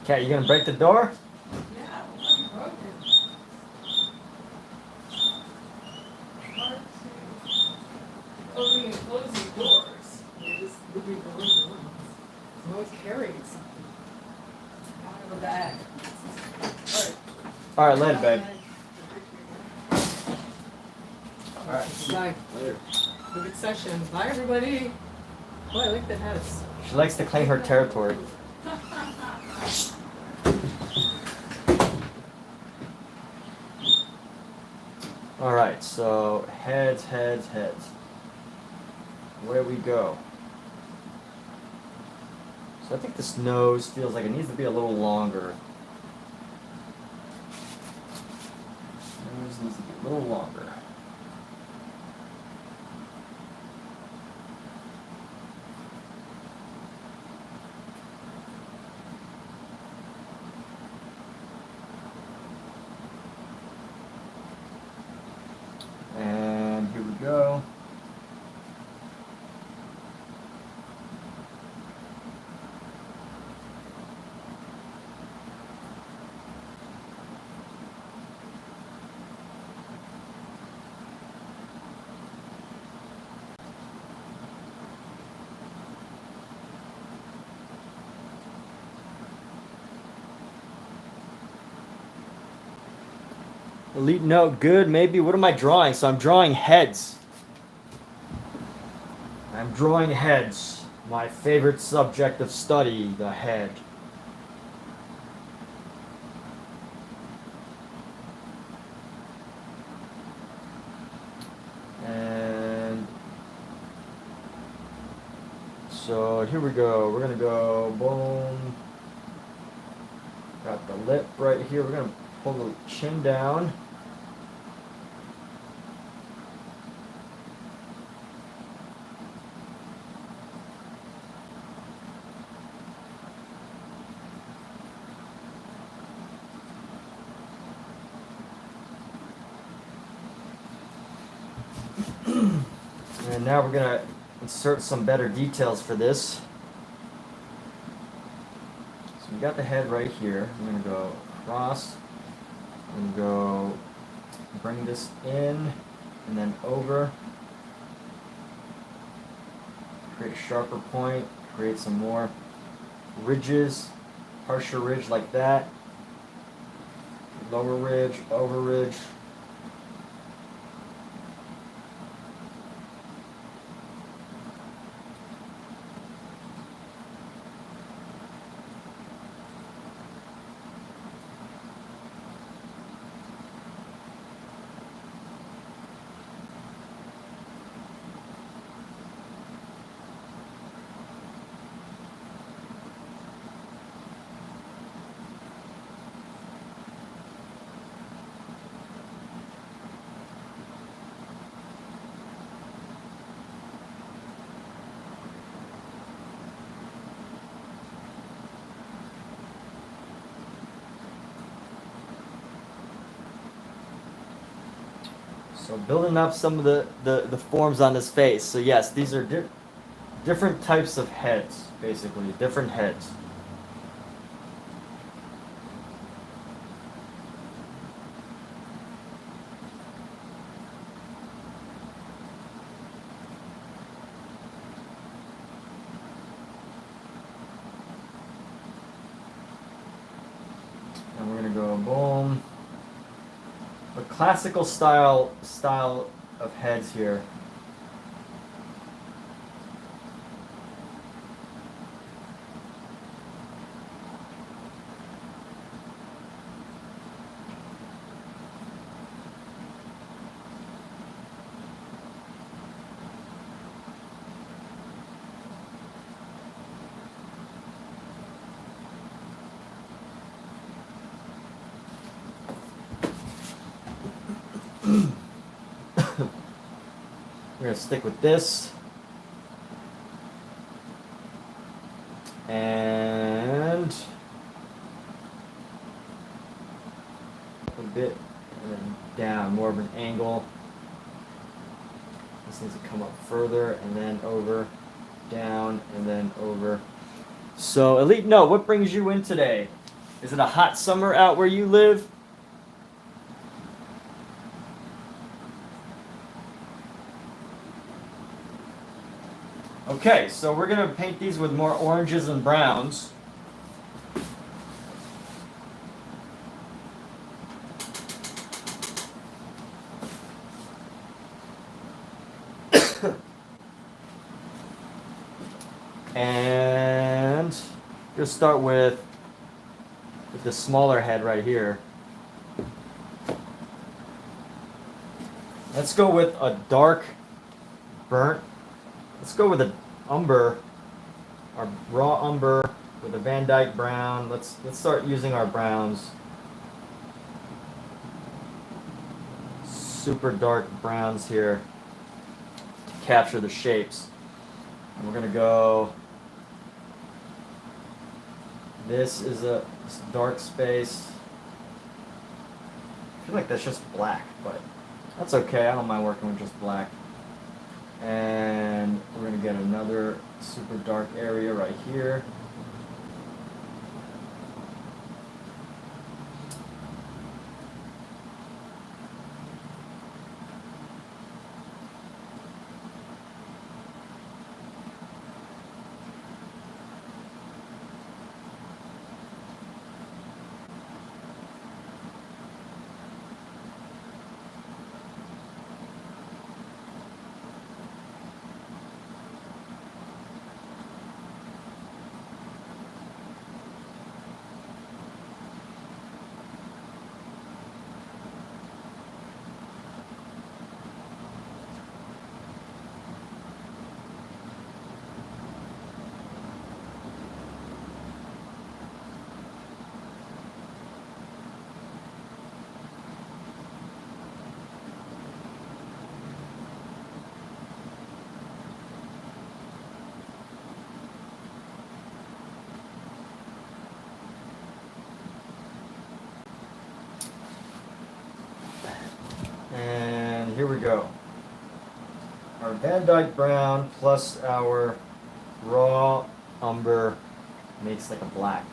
A: Cat, you gonna break the door?
C: Yeah, I'm broken. opening and closing doors. You're just moving doors around. I'm always carrying something. Out of a bag.
A: All right, later, babe.
C: All right. Bye.
A: Later.
C: Have a good session. Bye, everybody. Boy, I like the hats.
A: She likes to claim her territory. All right, so heads. Where we go? So I think this nose feels like it needs to be a little longer. Nose needs to be a little longer. And here we go. Elite note, good, maybe. What am I drawing? So I'm drawing heads. I'm drawing heads. My favorite subject of study, the head. And so here we go. We're gonna go boom. Got the lip right here. We're gonna pull the chin down. And now we're gonna insert some better details for this. So we got the head right here. I'm gonna go across and go bring this in and then over. Create a sharper point, create some more ridges, harsher ridge like that. Lower ridge, over ridge. So building up some of the forms on his face. So yes, these are different types of heads, basically, different heads. And we're gonna go boom. A classical style of heads here. We're gonna stick with this. And a bit and then down, more of an angle. This needs to come up further and then over, down and then over. So Elite Note, what brings you in today? Is it a hot summer out where you live? Okay, so we're gonna paint these with more oranges and browns. And just start with the smaller head right here. Let's go with a dark burnt. Let's go with a umber, our raw umber with a Van Dyke brown. Let's start using our browns. Super dark browns here to capture the shapes. And we're gonna go. This is a dark space. I feel like that's just black, but that's okay. I don't mind working with just black. And we're gonna get another super dark area right here. And here we go. Our Van Dyke brown plus our raw umber makes like a black.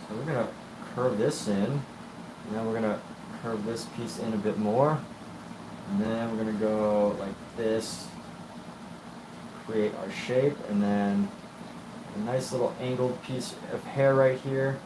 A: So we're gonna curve this in, and then we're gonna curve this piece in a bit more, and then we're gonna go like this, create our shape, and then a nice little angled piece of hair right here.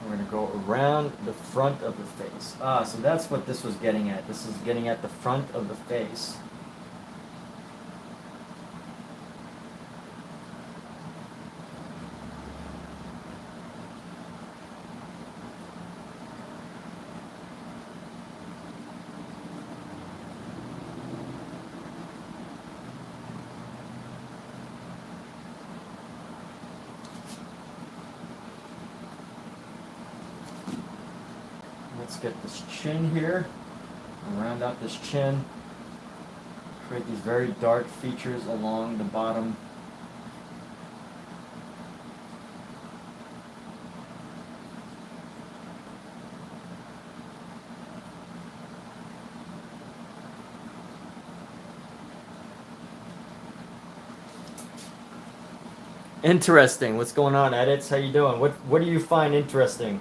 A: We're going to go around the front of the face. So that's what this was getting at. This is getting at the front of the face. Let's get this chin here, round out this chin, create these very dark features along the bottom. Interesting. What's going on, edits? How you doing? What do you find interesting?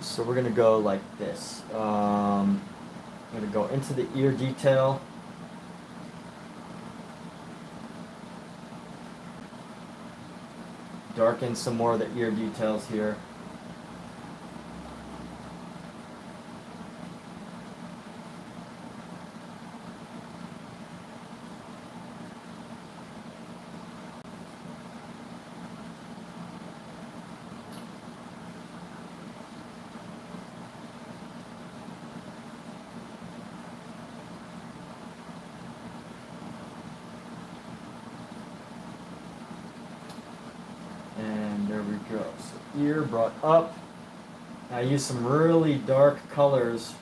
A: So we're gonna go like this. I'm gonna go into the ear detail. Darken some more of the ear details here. there we go. So ear brought up. I use some really dark colors.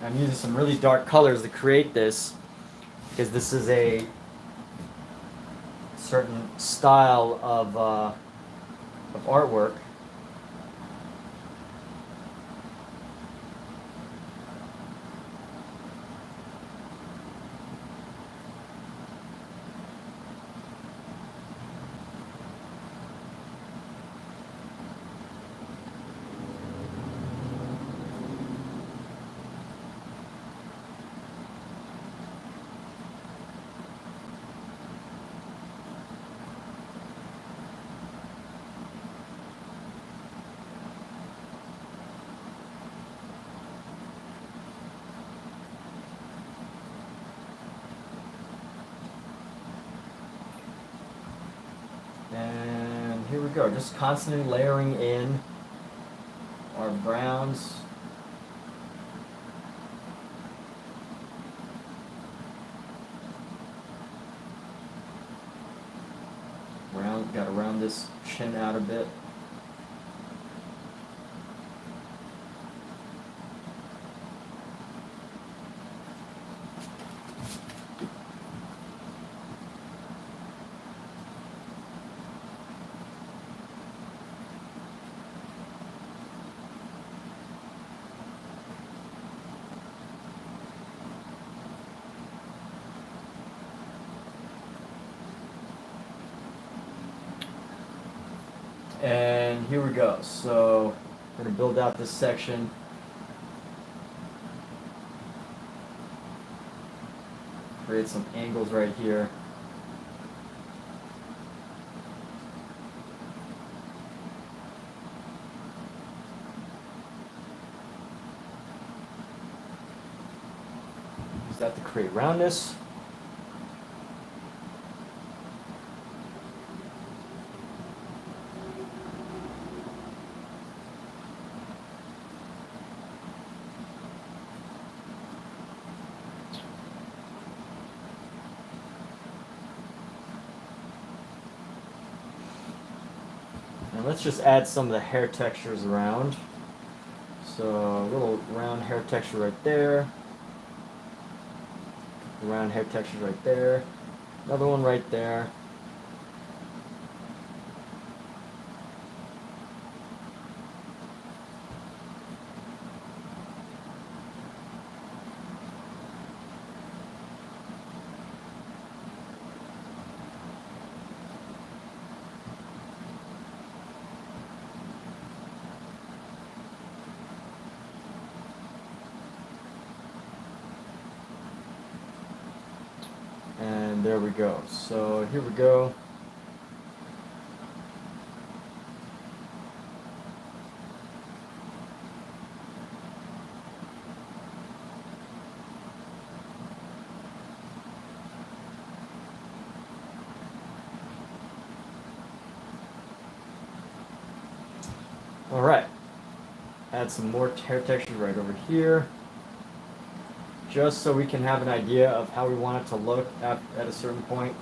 A: I'm using some really dark colors to create this because this is a certain style of artwork. And here we go, just constantly layering in our browns. Got to round this chin out a bit. And here we go. So I'm going to build out this section. Create some angles right here. Use that to create roundness. And let's just add some of the hair textures around. So a little round hair texture right there. Round hair texture right there. Another one right there. And there we go. So here we go. All right. Add some more hair texture right over here, just so we can have an idea of how we want it to look at a certain point.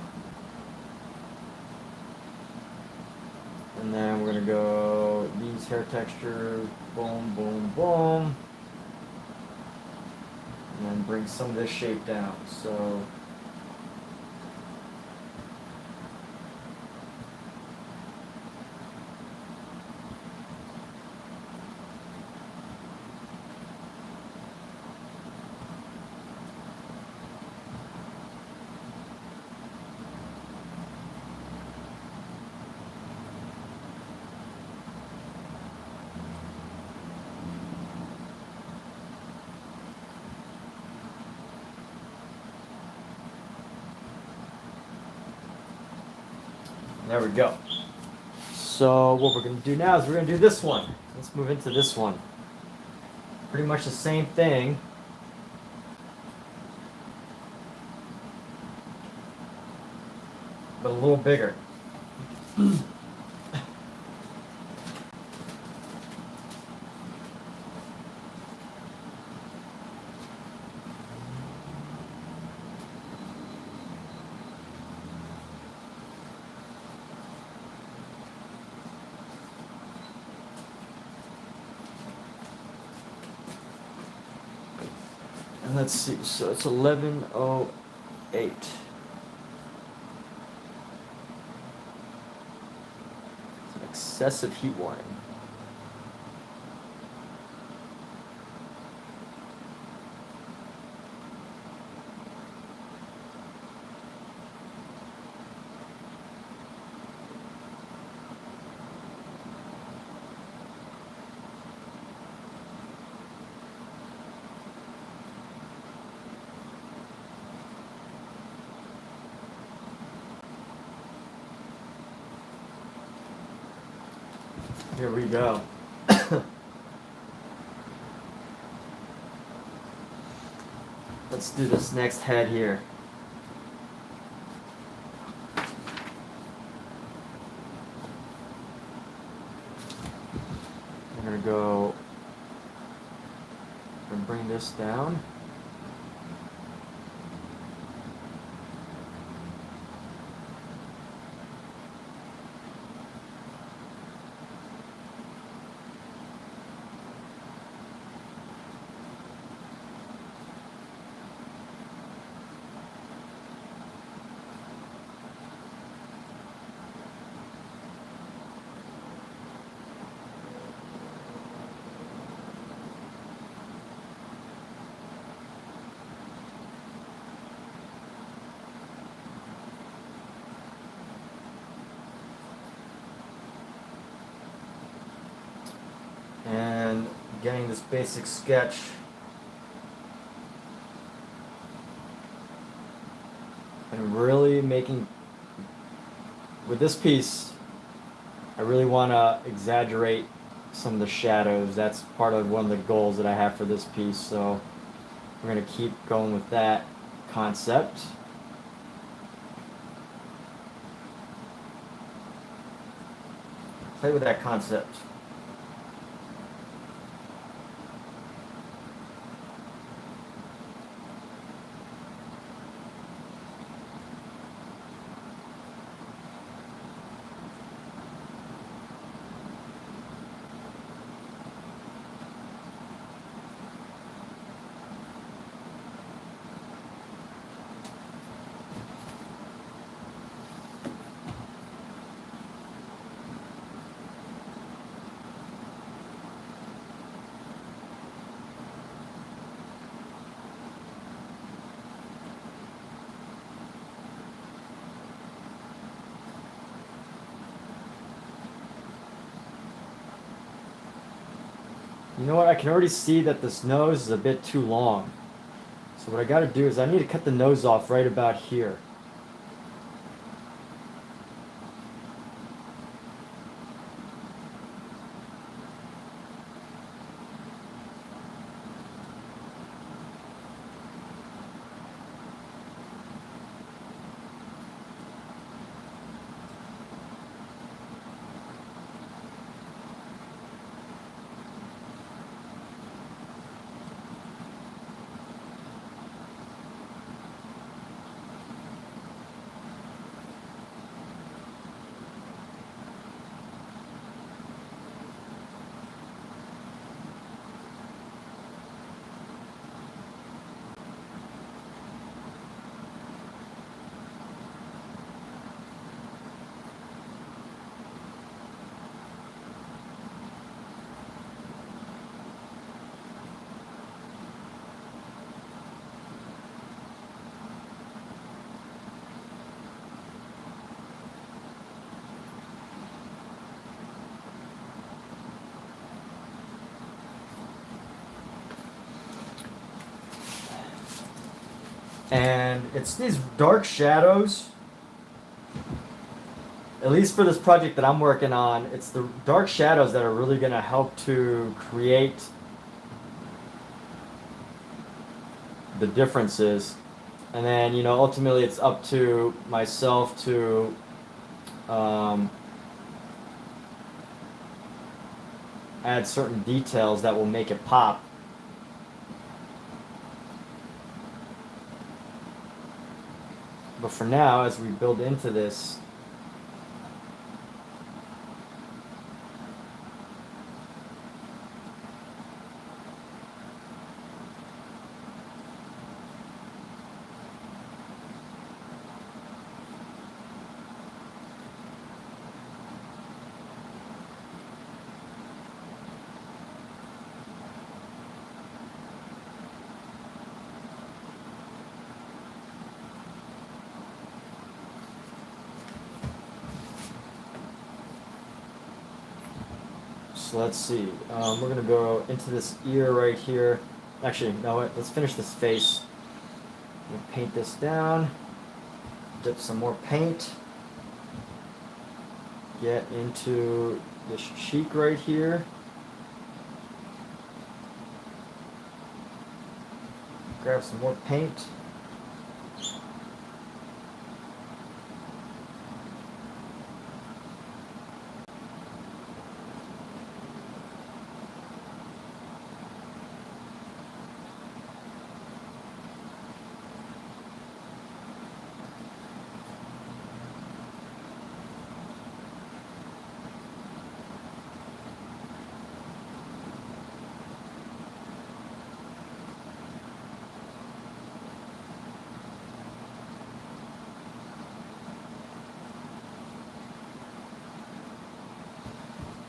A: And then we're gonna go these hair textures, boom, boom, boom. And then bring some of this shape down. So there we go. So what we're going to do now is we're going to do this one. Let's move into this one. Pretty much the same thing. But a little bigger. Let's see. So it's 11:08. It's an excessive heat warning. Here we go. Let's do this next head here. I'm gonna go and bring this down. And getting this basic sketch and really making, with this piece, I really want to exaggerate some of the shadows. That's part of one of the goals that I have for this piece, so we're going to keep going with that concept. Play with that concept. You know what, I can already see that this nose is a bit too long. So what I gotta do is I need to cut the nose off right about here. And it's these dark shadows, at least for this project that I'm working on, it's the dark shadows that are really going to help to create the differences. And then, you know, ultimately it's up to myself to add certain details that will make it pop. But for now, as we build into this, So let's see. We're gonna go into this ear right here. Actually, no, wait, let's finish this face. We'll paint this down. Dip some more paint. Get into this cheek right here. Grab some more paint.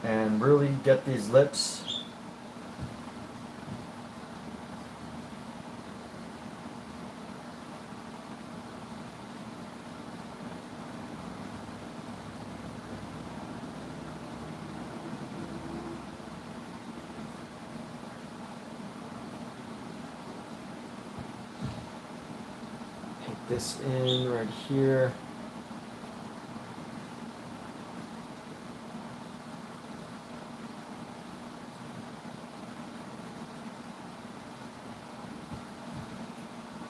A: And really get these lips. Paint this in right here.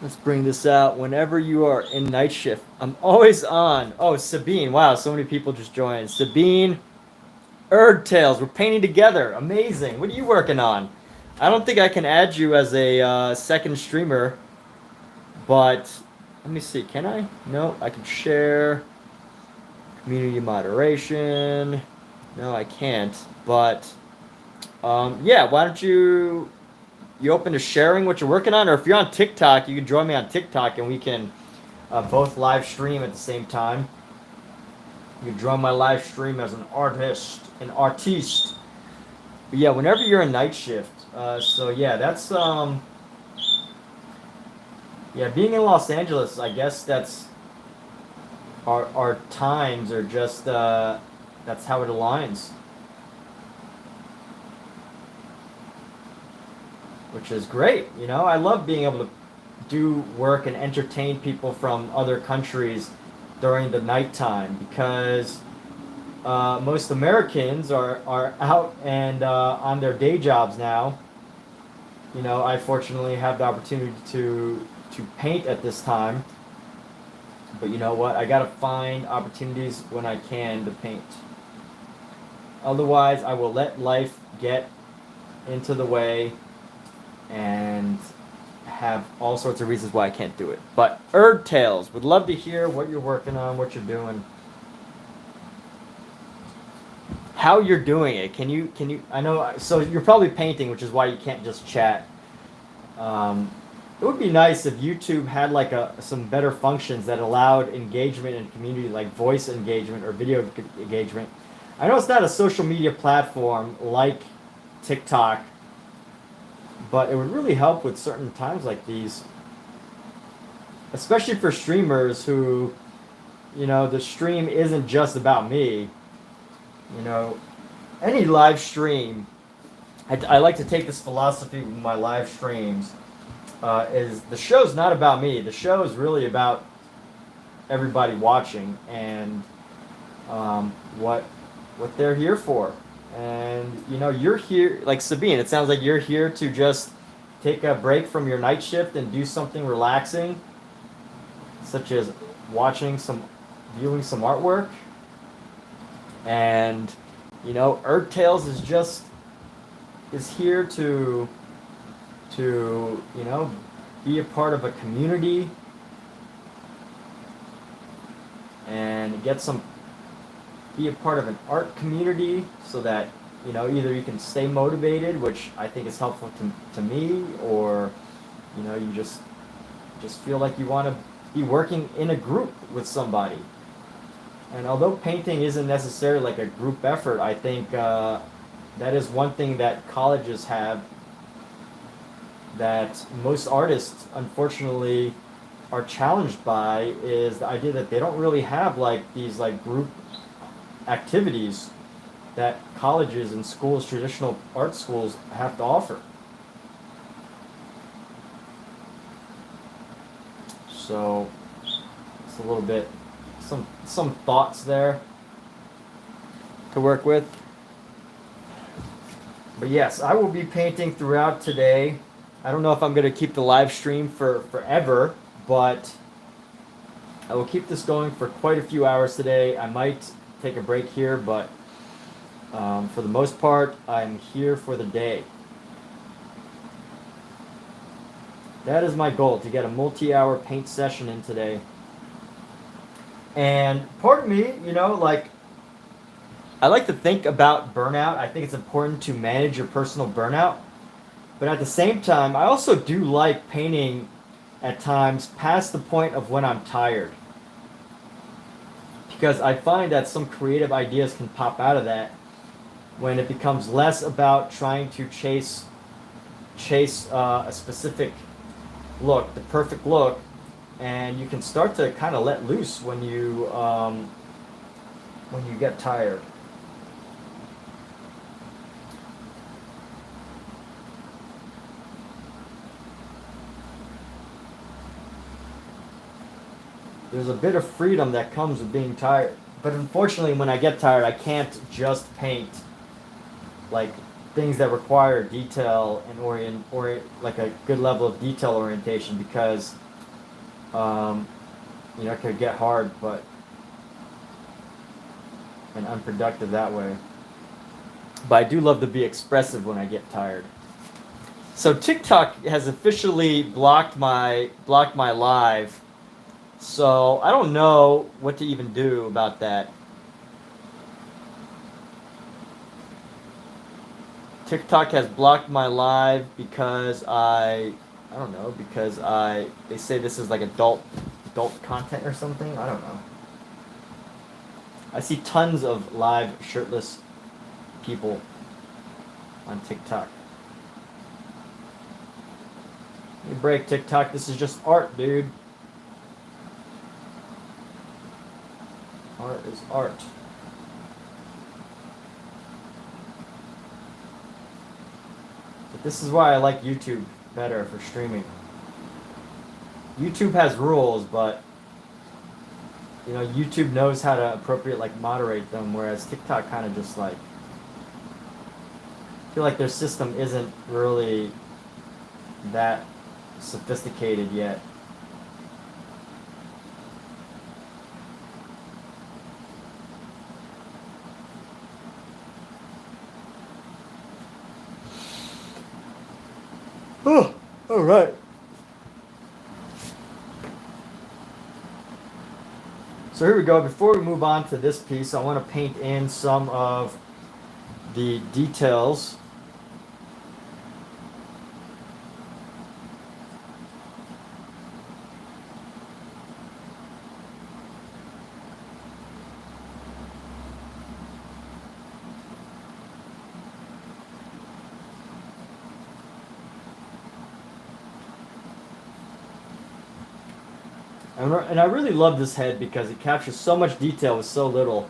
A: Let's bring this out whenever you are in night shift. I'm always on. Oh, Sabine. Wow, so many people just joined. Sabine, Tales. We're painting together. Amazing. What are you working on? I don't think I can add you as a second streamer, but let me see. Can I? No, I can share. Community moderation. No, I can't. But yeah, why don't you open to sharing what you're working on? Or if you're on TikTok, you can join me on TikTok and we can both live stream at the same time. You can join my live stream as an artiste. But yeah, whenever you're in night shift. So yeah, that's yeah, being in Los Angeles, I guess that's our times are just that's how it aligns. Which is great, you know. I love being able to do work and entertain people from other countries during the nighttime because most Americans are out and on their day jobs now. You know, I fortunately have the opportunity to paint at this time. But you know what? I gotta find opportunities when I can to paint. Otherwise, I will let life get into the way and have all sorts of reasons why I can't do it. But Tales, would love to hear what you're working on, what you're doing, how you're doing it. Can you? I know. So you're probably painting, which is why you can't just chat. It would be nice if YouTube had like some better functions that allowed engagement in community, like voice engagement or video engagement. I know it's not a social media platform like TikTok, but it would really help with certain times like these, especially for streamers who, you know, the stream isn't just about me. You know, any live stream, I like to take this philosophy with my live streams, is the show's not about me. The show is really about everybody watching and what they're here for. And, you know, you're here, like Sabine, it sounds like you're here to just take a break from your night shift and do something relaxing, such as viewing some artwork. And, you know, Tales is here to, you know, be a part of a community and be a part of an art community so that, you know, either you can stay motivated, which I think is helpful to me, or, you know, you just feel like you want to be working in a group with somebody. And although painting isn't necessarily like a group effort, I think that is one thing that colleges have that most artists, unfortunately, are challenged by, is the idea that they don't really have like these like group activities that colleges and schools, traditional art schools, have to offer. So it's a little bit, some thoughts there to work with. But yes, I will be painting throughout today. I don't know if I'm going to keep the live stream for forever, but I will keep this going for quite a few hours today. I might take a break here, but for the most part, I'm here for the day. That is my goal, to get a multi-hour paint session in today. And part of me, you know, like, I like to think about burnout. I think it's important to manage your personal burnout. But at the same time, I also do like painting at times past the point of when I'm tired. Because I find that some creative ideas can pop out of that when it becomes less about trying to chase a specific look, the perfect look, and you can start to kind of let loose when you get tired. There's a bit of freedom that comes with being tired. But unfortunately, when I get tired, I can't just paint like things that require detail and like a good level of detail orientation, because you know, it could get hard, but and unproductive that way. But I do love to be expressive when I get tired. So TikTok has officially blocked my live. So I don't know what to even do about that. TikTok has blocked my live because I don't know, because they say this is like adult content or something. I don't know. I see tons of live shirtless people on TikTok. Give me a break, TikTok. This is just art, dude. Art is art. But this is why I like YouTube better for streaming. YouTube has rules, but you know, YouTube knows how to like moderate them, whereas TikTok kind of just like, I feel like their system isn't really that sophisticated yet. Oh, all right. So here we go. Before we move on to this piece, I want to paint in some of the details. And I really love this head because it captures so much detail with so little.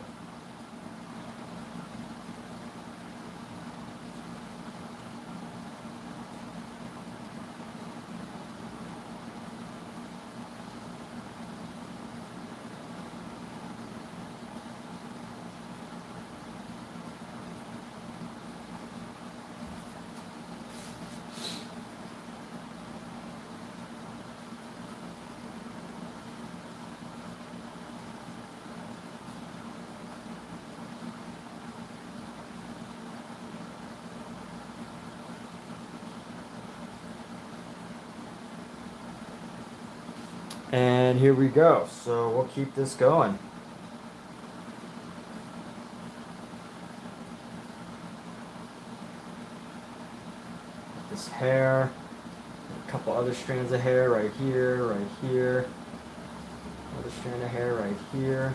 A: And here we go. So we'll keep this going. This hair, a couple other strands of hair right here, right here. Another strand of hair right here.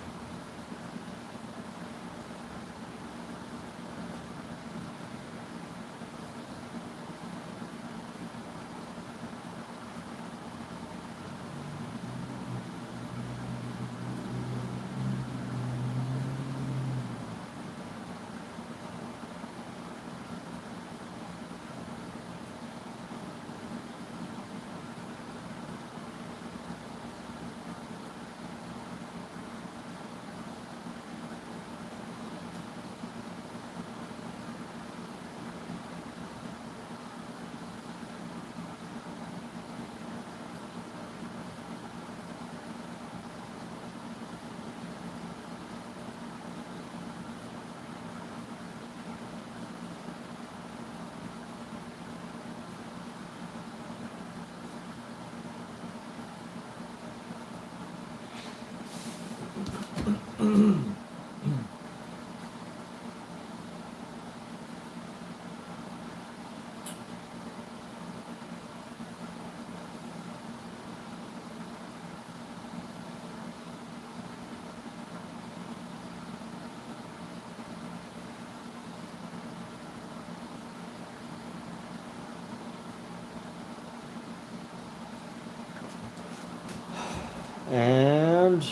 A: And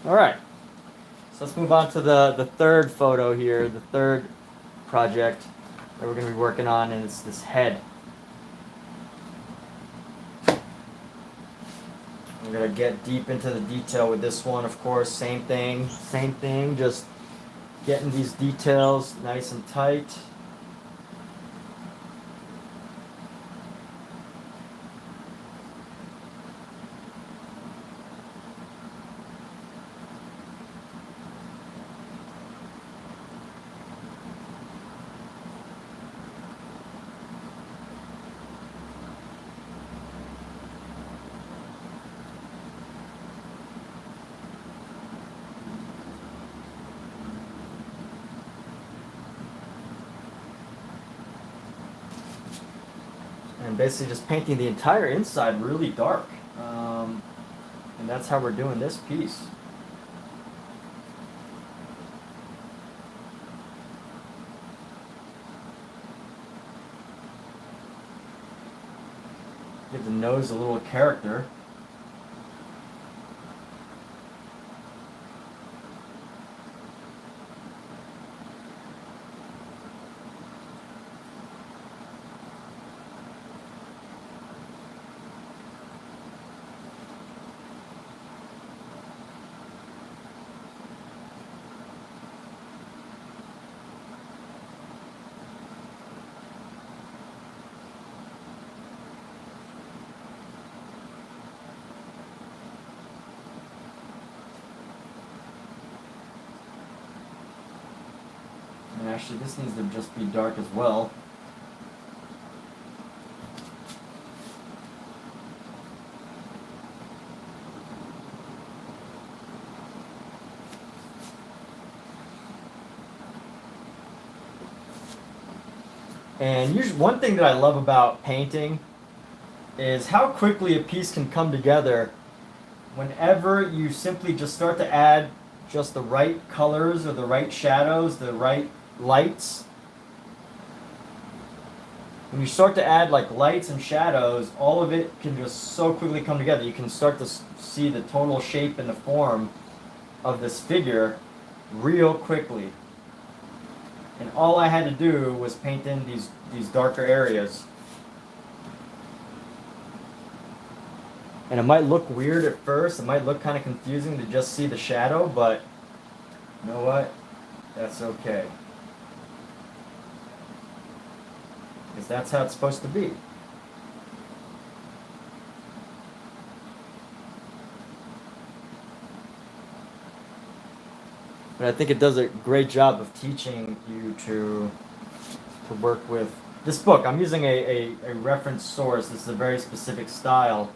A: all right, so let's move on to the third photo here, the third project that we're going to be working on, and it's this head. I'm going to get deep into the detail with this one, of course. Same thing, just getting these details nice and tight. And basically just painting the entire inside really dark. And that's how we're doing this piece. Give the nose a little character. And actually this needs to just be dark as well. And usually, one thing that I love about painting is how quickly a piece can come together whenever you simply just start to add just the right colors or the right shadows, the right lights. When you start to add like lights and shadows, all of it can just so quickly come together. You can start to see the total shape and the form of this figure real quickly. And all I had to do was paint in these darker areas. And it might look weird at first, it might look kind of confusing to just see the shadow, but you know what? That's okay. Because that's how it's supposed to be. But I think it does a great job of teaching you to work with this book. I'm using a reference source. This is a very specific style.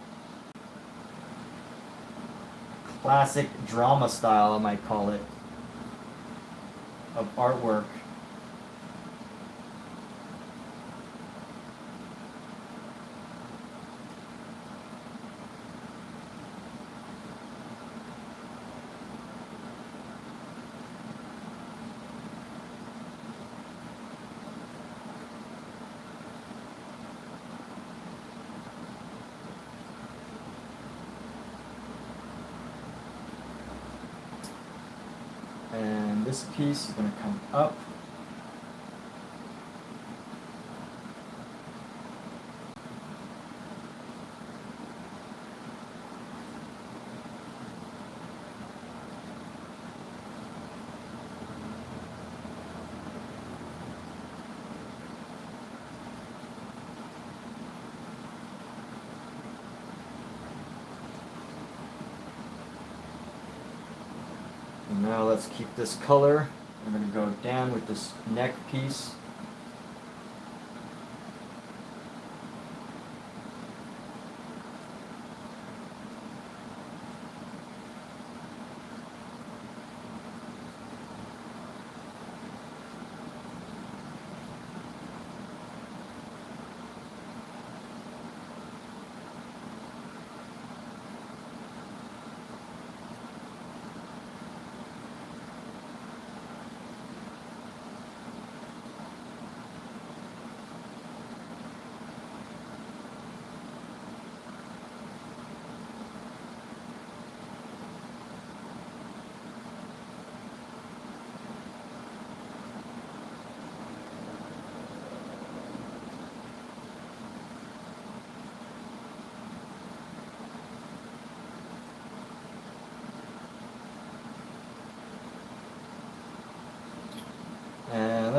A: Classic drama style, I might call it, of artwork. And this piece is going to come up. Now let's keep this color. I'm going to go down with this neck piece.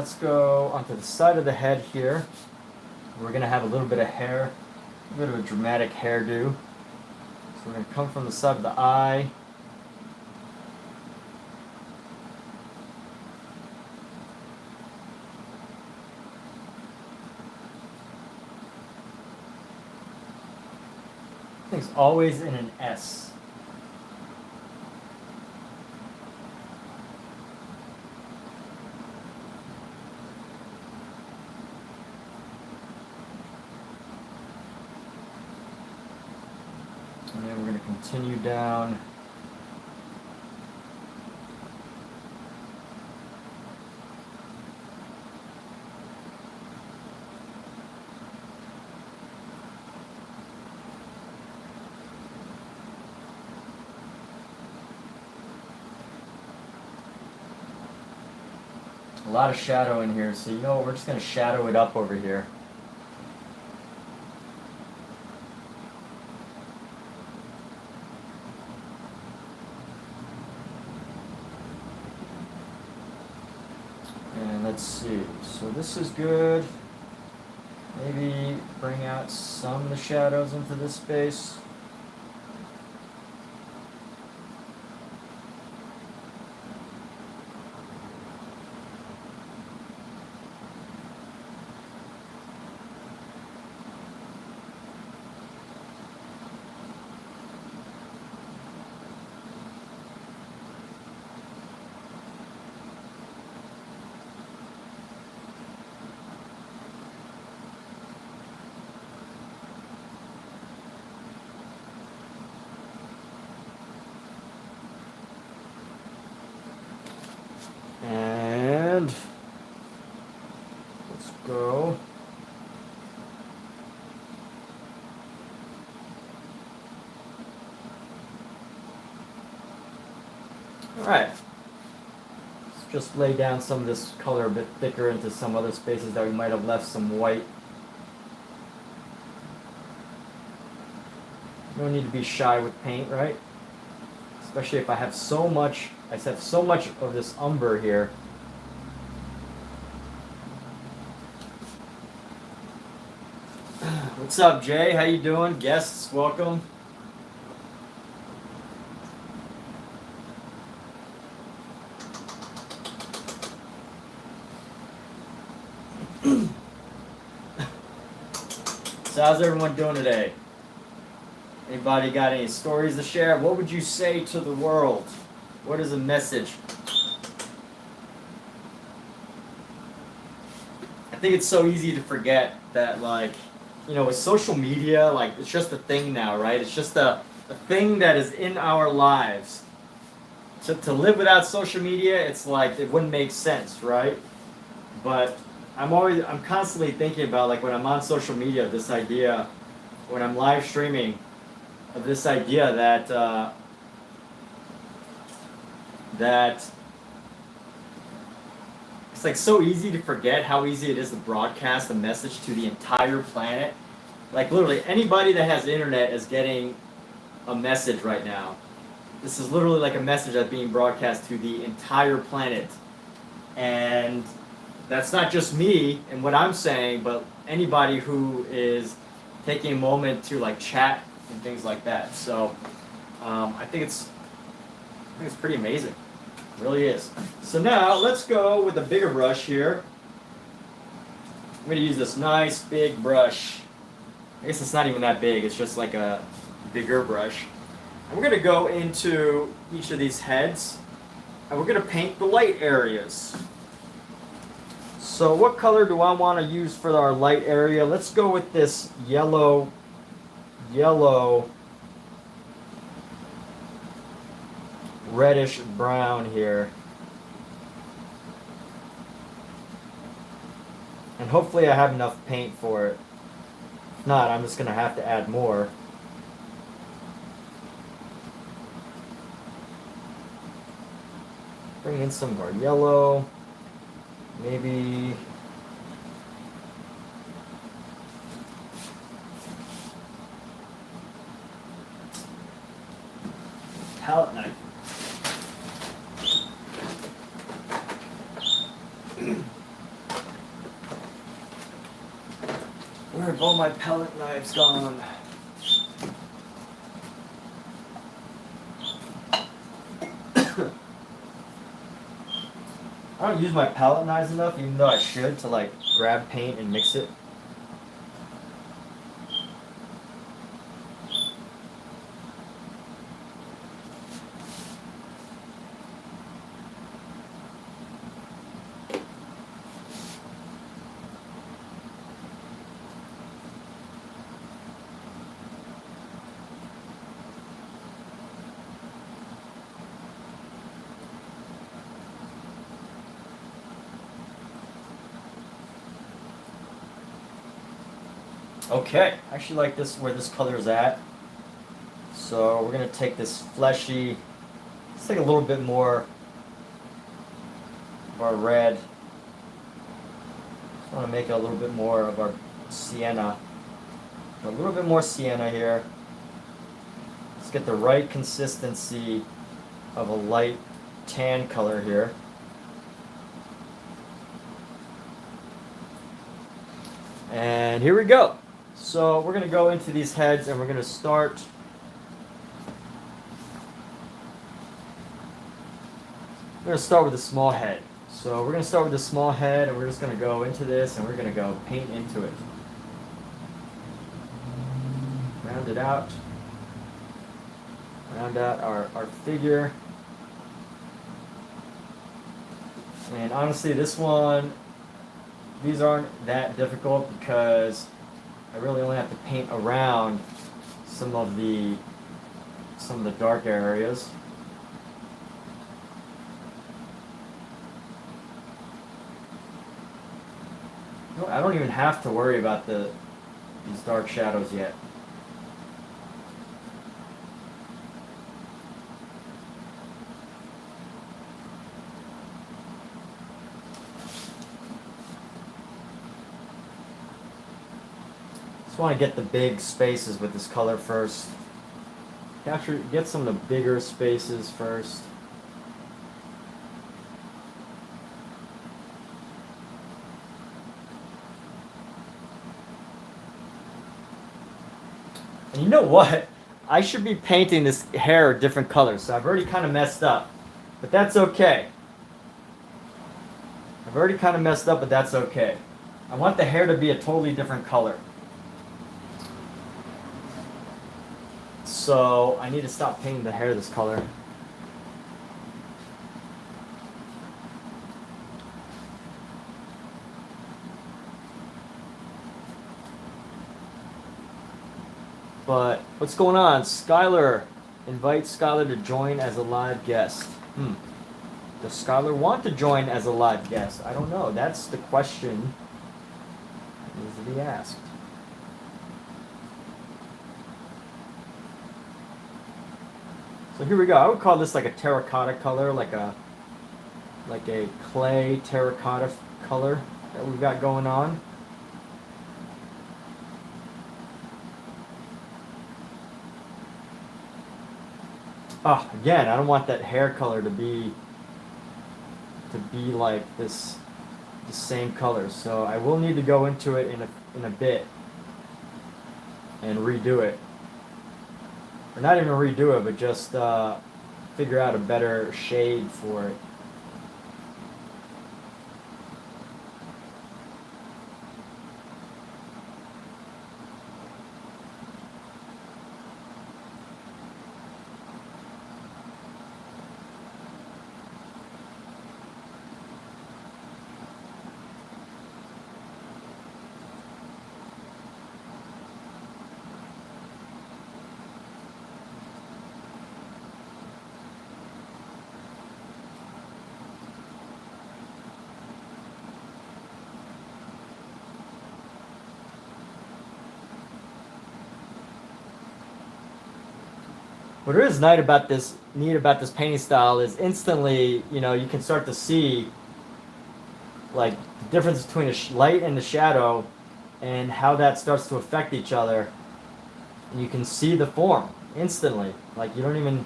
A: let's go onto the side of the head here. We're gonna have a little bit of hair, a bit of a dramatic hairdo. So we're gonna come from the side of the eye. Everything's always in an S. And then we're going to continue down. A lot of shadow in here, so you know what, we're just going to shadow it up over here. And let's see, so this is good. Maybe bring out some of the shadows into this space. And let's go. All right. Let's just lay down some of this color a bit thicker into some other spaces that we might have left some white. You don't need to be shy with paint, right? Especially if I have so much of this umber here. What's up, Jay? How you doing? Guests, welcome. So how's everyone doing today? Anybody got any stories to share? What would you say to the world? What is a message? I think it's so easy to forget that, like, you know, with social media, like, it's just a thing now, right? It's just a thing that is in our lives. To live without social media, it's like, it wouldn't make sense, right? But I'm constantly thinking about, like, when I'm on social media, this idea, when I'm live streaming, of this idea that it's like so easy to forget how easy it is to broadcast a message to the entire planet. Like literally anybody that has internet is getting a message right now. This is literally like a message that's being broadcast to the entire planet. And that's not just me and what I'm saying, but anybody who is taking a moment to like chat and things like that. So I think it's pretty amazing. It really is. So now let's go with a bigger brush here. I'm going to use this nice big brush. I guess it's not even that big. It's just like a bigger brush. And we're going to go into each of these heads and we're going to paint the light areas. So what color do I want to use for our light area? Let's go with this yellow reddish brown here. And hopefully I have enough paint for it. If not, I'm just going to have to add more. Bring in some more yellow. Maybe palette knife. have all my palette knives gone? I don't use my palette knives enough, even though I should, to like grab paint and mix it. Okay, I actually like this where this color is at. So we're gonna take this fleshy, let's take a little bit more of our red. Just wanna make it a little bit more of our sienna. A little bit more sienna here. Let's get the right consistency of a light tan color here. And here we go. So we're going to go into these heads and we're going to start with a small head. So we're going to start with a small head and we're just going to go into this and we're going to go paint into it. Round it out. Round out our figure. And honestly, this one, these aren't that difficult because I really only have to paint around some of the dark areas. I don't even have to worry about these dark shadows yet. Want to get the big spaces with this color first. Get some of the bigger spaces first. And you know what? I should be painting this hair a different color, so I've already kind of messed up. But that's okay. I've already kind of messed up, but that's okay. I want the hair to be a totally different color. So I need to stop painting the hair this color. But what's going on? Skylar, invite Skylar to join as a live guest. Does Skylar want to join as a live guest? I don't know. That's the question that needs to be asked. So here we go. I would call this like a terracotta color, like a clay terracotta color that we've got going on. Oh, again, I don't want that hair color to be like this, the same color. So I will need to go into it in a bit and redo it. Or not even redo it, but just figure out a better shade for it. What is neat about this painting style is instantly, you can start to see like the difference between the light and the shadow and how that starts to affect each other. And you can see the form instantly. Like I'm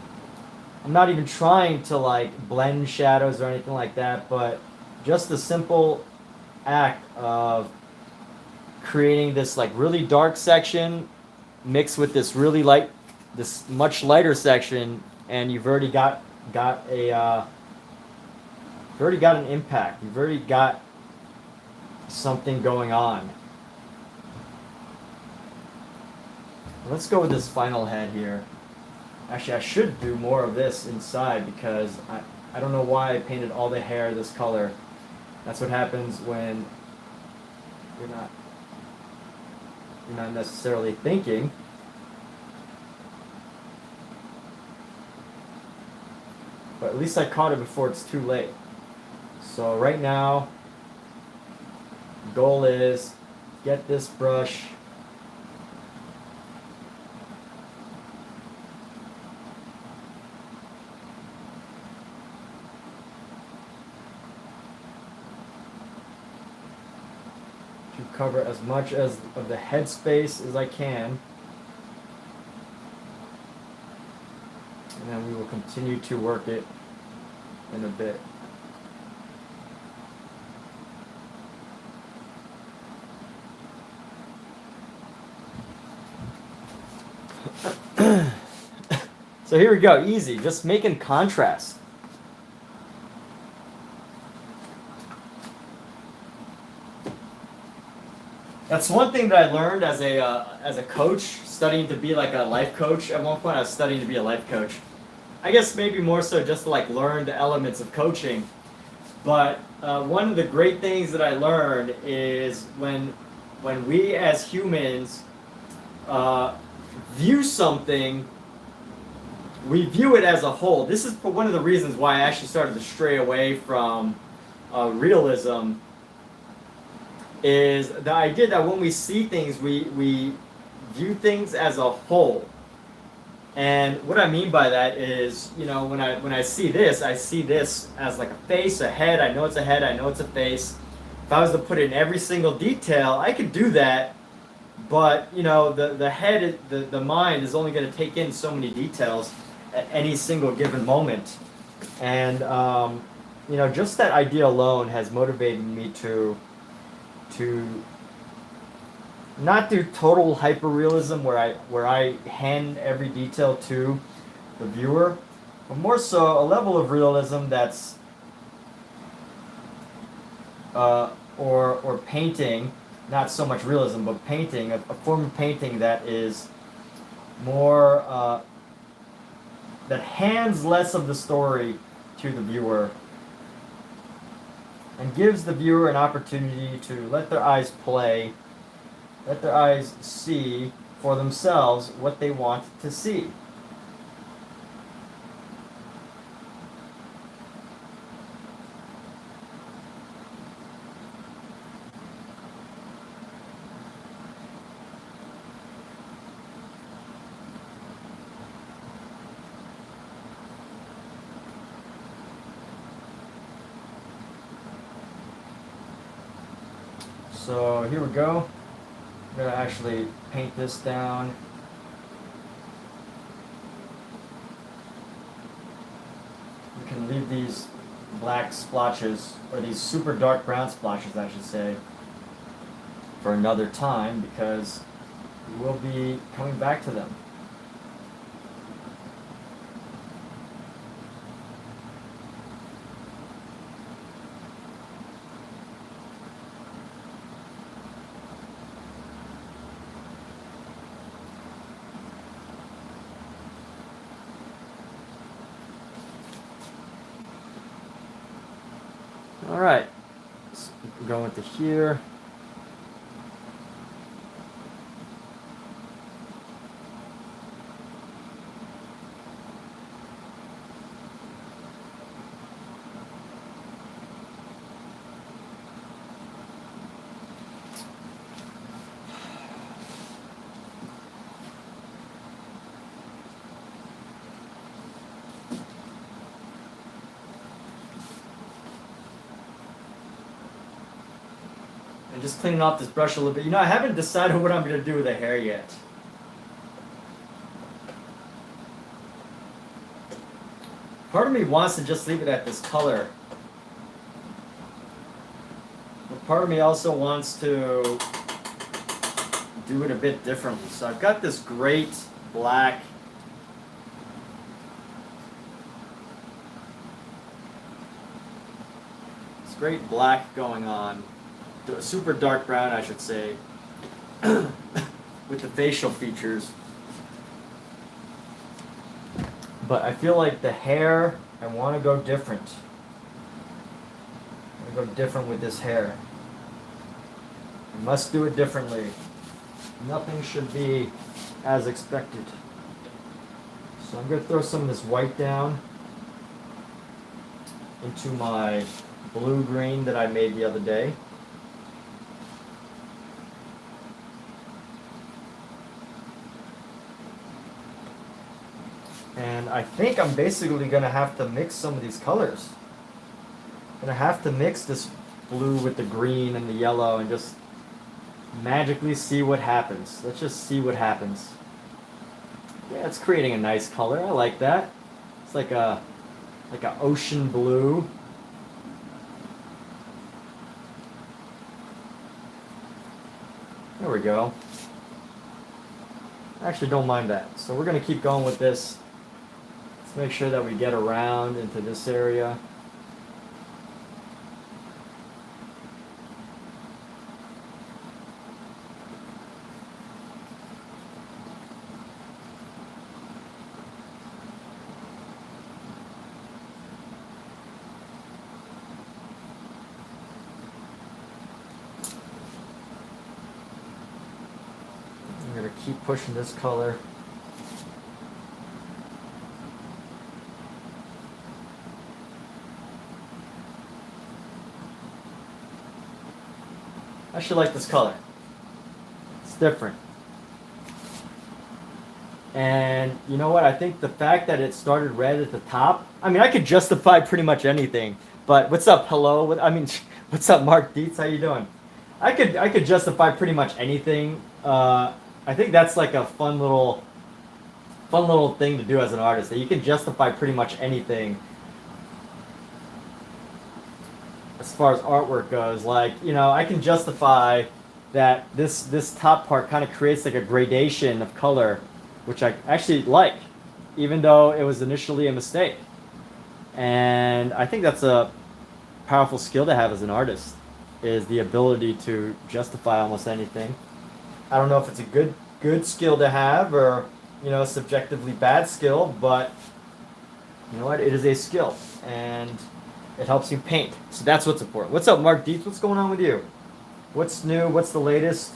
A: not even trying to like blend shadows or anything like that, but just the simple act of creating this like really dark section mixed with this really light, this much lighter section, and you've already got a you've already got an impact. You've already got something going on. Let's go with this final head here. Actually, I should do more of this inside because I don't know why I painted all the hair this color. That's what happens when you're not necessarily thinking. But at least I caught it before it's too late. So right now, goal is get this brush to cover as much as of the head space as I can. And then we will continue to work it in a bit. So here we go, easy, just making contrast. That's one thing that I learned as a coach, studying to be like a life coach. At one point I was studying to be a life coach. I guess maybe more so just to like learn the elements of coaching. But one of the great things that I learned is when we as humans view something, we view it as a whole. This is one of the reasons why I actually started to stray away from realism, is the idea that when we see things, we view things as a whole. And what I mean by that is, you know, when I see this as like a face, a head. I know it's a head, I know it's a face. If I was to put in every single detail, I could do that. But, you know, the head, the mind is only going to take in so many details at any single given moment. And, you know, just that idea alone has motivated me to not do total hyperrealism where I hand every detail to the viewer, but more so a level of realism that's or painting, not so much realism, but painting, a form of painting that is more that hands less of the story to the viewer and gives the viewer an opportunity to let their eyes play, let their eyes see for themselves what they want to see. So here we go. I'm going to actually paint this down. You can leave these black splotches, or these super dark brown splotches I should say, for another time, because we'll be coming back to them. All right, so go into here. And just cleaning off this brush a little bit. You know, I haven't decided what I'm going to do with the hair yet. Part of me wants to just leave it at this color. But part of me also wants to do it a bit differently. So I've got this great black going on, super dark brown I should say, with the facial features. But I feel like the hair, I want to go different. I want to go different with this hair. I must do it differently. Nothing should be as expected. So I'm going to throw some of this white down into my blue-green that I made the other day. And I think I'm basically going to have to mix some of these colors. I'm going to have to mix this blue with the green and the yellow and just magically see what happens. Let's just see what happens. Yeah, it's creating a nice color. I like that. It's like a ocean blue. There we go. I actually don't mind that. So we're going to keep going with this. Let's make sure that we get around into this area. I'm going to keep pushing this color. I actually like this color. It's different. And you know what? I think the fact that it started red at the top, I mean, I could justify pretty much anything. But what's up, hello? I mean, what's up, Mark Dietz? How you doing? I could justify pretty much anything. I think that's like a fun little thing to do as an artist. That you can justify pretty much anything. As far as artwork goes, like, you know, I can justify that this top part kind of creates like a gradation of color, which I actually like, even though it was initially a mistake. And I think that's a powerful skill to have as an artist, is the ability to justify almost anything. I don't know if it's a good skill to have or, you know, a subjectively bad skill, but you know what? It is a skill, and it helps you paint. So that's what's important. What's up, Mark Dietz? What's going on with you? What's new? What's the latest?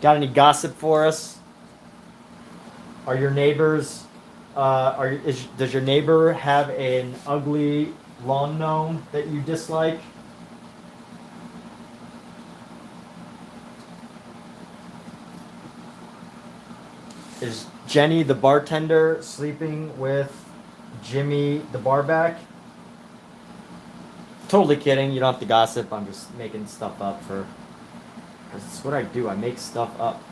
A: Got any gossip for us? Are your neighbors? Does your neighbor have an ugly lawn gnome that you dislike? Is Jenny the bartender sleeping with Jimmy the barback? Totally kidding. You don't have to gossip. I'm just making stuff up because it's what I do. I make stuff up.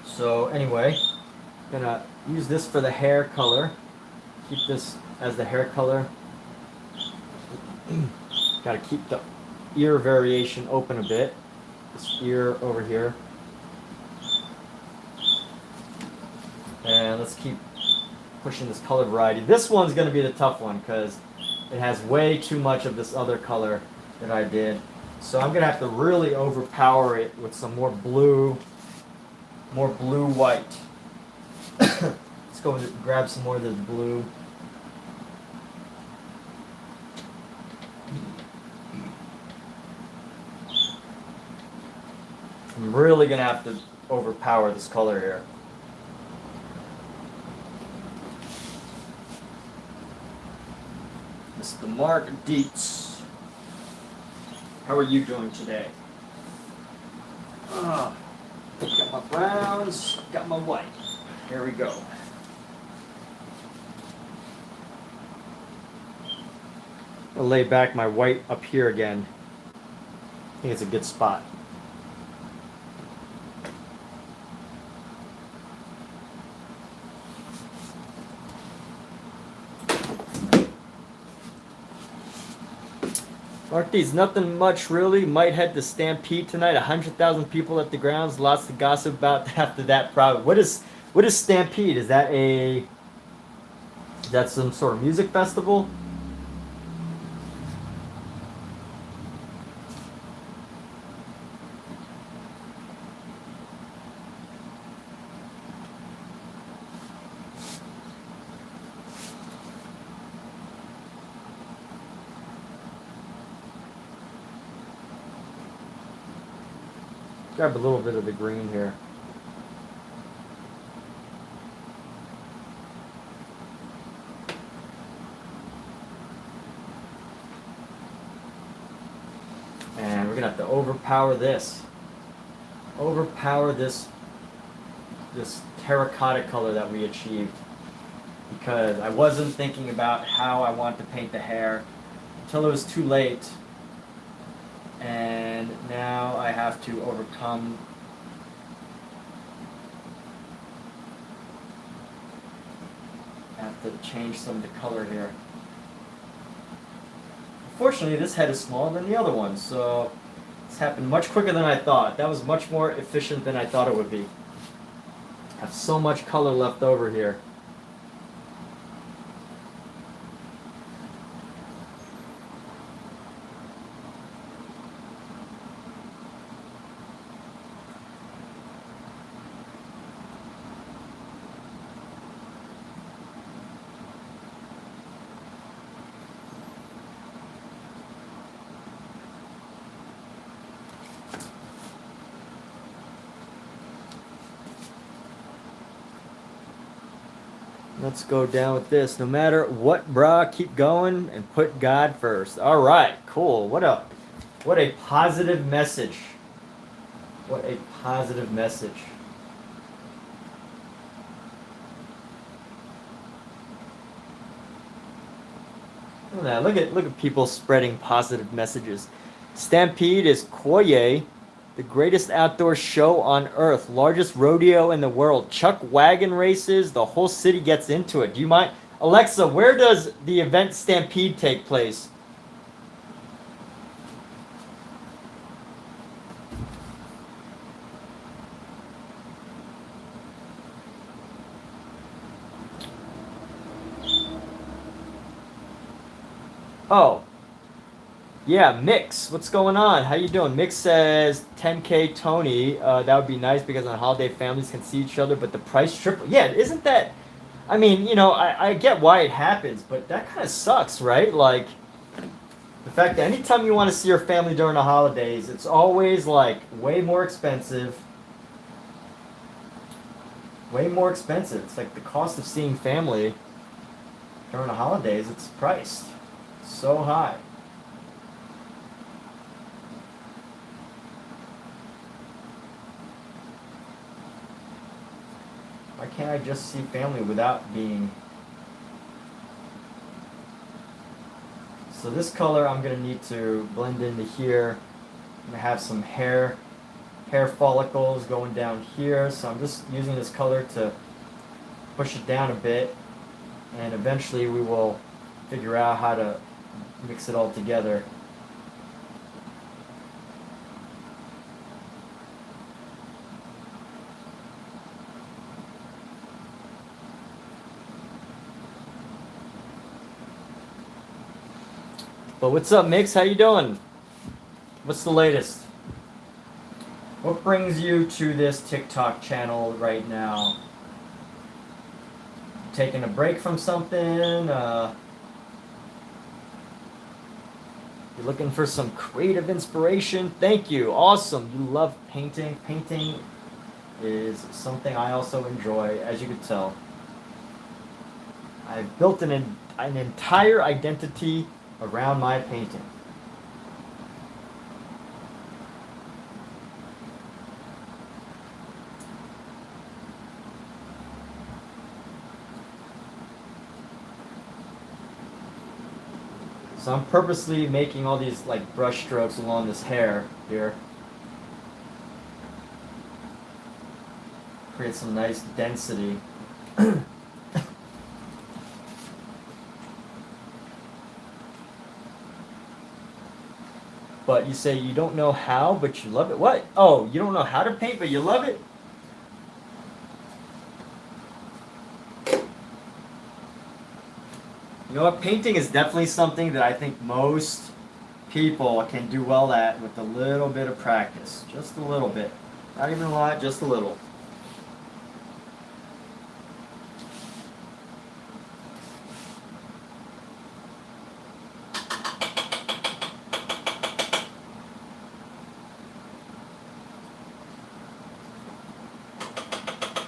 A: So anyway, I'm gonna use this for the hair color. Keep this as the hair color. Gotta keep the ear variation open a bit. This ear over here. And let's keep pushing this color variety. This one's going to be the tough one because it has way too much of this other color that I did. So I'm going to have to really overpower it with some more blue white. Let's go and grab some more of this blue. I'm really going to have to overpower this color here. Mr. Mark Dietz. How are you doing today? Got my browns, got my white. Here we go. I'll lay back my white up here again. I think it's a good spot. Marquise, nothing much really. Might head to Stampede tonight. 100,000 people at the grounds. Lots to gossip about after that. Probably. What is Stampede? Is that some sort of music festival? Grab a little bit of the green here. And we're gonna have to overpower this. Overpower this terracotta color that we achieved. Because I wasn't thinking about how I want to paint the hair until it was too late. And now I have to overcome I have to change some of the color here. Unfortunately, this head is smaller than the other one, so this happened much quicker than I thought. That was much more efficient than I thought it would be. I have so much color left over here. Let's go down with this. No matter what, brah, keep going and put God first. All right, cool. What a positive message. What a positive message. Look at that. Look at people spreading positive messages. Stampede is Koye, the greatest outdoor show on earth, largest rodeo in the world. Chuck wagon races, the whole city gets into it. Do you mind? Alexa, where does the event Stampede take place? Oh. Yeah, Mix, what's going on? How you doing? Mix says 10K Tony. That would be nice because on holiday families can see each other, but the price triple. Yeah, isn't that? I mean, I get why it happens, but that kind of sucks, right? Like the fact that anytime you want to see your family during the holidays, it's always like way more expensive. Way more expensive. It's like the cost of seeing family during the holidays. It's priced so high. Why can't I just see family without being... So this color I'm going to need to blend into here. I'm going to have some hair follicles going down here. So I'm just using this color to push it down a bit. And eventually we will figure out how to mix it all together. But what's up, Mix? How you doing? What's the latest? What brings you to this TikTok channel right now? Taking a break from something? You're looking for some creative inspiration? Thank you. Awesome. You love painting. Painting is something I also enjoy, as you could tell. I've built an entire identity around my painting. So I'm purposely making all these like brush strokes along this hair here. Create some nice density. But you say you don't know how, but you love it. What? Oh, you don't know how to paint, but you love it? You know what? Painting is definitely something that I think most people can do well at with a little bit of practice. Just a little bit. Not even a lot, just a little.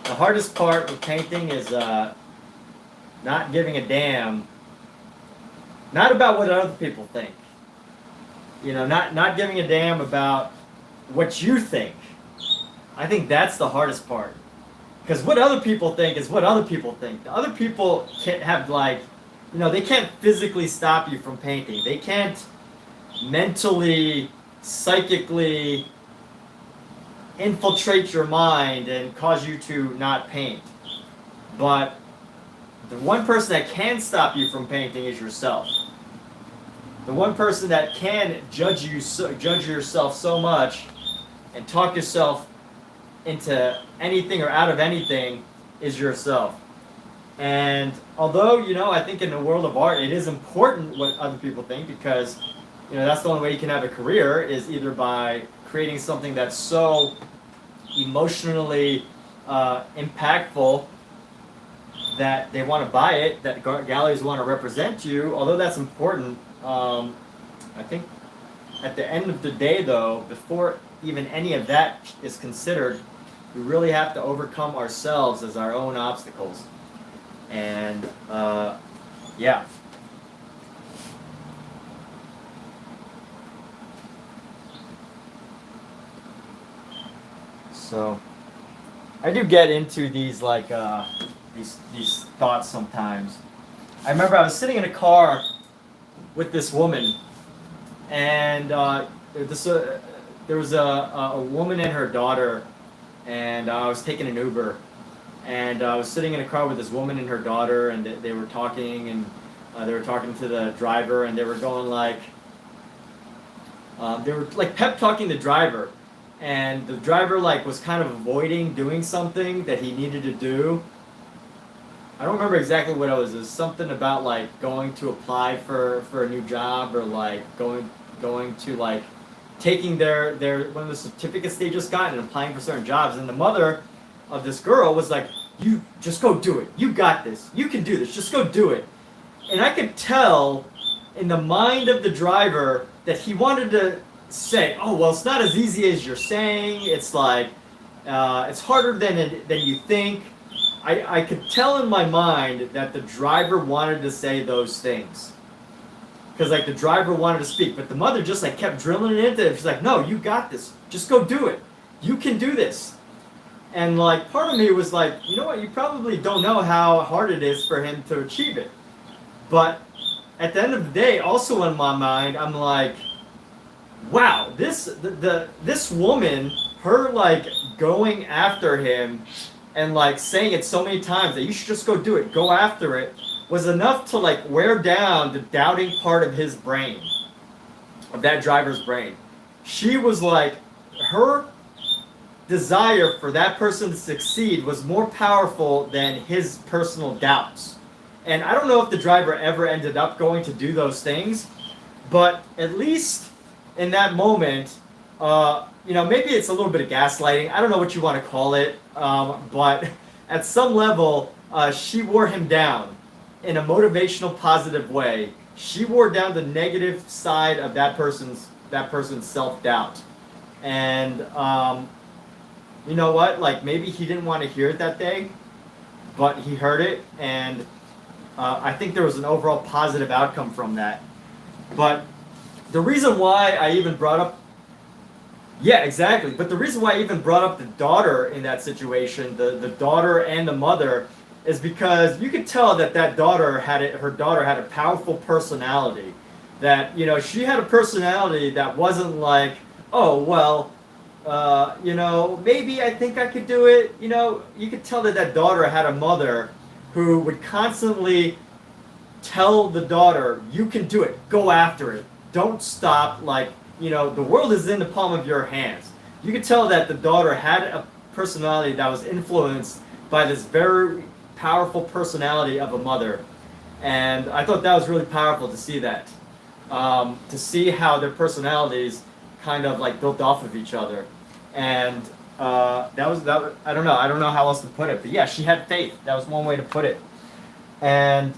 A: The hardest part with painting is not giving a damn. Not about what other people think. You know, not giving a damn about what you think. I think that's the hardest part. Because what other people think is what other people think. The other people can't have, like, you know, they can't physically stop you from painting. They can't mentally, psychically infiltrate your mind and cause you to not paint. But the one person that can stop you from painting is yourself. The one person that can judge yourself so much and talk yourself into anything or out of anything is yourself. And although, you know, I think in the world of art, it is important what other people think, because, you know, that's the only way you can have a career, is either by creating something that's so emotionally impactful that they want to buy it, that galleries want to represent you. Although that's important, I think at the end of the day, though, before even any of that is considered, we really have to overcome ourselves as our own obstacles. And yeah. So I do get into these, like, these thoughts sometimes. I remember I was sitting in a car with this woman, and there was a woman and her daughter, and I was taking an Uber, and I was sitting in a car with this woman and her daughter, and they were talking, and they were talking to the driver, and they were going like, they were like pep talking the driver, and the driver like was kind of avoiding doing something that he needed to do. I don't remember exactly what it was. It was something about like going to apply for a new job, or like going to like taking their one of the certificates they just got and applying for certain jobs. And the mother of this girl was like, "You just go do it. You got this. You can do this. Just go do it." And I could tell in the mind of the driver that he wanted to say, "Oh, well, it's not as easy as you're saying. It's like it's harder than you think." I could tell in my mind that the driver wanted to say those things, because like the driver wanted to speak, but the mother just like kept drilling it into it. She's like, "No, you got this. Just go do it. You can do this." And like part of me was like, you know what? You probably don't know how hard it is for him to achieve it. But at the end of the day, also in my mind, I'm like, wow, this woman, her like going after him and like saying it so many times that you should just go do it, go after it, was enough to like wear down the doubting part of his brain, of that driver's brain. She was like, her desire for that person to succeed was more powerful than his personal doubts. And I don't know if the driver ever ended up going to do those things, but at least in that moment, you know, maybe it's a little bit of gaslighting. I don't know what you want to call it, but at some level, she wore him down in a motivational, positive way. She wore down the negative side of that person's self-doubt. And you know what? Like, maybe he didn't want to hear it that day, but he heard it, and I think there was an overall positive outcome from that. But the reason why I even brought up, yeah, exactly. But the reason why I even brought up the daughter in that situation, the daughter and the mother, is because you could tell that her daughter had a powerful personality. That, you know, she had a personality that wasn't like, oh, well, you know, maybe I think I could do it. You know, you could tell that daughter had a mother who would constantly tell the daughter, you can do it, go after it, don't stop, like, you know, the world is in the palm of your hands. You could tell that the daughter had a personality that was influenced by this very powerful personality of a mother. And I thought that was really powerful to see that. To see how their personalities kind of like built off of each other. And I don't know how else to put it. But yeah, she had faith. That was one way to put it. And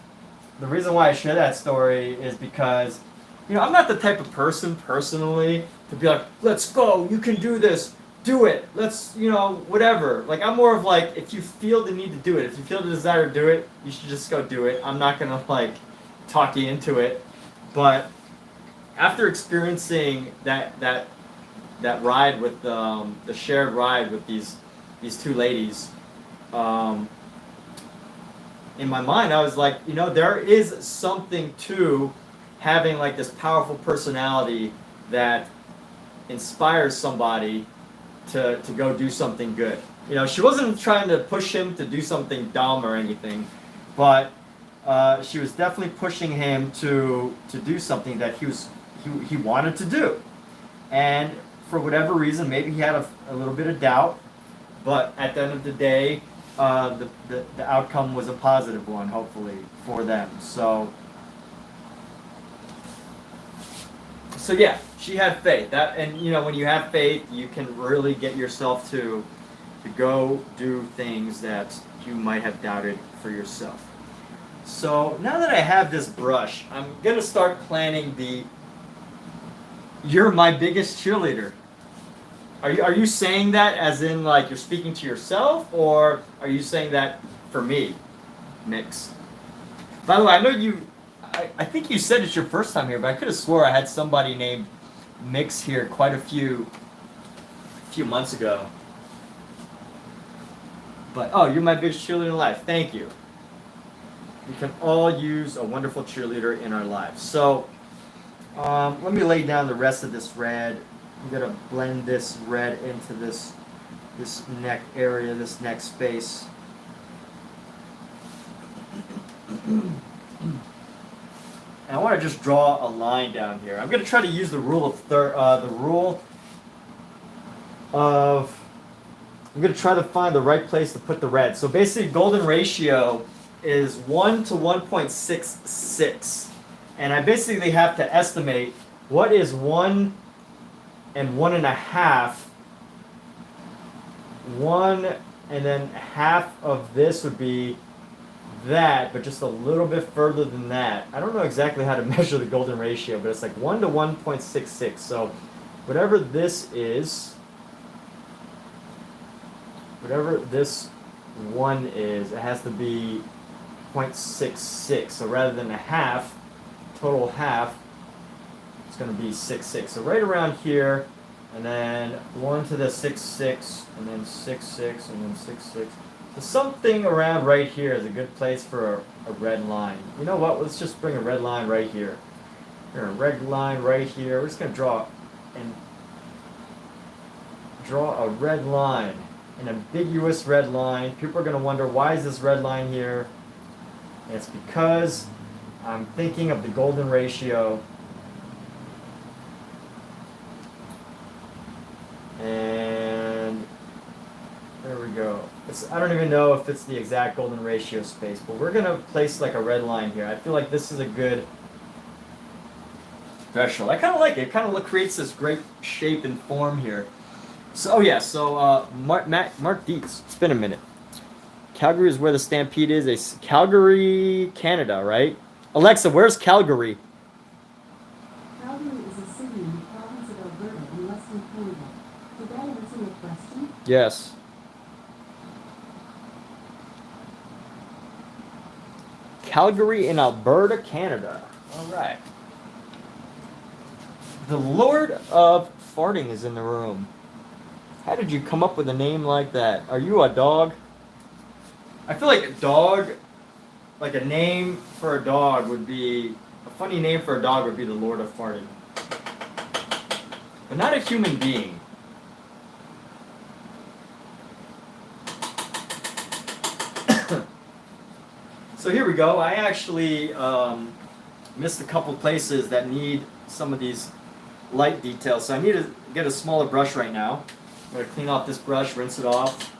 A: the reason why I share that story is because, you know, I'm not the type of person personally to be like, let's go, you can do this, do it, let's, you know, whatever. Like, I'm more of like, if you feel the need to do it, if you feel the desire to do it, you should just go do it. I'm not gonna like talk you into it. But after experiencing that ride with the shared ride with these two ladies, in my mind, I was like, you know, there is something to having like this powerful personality that inspires somebody to go do something good. You know, she wasn't trying to push him to do something dumb or anything, but she was definitely pushing him to do something that he wanted to do. And for whatever reason, maybe he had a little bit of doubt, but at the end of the day, the outcome was a positive one, hopefully, for them. So yeah, she had faith. And you know, when you have faith, you can really get yourself to go do things that you might have doubted for yourself. So now that I have this brush, I'm gonna start planning the "You're my biggest cheerleader." Are you saying that as in like you're speaking to yourself, or are you saying that for me, Mix? By the way, I know I think you said it's your first time here, but I could have swore I had somebody named Mix here quite a few months ago. But oh, you're my biggest cheerleader in life. Thank you. We can all use a wonderful cheerleader in our lives. So let me lay down the rest of this red. I'm gonna blend this red into this neck area, this neck space. And I want to just draw a line down here. I'm gonna try to use the rule of I'm gonna try to find the right place to put the red. So basically, golden ratio is 1 to 1.66, and I basically have to estimate what is 1 and 1.5. 1 and then half of this would be that, but just a little bit further than that. I don't know exactly how to measure the golden ratio, but it's like 1 to 1.66. So whatever this is, whatever this 1 is, it has to be 0.66. So rather than a half, total half, it's going to be 6.6. So right around here, and then 1 to the 6.6, and then 6.6, and then 6.6. So something around right here is a good place for a red line. You know what? Let's just bring a red line right here. Here, a red line right here. We're just going to draw a red line, an ambiguous red line. People are going to wonder, why is this red line here? And it's because I'm thinking of the golden ratio. And there we go. I don't even know if it's the exact golden ratio space, but we're going to place like a red line here. I feel like this is a good threshold. I kind of like it. It kind of creates this great shape and form here. So, Mark Dietz, it's been a minute. Calgary is where the Stampede is. Calgary, Canada, right? Alexa, where's Calgary?
B: Calgary is a city in the province of Alberta in Western Canada. Did that answer your question?
A: Yes. Calgary in Alberta, Canada. All right. The Lord of Farting is in the room. How did you come up with a name like that? Are you a dog? I feel like a dog, like a name for a dog would be, a funny name for a dog would be the Lord of Farting. But not a human being. So here we go. I actually missed a couple places that need some of these light details. So I need to get a smaller brush right now. I'm going to clean off this brush, rinse it off.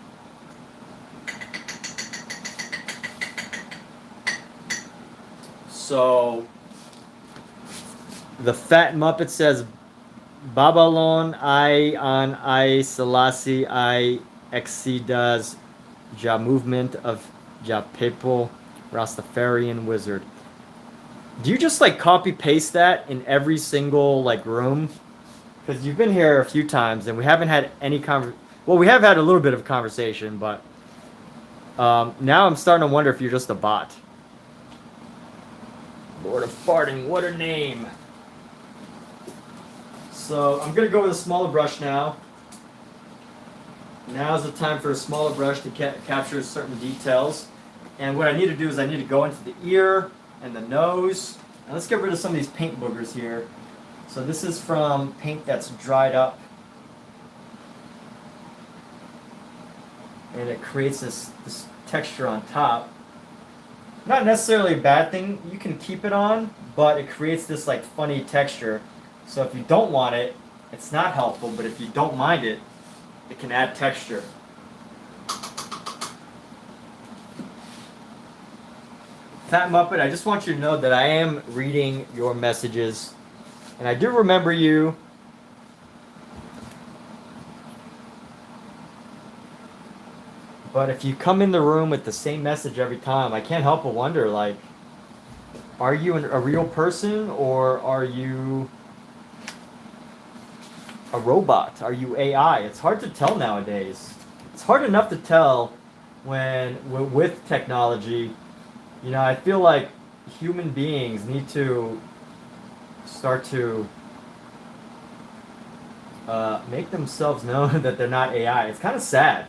A: So the Fat Muppet says, Babalon I on I Selassie I exceedas Ja movement of Ja people Rastafarian wizard. Do you just like copy paste that in every single like room? Because you've been here a few times and we haven't had any well, we have had a little bit of conversation, but now I'm starting to wonder if you're just a bot. Lord of Farting, what a name. So I'm going to go with a smaller brush now. Now's the time for a smaller brush to capture certain details. And what I need to do is I need to go into the ear and the nose. And let's get rid of some of these paint boogers here. So this is from paint that's dried up. And it creates this texture on top. Not necessarily a bad thing. You can keep it on, but it creates this like funny texture. So if you don't want it, it's not helpful, but if you don't mind it, it can add texture. Fat Muppet, I just want you to know that I am reading your messages. And I do remember you. But if you come in the room with the same message every time, I can't help but wonder, like, are you a real person or are you a robot? Are you AI? It's hard to tell nowadays. It's hard enough to tell when with technology. You know, I feel like human beings need to start to make themselves known that they're not AI. It's kind of sad,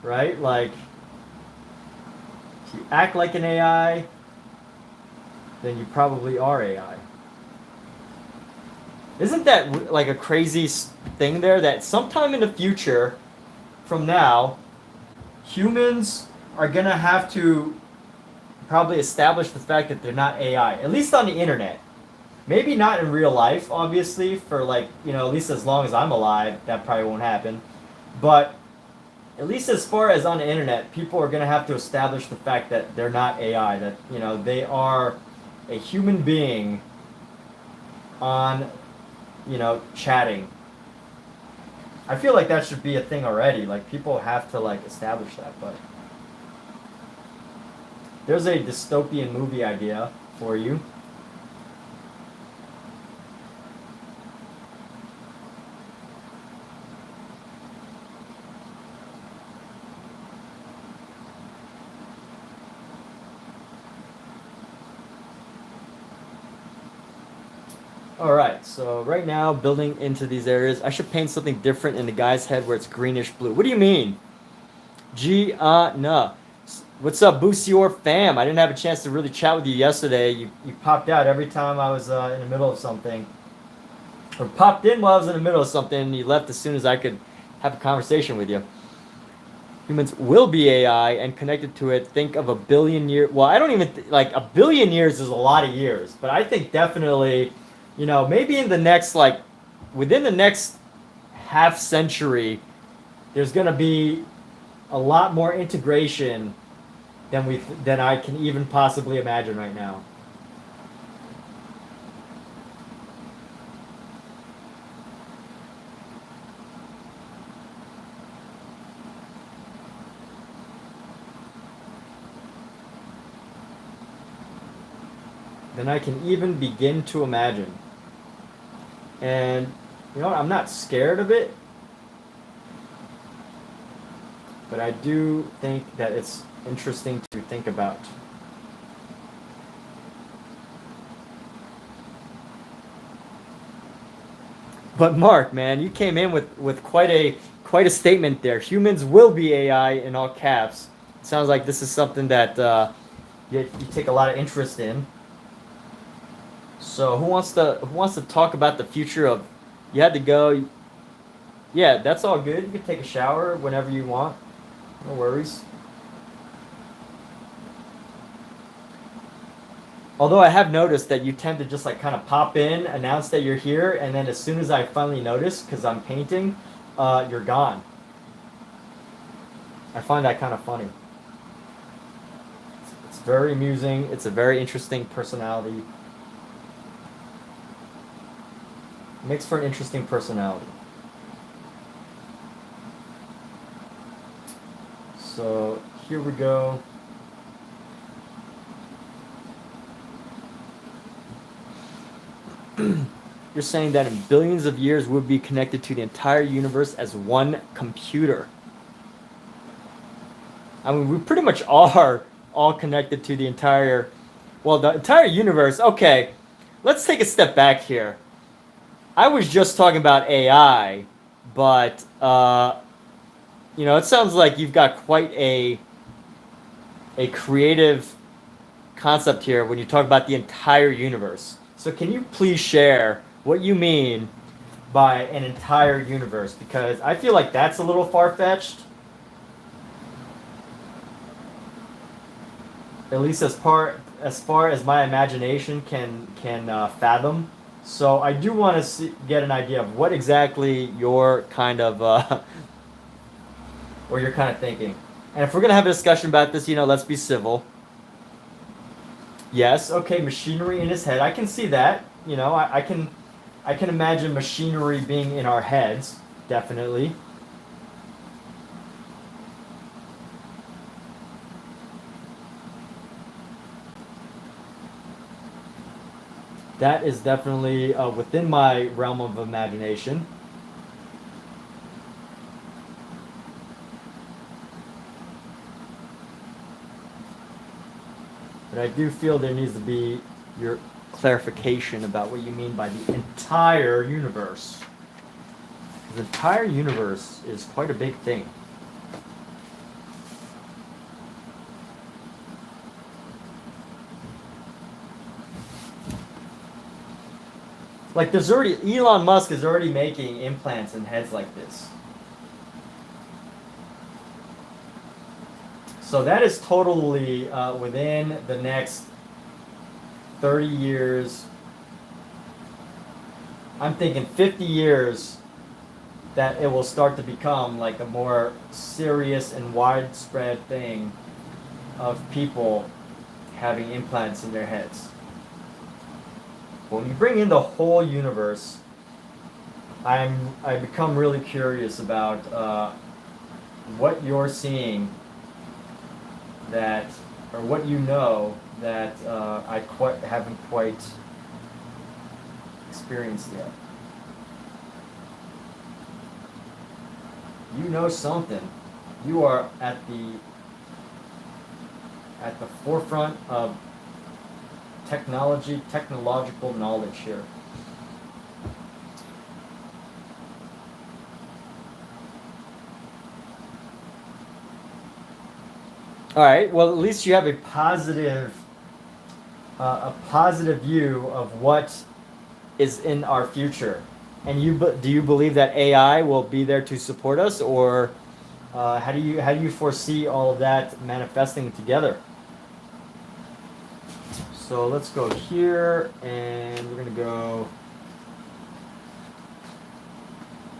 A: right? Like, if you act like an AI, then you probably are AI. Isn't that like a crazy thing there that sometime in the future from now, humans are going to have to probably establish the fact that they're not AI, at least on the internet. Maybe not in real life, obviously, for like, you know, at least as long as I'm alive, that probably won't happen. But at least as far as on the internet, people are going to have to establish the fact that they're not AI, that, you know, they are a human being on, you know, chatting. I feel like that should be a thing already. Like, people have to, like, establish that, but there's a dystopian movie idea for you. Alright, so right now, building into these areas, I should paint something different in the guy's head where it's greenish blue. What do you mean? Nah. What's up, Boosior fam? I didn't have a chance to really chat with you yesterday. You popped out every time I was in the middle of something. Or popped in while I was in the middle of something, and you left as soon as I could have a conversation with you. Humans will be AI and connected to it. Think of a billion years. Well, I don't even... like, a billion years is a lot of years. But I think definitely... you know, maybe in the next, like, within the next half century, there's going to be a lot more integration than I can even possibly imagine right now. Than I can even begin to imagine. And, you know what, I'm not scared of it, but I do think that it's interesting to think about. But Mark, man, you came in with quite a statement there. Humans will be AI in all caps. It sounds like this is something that you take a lot of interest in. So who wants to talk about the future of? You had to go. Yeah, that's all good. You can take a shower whenever you want. No worries. Although I have noticed that you tend to just like kind of pop in, announce that you're here, and then as soon as I finally notice, because I'm painting, you're gone. I find that kind of funny. It's very amusing. It's a very interesting personality. Makes for an interesting personality. So here we go. You're saying that in billions of years we'll be connected to the entire universe as one computer. I mean, we pretty much are all connected to the entire universe. Okay, let's take a step back here. I was just talking about AI, but it sounds like you've got quite a creative concept here when you talk about the entire universe. So can you please share what you mean by an entire universe? Because I feel like that's a little far-fetched. At least as far as my imagination can fathom. So I do want to get an idea of what exactly you're kind of or you're kind of thinking. And if we're gonna have a discussion about this, let's be civil. Yes, okay, machinery in his head. I can see that. I can imagine machinery being in our heads, definitely. That is definitely within my realm of imagination. But I do feel there needs to be your clarification about what you mean by the entire universe. The entire universe is quite a big thing. Like Elon Musk is already making implants in heads like this. So that is totally within the next 30 years. I'm thinking 50 years that it will start to become like a more serious and widespread thing of people having implants in their heads. When you bring in the whole universe, I become really curious about what you're seeing or what you know that I haven't quite experienced yet. You know something. You are at the forefront of technological knowledge here. All right. Well, at least you have a positive view of what is in our future. And do you believe that AI will be there to support us, or how do you foresee all of that manifesting together? So let's go here, and we're gonna go.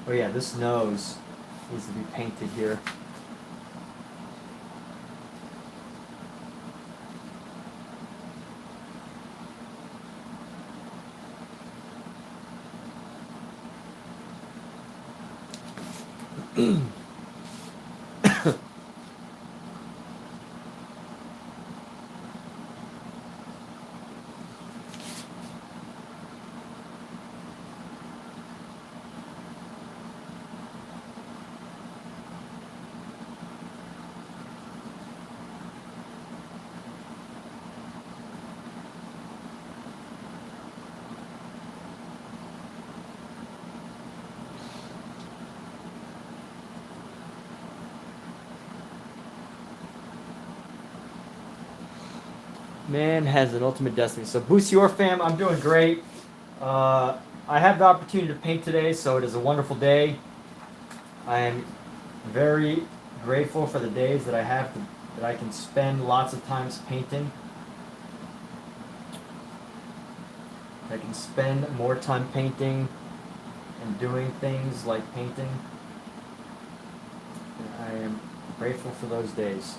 A: Oh yeah, this nose needs to be painted here. Man has an ultimate destiny. So Boost Your Fam, I'm doing great. I have the opportunity to paint today, so it is a wonderful day. I am very grateful for the days that I can spend lots of times painting. I can spend more time painting and doing things like painting. And I am grateful for those days.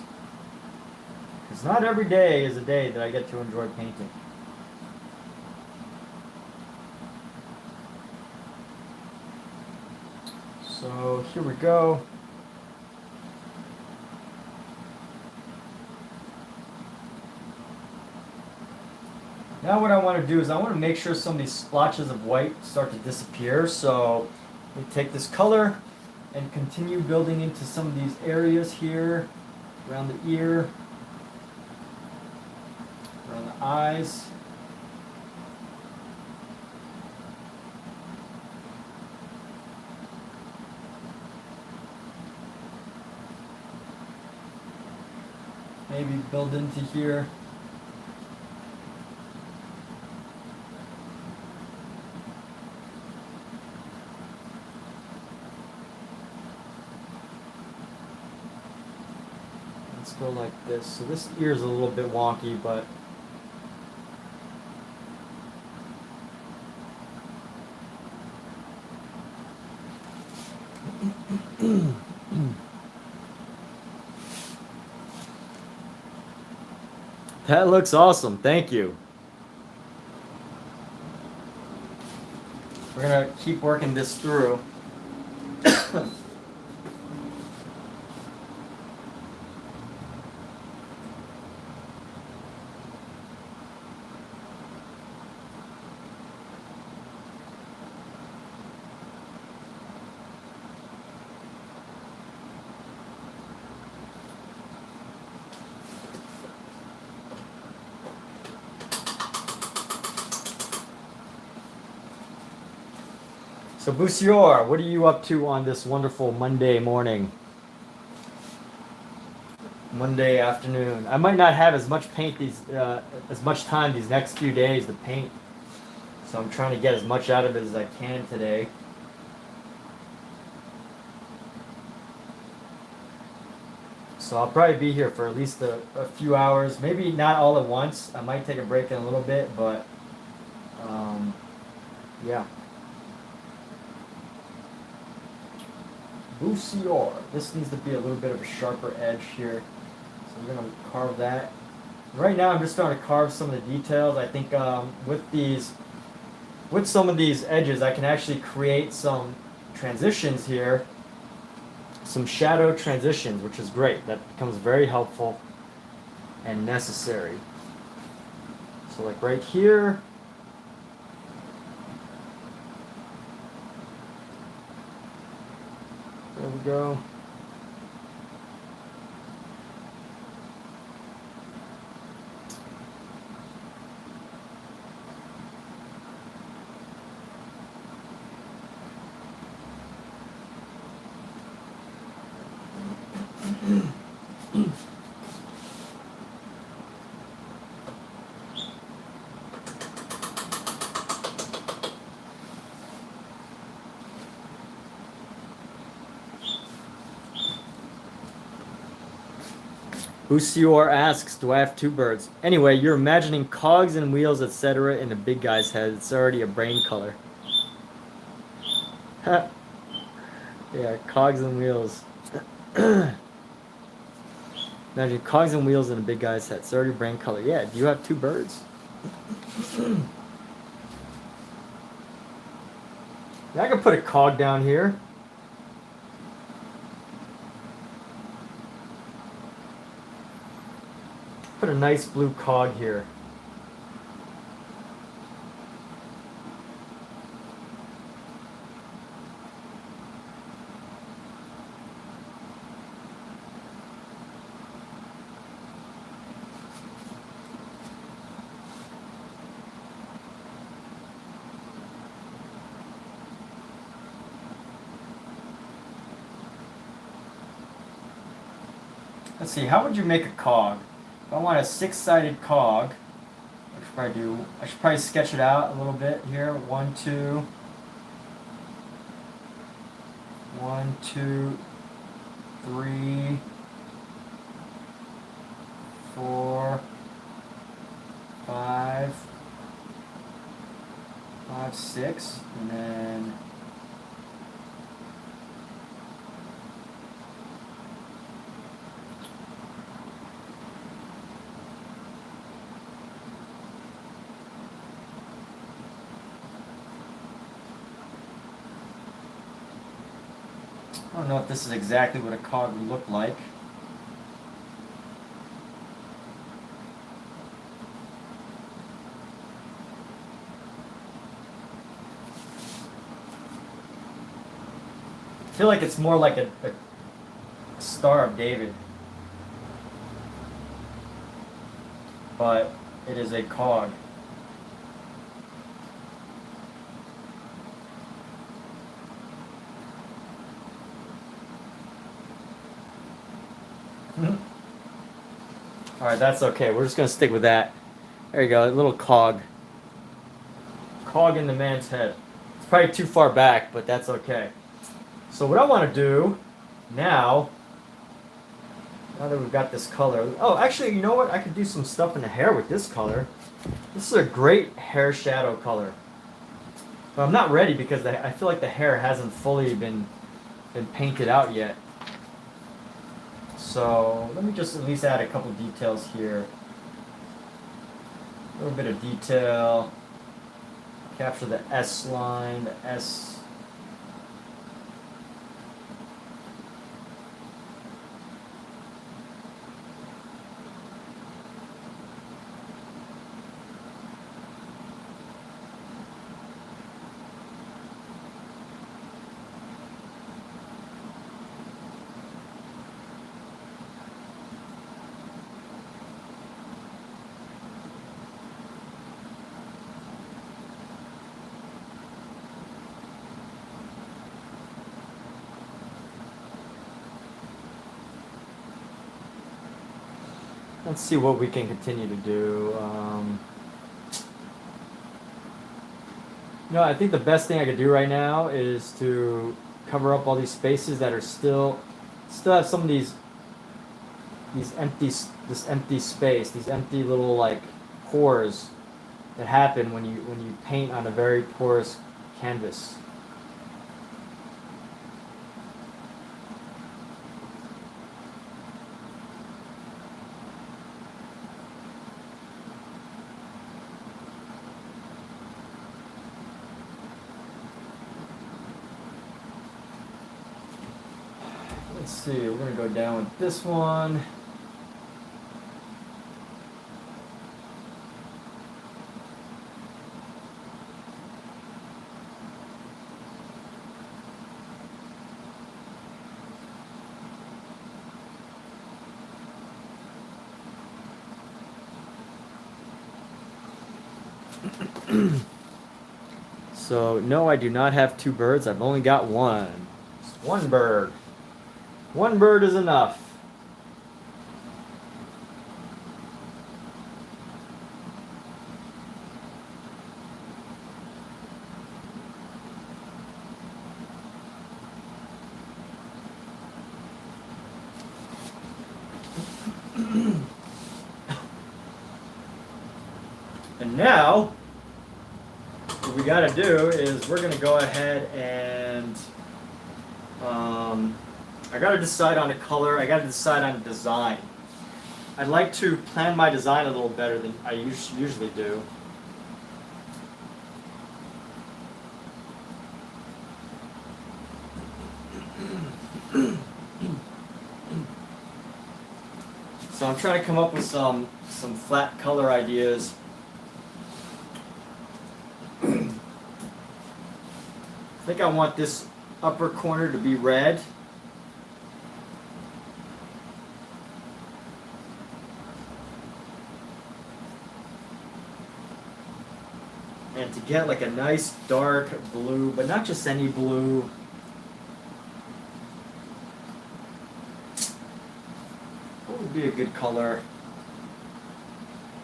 A: Because not every day is a day that I get to enjoy painting. So here we go. Now what I want to do is I want to make sure some of these splotches of white start to disappear. So we take this color and continue building into some of these areas here, around the ear, around the eyes. Maybe build into here. Let's go like this. So this ear is a little bit wonky, but that looks awesome. Thank you. We're gonna keep working this through. So Bussior, what are you up to on this wonderful Monday morning? Monday afternoon. I might not have as much paint as much time these next few days to paint. So I'm trying to get as much out of it as I can today. So I'll probably be here for at least a few hours, maybe not all at once. I might take a break in a little bit, but yeah. Bussior. This needs to be a little bit of a sharper edge here. So I'm going to carve that. Right now I'm just starting to carve some of the details. I think with some of these edges I can actually create some transitions here. Some shadow transitions, which is great. That becomes very helpful and necessary. So like right here. There we go. Bussior asks, do I have two birds? Anyway, you're imagining cogs and wheels, etc. in a big guy's head. It's already a brain color. Yeah, cogs and wheels. Imagine cogs and wheels in a big guy's head. It's already brain color. Yeah, do you have two birds? Yeah, I could put a cog down here. Put a nice blue cog here. Let's see, how would you make a cog? If I want a six-sided cog, what should I do? I should probably sketch it out a little bit here. 1, 2. 1, 2, 3, 4, 5, 5, 6, and then I don't know if this is exactly what a cog would look like. I feel like it's more like a Star of David, but it is a cog. Alright, that's okay. We're just going to stick with that. There you go, a little cog. Cog in the man's head. It's probably too far back, but that's okay. So what I want to do now that we've got this color. Oh, actually, you know what? I could do some stuff in the hair with this color. This is a great hair shadow color. But I'm not ready because I feel like the hair hasn't fully been painted out yet. So let me just at least add a couple details here. A little bit of detail. Capture the S line, the S. Let's see what we can continue to do. I think the best thing I could do right now is to cover up all these spaces that are still have some of this empty space, these empty little like pores that happen when you paint on a very porous canvas. Let's see, we're going to go down with this one. So, no, I do not have two birds. I've only got one. Just one bird. One bird is enough. And now, what we got to do is we're going to go ahead and I got to decide on a color. I got to decide on a design. I'd like to plan my design a little better than I usually do. So I'm trying to come up with some flat color ideas. I think I want this upper corner to be red. And to get like a nice dark blue, but not just any blue. What would be a good color?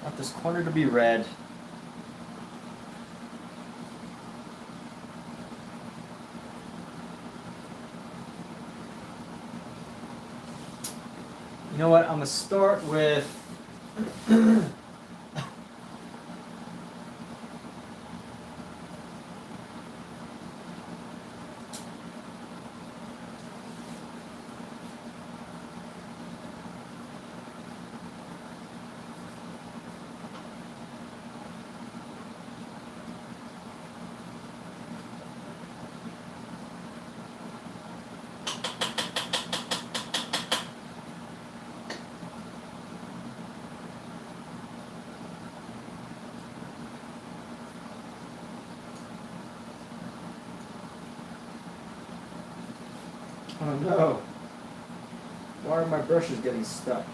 A: I want this corner to be red. You know what? I'm going to start with Oh no. Why are my brushes getting stuck?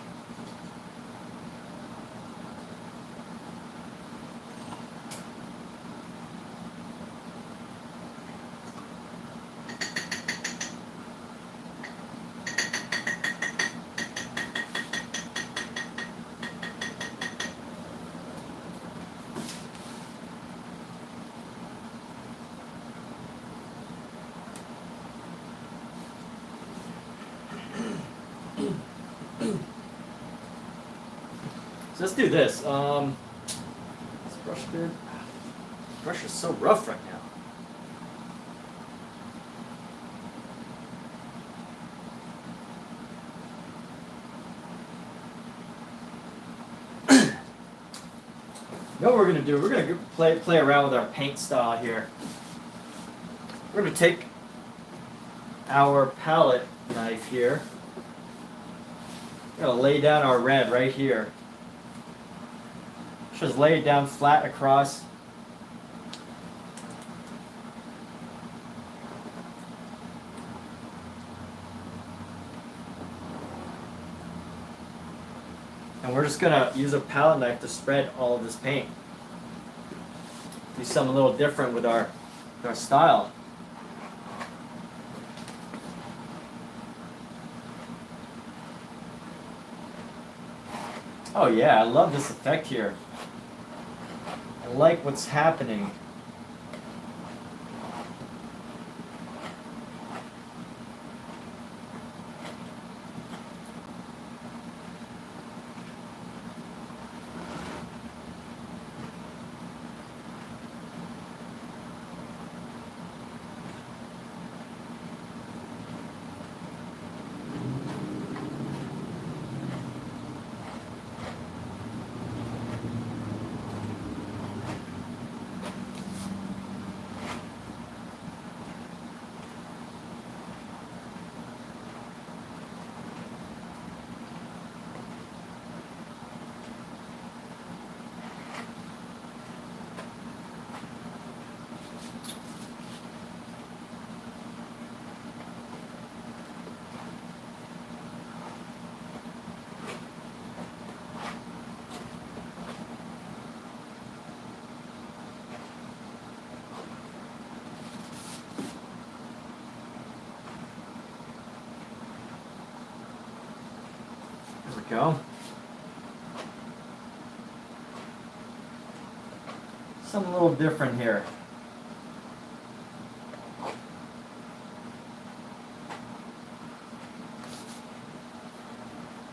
A: So let's do this. This brush good. This brush is so rough right now. You know what we're gonna do? We're gonna play around with our paint style here. We're gonna take our palette knife here. We're gonna lay down our red right here. Just lay it down flat across. And we're just gonna use a palette knife to spread all of this paint. Do something a little different with our style. Oh yeah, I love this effect here. I like what's happening. There we go. Something a little different here.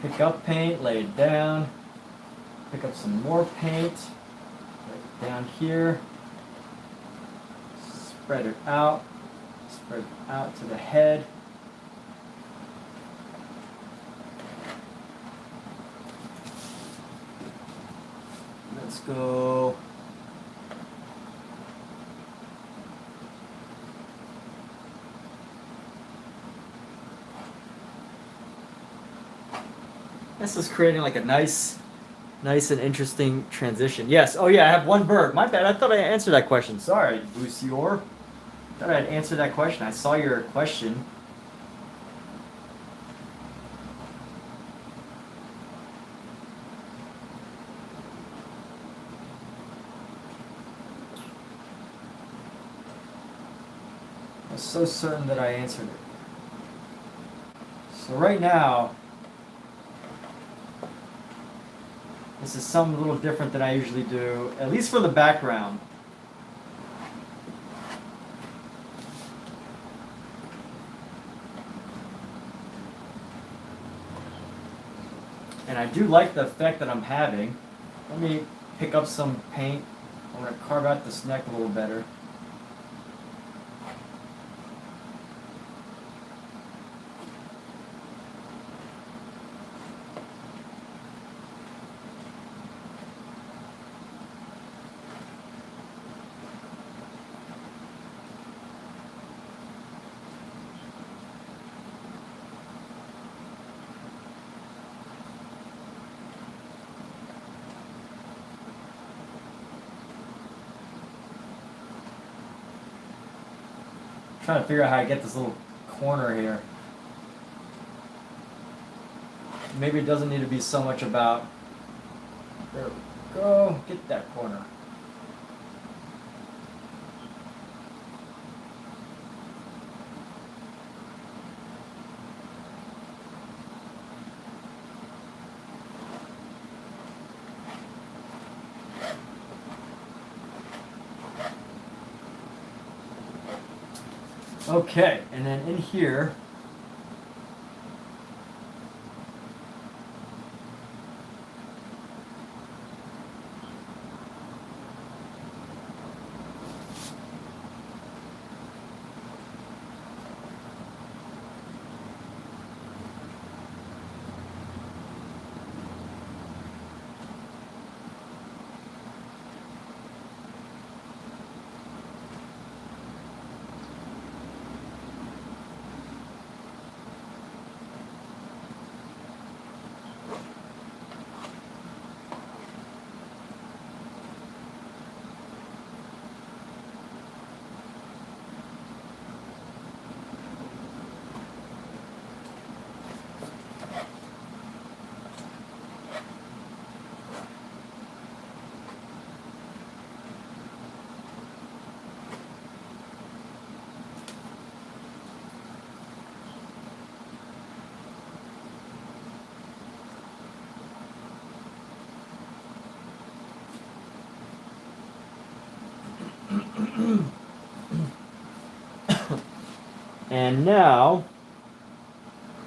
A: Pick up paint, lay it down. Pick up some more paint, lay it down here. Spread it out to the head. Let's go. This is creating like a nice and interesting transition. Yes. Oh yeah, I have one bird. My bad. I thought I answered that question. Sorry, Lucior. Thought I'd answered that question. I saw your question. I was so certain that I answered it. So right now, this is something a little different than I usually do, at least for the background. And I do like the effect that I'm having. Let me pick up some paint. I want to carve out this neck a little better. Trying to figure out how to get this little corner here. maybe it doesn't need to be so much about, there we go, get that corner. Okay, and then in here, and now,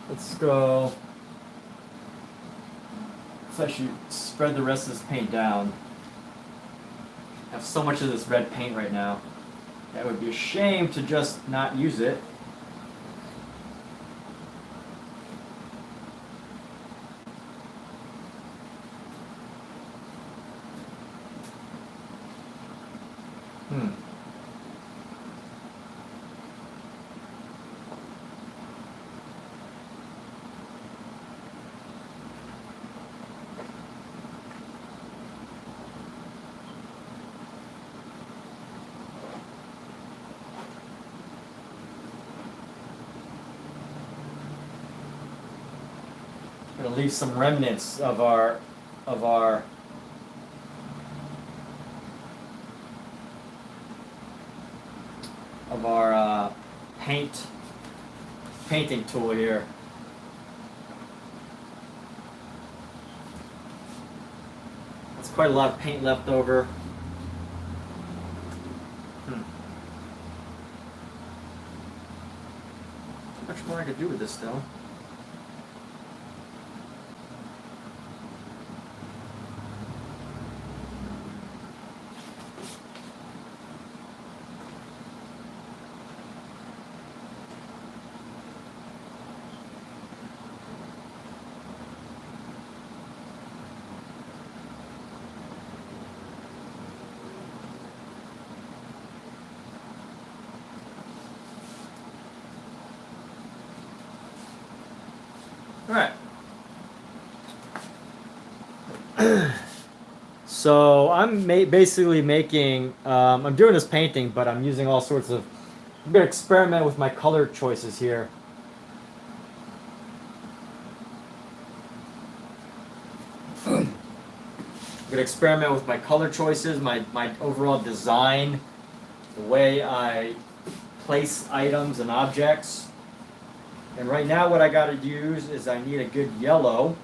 A: let's go, so I should spread the rest of this paint down. I have so much of this red paint right now. That would be a shame to just not use it. Gonna leave some remnants of our painting tool here. That's quite a lot of paint left over. How much more I could do with this though? Alright. So I'm basically making, I'm doing this painting, but I'm using all sorts of, I'm going to experiment with my color choices here. I'm going to experiment with my color choices, my overall design, the way I place items and objects. And right now what I got to use is I need a good yellow.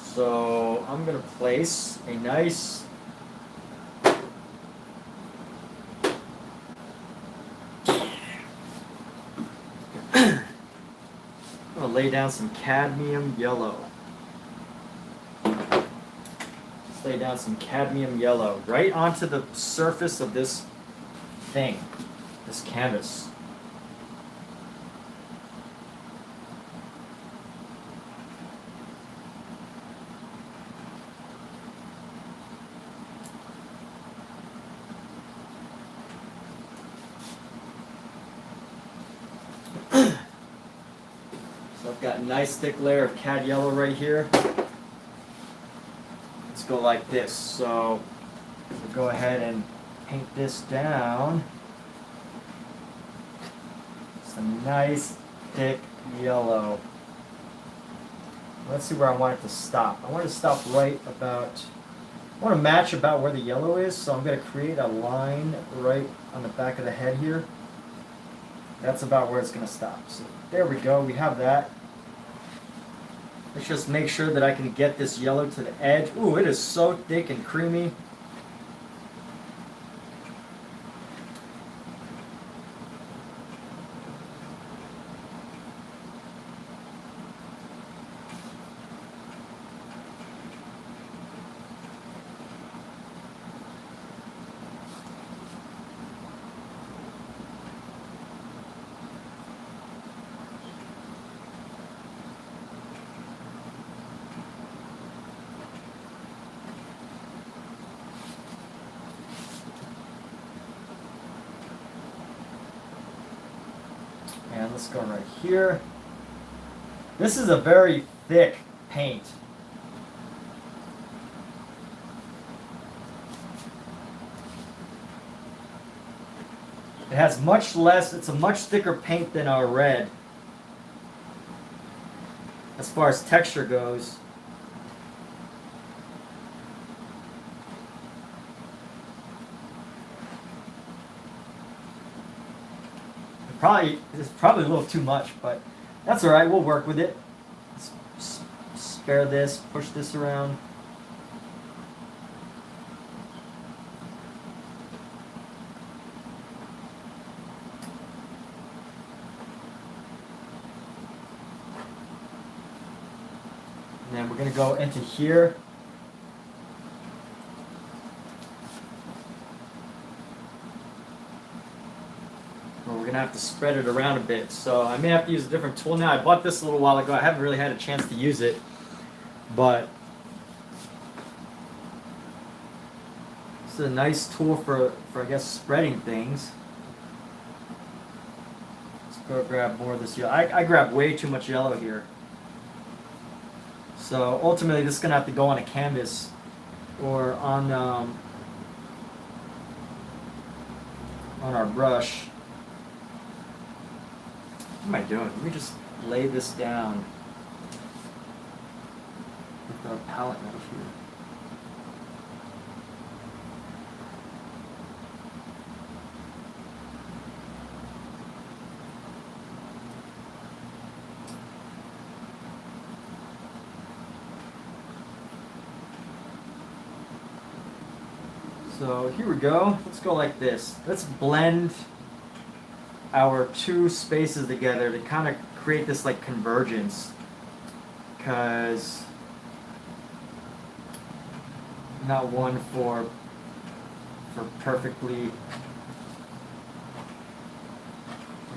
A: So I'm going to place a nice I'm going to lay down some cadmium yellow. Lay down some cadmium yellow right onto the surface of this thing, this canvas. So I've got a nice thick layer of cad yellow right here. Go like this. So So go ahead and paint this down. It's a nice thick yellow. Let's see where I want it to stop. I want it to stop right about, I want to match about where the yellow is, so I'm going to create a line right on the back of the head here. That's about where it's going to stop. So there we go, we have that. Let's just make sure that I can get this yellow to the edge. Ooh, it is so thick and creamy. And let's go right here. This is a very thick paint. It has much less, it's a much thicker paint than our red. As far as texture goes. It's probably a little too much, but that's all right. We'll work with it. Spare this, push this around. And then we're going to go into here. We're gonna have to spread it around a bit, so I may have to use a different tool now. I bought this a little while ago. I haven't really had a chance to use it, but it's a nice tool for I guess spreading things. Let's go grab more of this yellow. I grabbed way too much yellow here, so ultimately this is gonna have to go on a canvas or on our brush. What am I doing? Let me just lay this down with our palette knife here. So here we go. Let's go like this. Let's blend our two spaces together to kind of create this like convergence, because not one for perfectly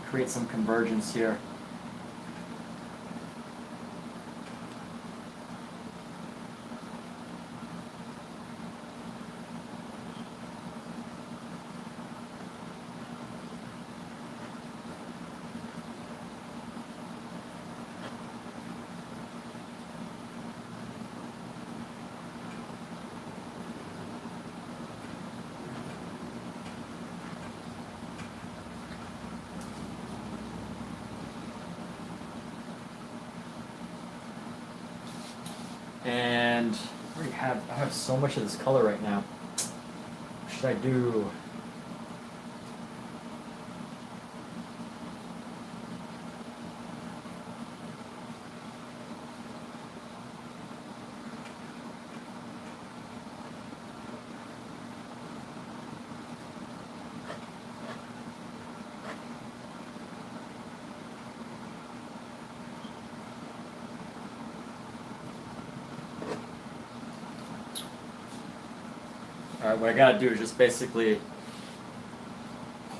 A: create some convergence here. And I have so much of this color right now. What should I do? Alright, what I gotta do is just basically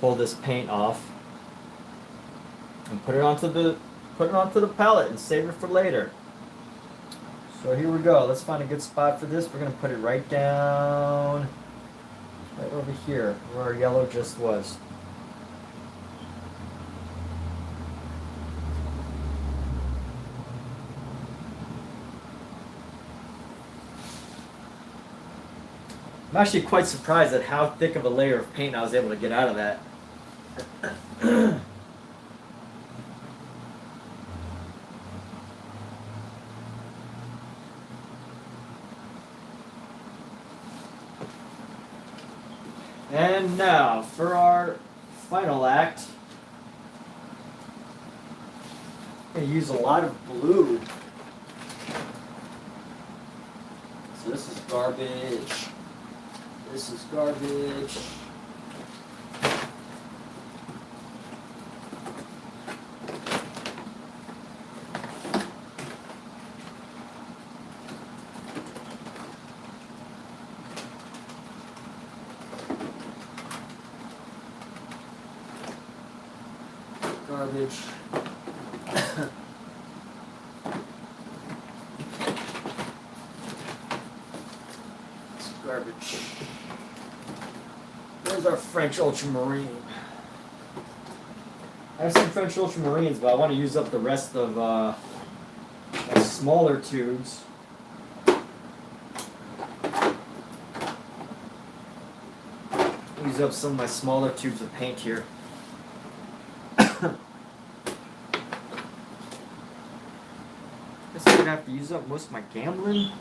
A: pull this paint off and put it onto the palette and save it for later. So here we go. Let's find a good spot for this. We're gonna put it right down right over here where our yellow just was. I'm actually quite surprised at how thick of a layer of paint I was able to get out of that. And now for our final act, I'm going to use a lot of blue. So this is garbage. This is garbage. Garbage. It's garbage. There's our French ultramarine. I have some French ultramarines, but I want to use up the rest of my smaller tubes. Use up some of my smaller tubes of paint here. Guess I'm gonna have to use up most of my gambling.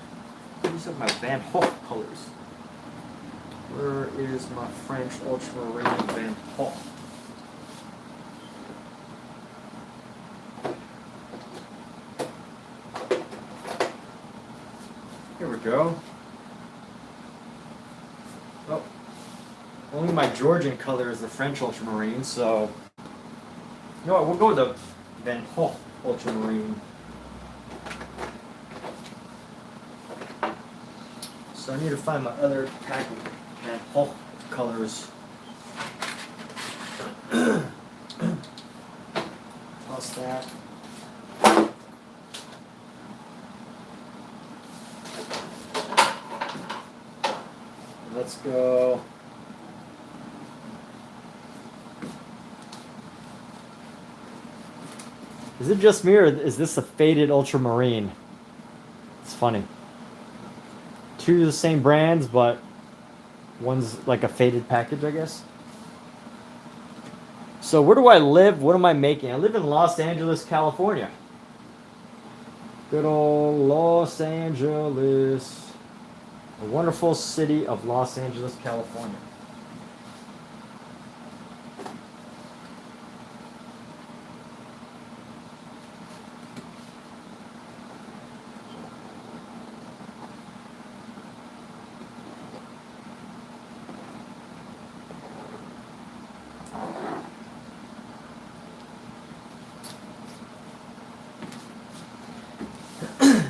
A: Use up my Van Hoff colors. Where is my French ultramarine Van Hoff? Here we go. Oh, only my Georgian color is the French ultramarine, so you know what? We'll go with the Van Hoff ultramarine. So I need to find my other pack of Van Hoff colors. Toss that. Let's go. Is it just me, or is this a faded ultramarine? It's funny. Two of the same brands, but one's like a faded package, I guess. So where do I live? What am I making? I live in Los Angeles, California. Good old Los Angeles. The wonderful city of Los Angeles, California.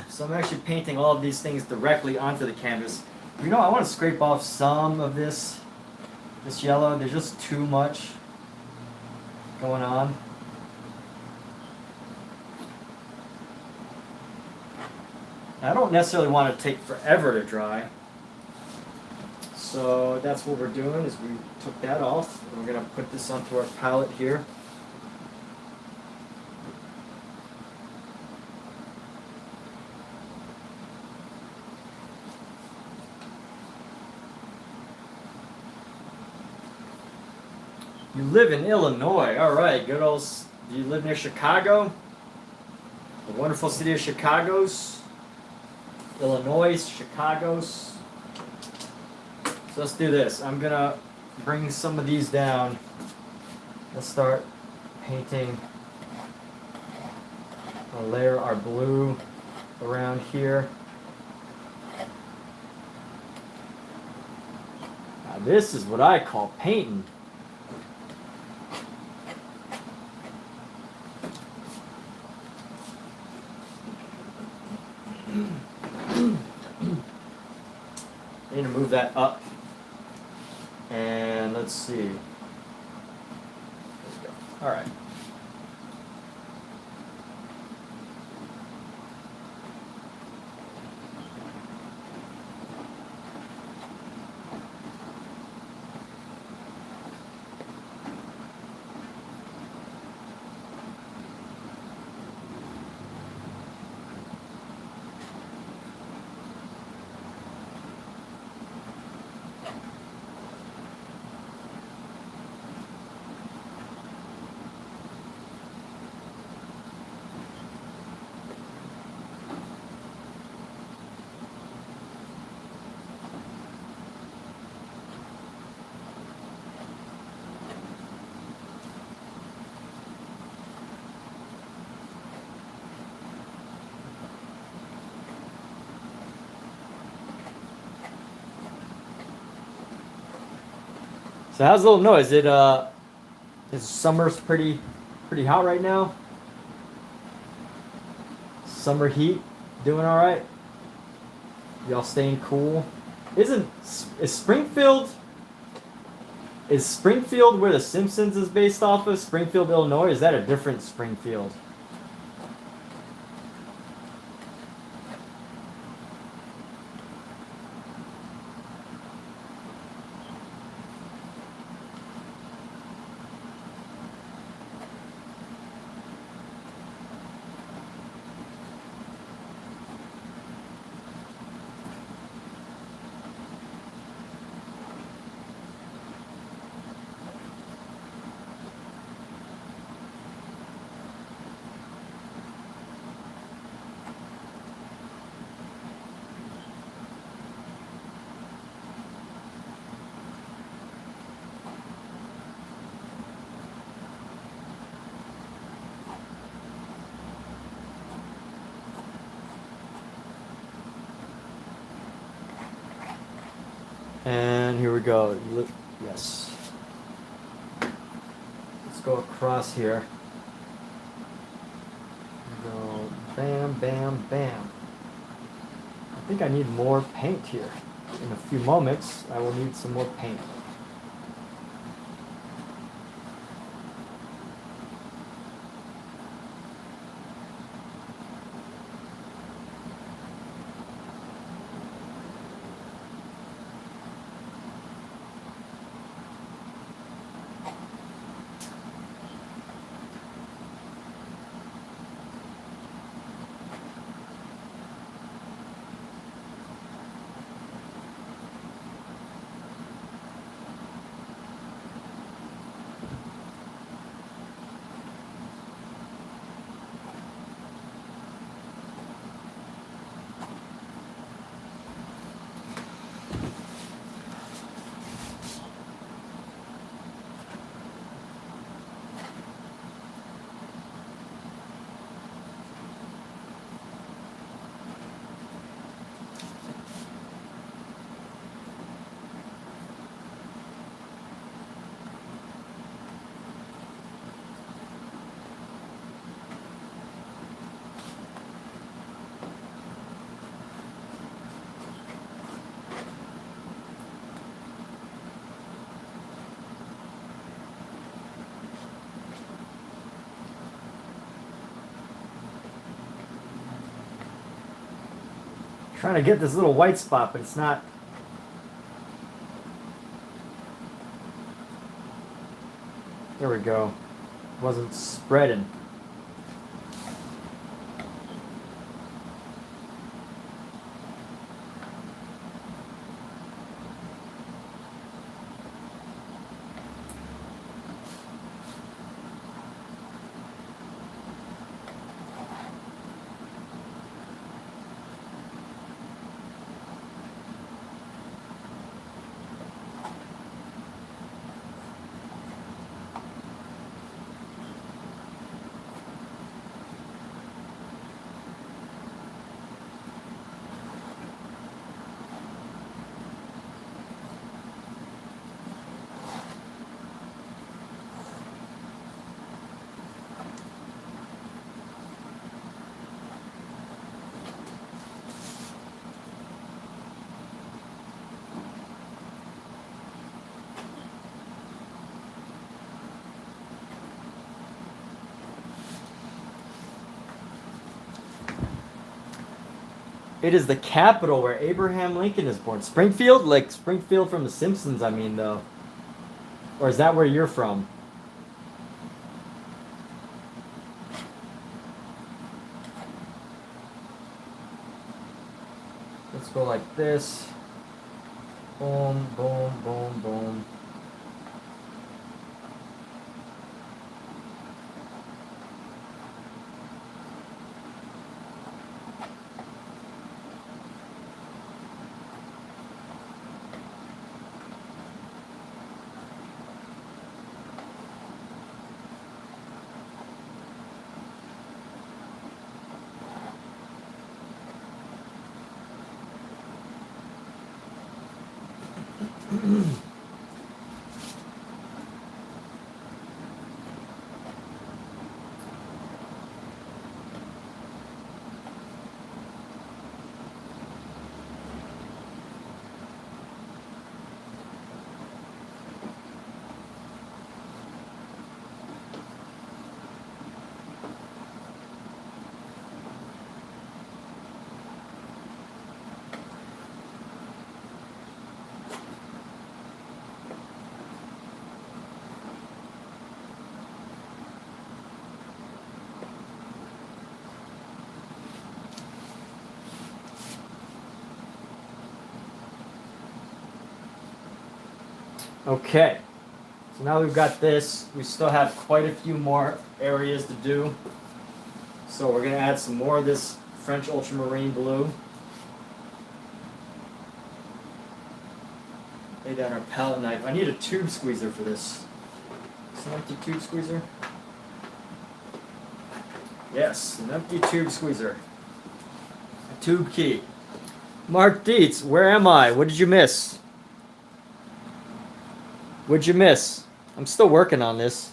A: So I'm actually painting all of these things directly onto the canvas. You know, I want to scrape off some of this yellow. There's just too much going on. I don't necessarily want it to take forever to dry. So that's what we're doing, is we took that off. And we're going to put this onto our palette here. You live in Illinois. All right, good old. Do you live near Chicago? The wonderful city of Chicago's. Illinois, Chicago's. So let's do this. I'm gonna bring some of these down. Let's start painting. I'll layer our blue around here. Now this is what I call painting. I need to move that up. And let's see. Let's go. All right. So how's Illinois? Is summer's pretty hot right now? Summer heat, doing all right? Y'all staying cool? Is Springfield? Is Springfield where The Simpsons is based off of? Springfield, Illinois? Or is that a different Springfield? And here we go. Yes. Let's go across here. Go bam, bam, bam. I think I need more paint here. In a few moments, I will need some more paint. Trying to get this little white spot, but it's not. There we go. Wasn't spreading. It is the capital where Abraham Lincoln is born. Springfield? Like Springfield from The Simpsons, I mean, though. Or is that where you're from? Let's go like this. Boom, boom, boom, boom. Okay. So now we've got this. We still have quite a few more areas to do. So we're going to add some more of this French ultramarine blue. Lay down our palette knife. I need a tube squeezer for this. Is an empty tube squeezer? Yes, an empty tube squeezer. A tube key. Mark Dietz, where am I? What did you miss? What'd you miss? I'm still working on this.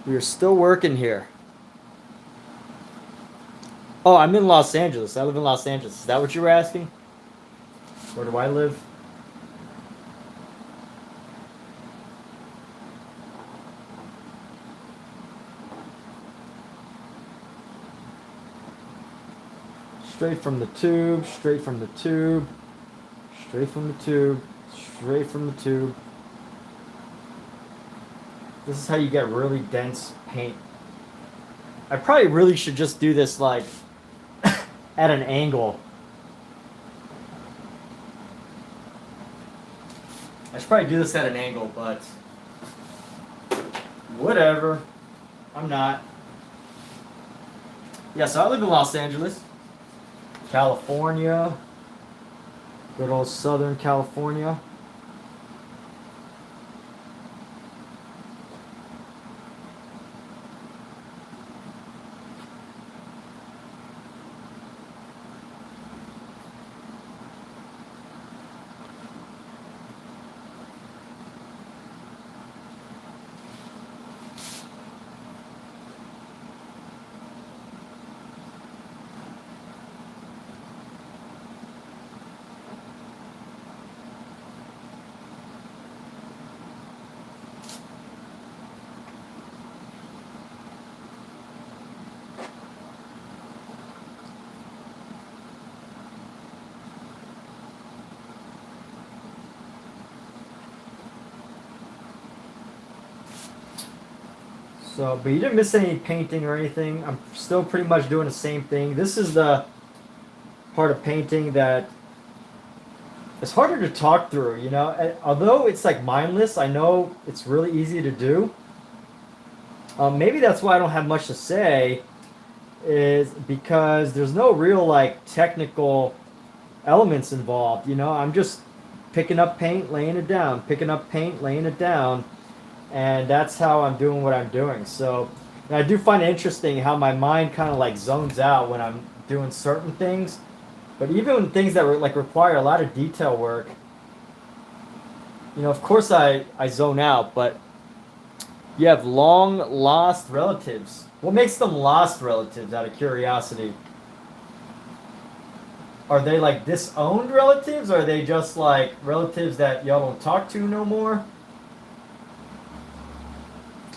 A: We are still working here. Oh, I'm in Los Angeles. I live in Los Angeles. Is that what you were asking? Where do I live? Straight from the tube, straight from the tube, straight from the tube, straight from the tube. This is how you get really dense paint. I probably really should just do this like at an angle. I should probably do this at an angle, but whatever. I'm not. Yeah, so I live in Los Angeles, California. Good old Southern California. So, but you didn't miss any painting or anything. I'm still pretty much doing the same thing. This is the part of painting that it's harder to talk through, you know. Although it's like mindless, I know it's really easy to do. Maybe that's why I don't have much to say, is because there's no real like technical elements involved. You know, I'm just picking up paint, laying it down, picking up paint, laying it down. And that's how I'm doing what I'm doing. So, and I do find it interesting how my mind kind of like zones out when I'm doing certain things. But even when things that like require a lot of detail work, you know, of course I zone out. But you have long lost relatives. What makes them lost relatives? Out of curiosity, are they like disowned relatives? Or are they just like relatives that y'all don't talk to no more?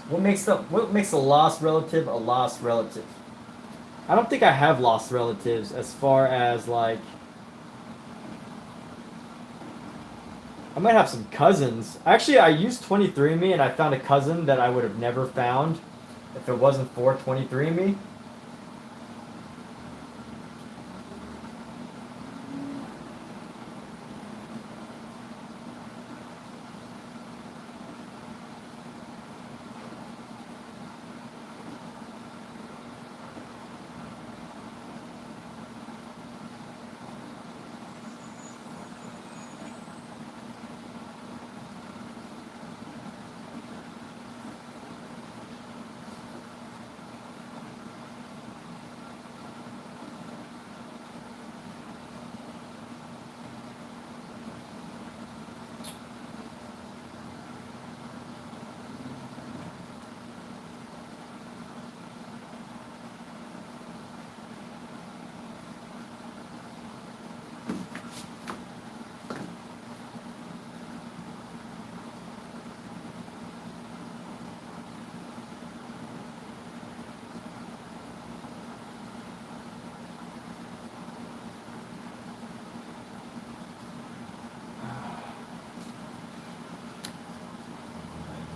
A: What makes a lost relative a lost relative? I don't think I have lost relatives as far as like I might have some cousins. Actually, I used 23andMe and I found a cousin that I would have never found if it wasn't for 23andMe.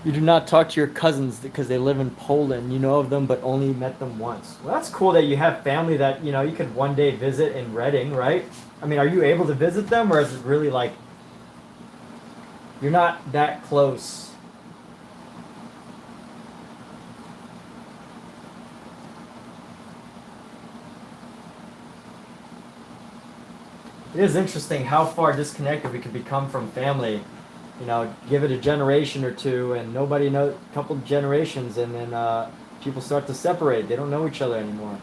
A: You do not talk to your cousins because they live in Poland. You know of them, but only met them once. Well, that's cool that you have family that, you know, you could one day visit in Reading, right? I mean, are you able to visit them, or is it really like you're not that close? It is interesting how far disconnected we can become from family. You know, give it a generation or two, and nobody knows. A couple generations, and then people start to separate. They don't know each other anymore.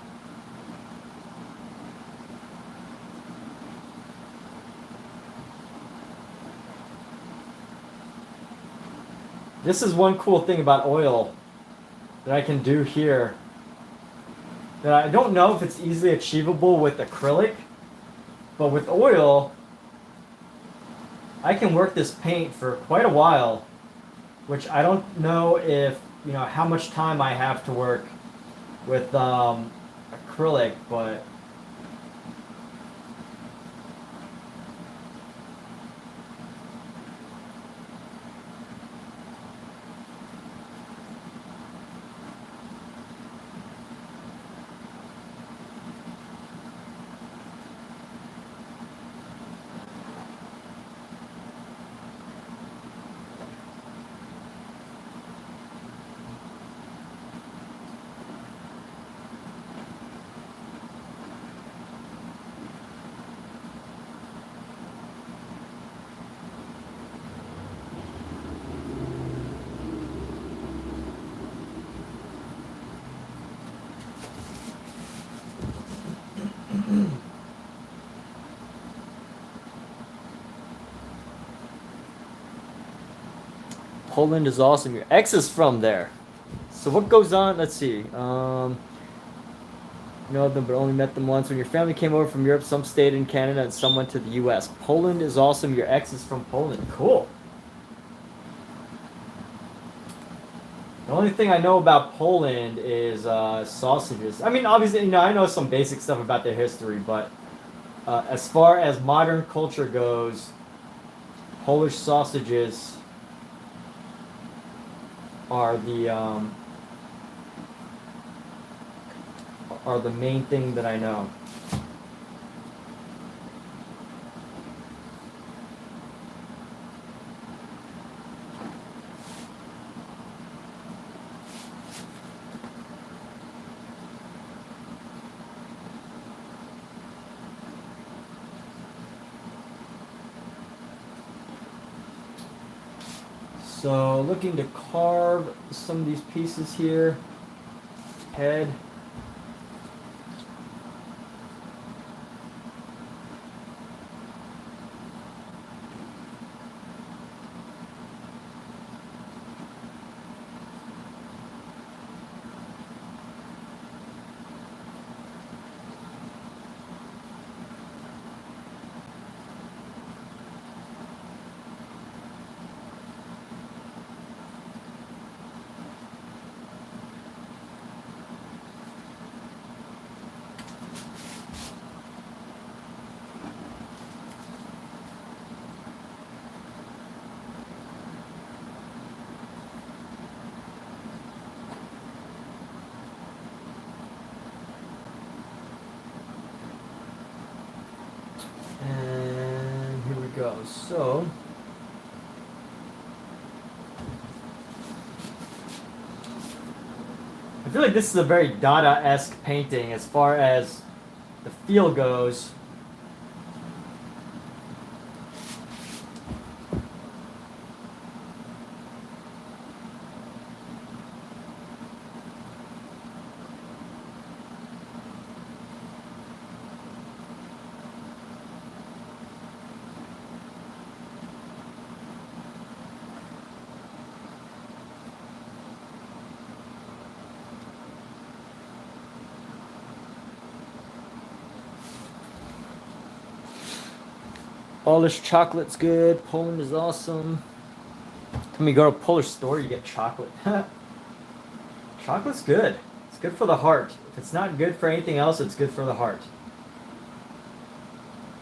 A: This is one cool thing about oil that I can do here. That I don't know if it's easily achievable with acrylic, but with oil, I can work this paint for quite a while, which I don't know if, you know, how much time I have to work with acrylic, but Poland is awesome. Your ex is from there. So what goes on? Let's see. You know them, but only met them once. When your family came over from Europe, some stayed in Canada and some went to the U.S. Poland is awesome. Your ex is from Poland. Cool. The only thing I know about Poland is sausages. I mean, obviously, you know, I know some basic stuff about their history, but as far as modern culture goes, Polish sausages are the main thing that I know. So looking to carve some of these pieces here. Head. And here we go. So I feel like this is a very Dada-esque painting as far as the feel goes. Polish chocolate's good. Poland is awesome. When you go to a Polish store, you get chocolate. Chocolate's good. It's good for the heart. If it's not good for anything else, it's good for the heart.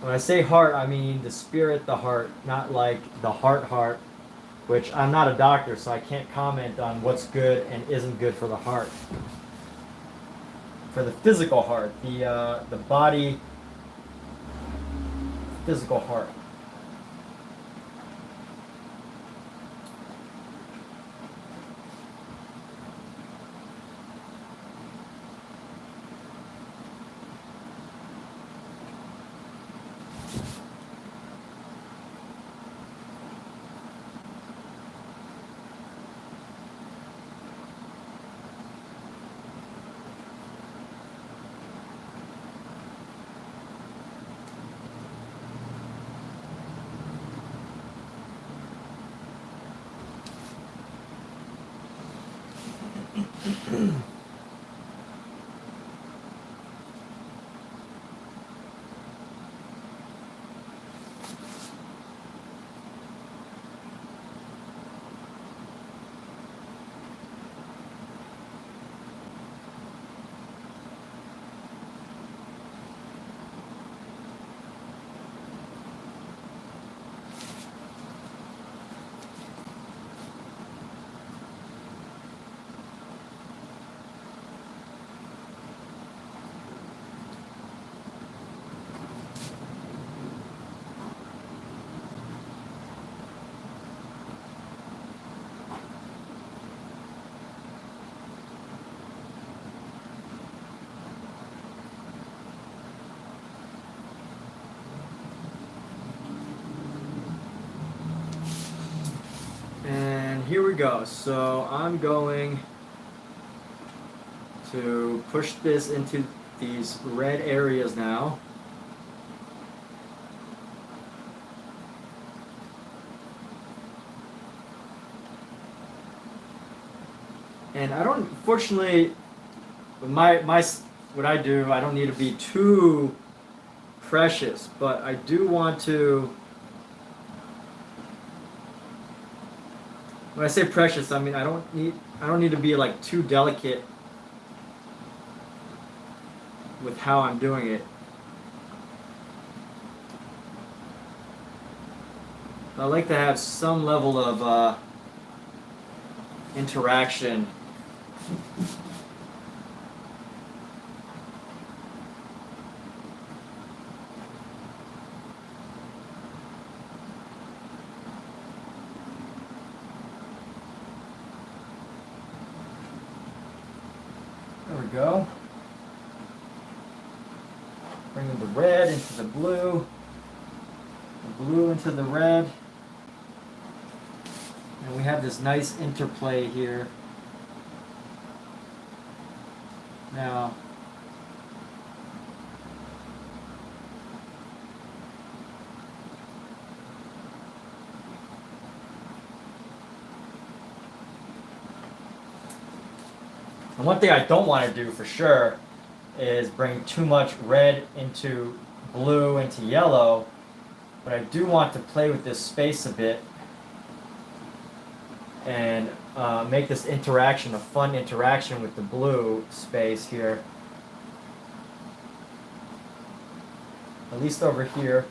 A: When I say heart, I mean the spirit, the heart, not like the heart. which I'm not a doctor, so I can't comment on what's good and isn't good for the heart. For the physical heart, the body, physical heart. And here we go. So I'm going to push this into these red areas now. And I don't, fortunately, with my what I do, I don't need to be too precious, but I do want to. When I say precious, I mean I don't need to be like too delicate with how I'm doing it. I like to have some level of interaction. There we go. Bringing the red into the blue into the red. And we have this nice interplay here. Now, and one thing I don't want to do for sure is bring too much red into blue into yellow, but I do want to play with this space a bit and make this interaction a fun interaction with the blue space here. At least over here.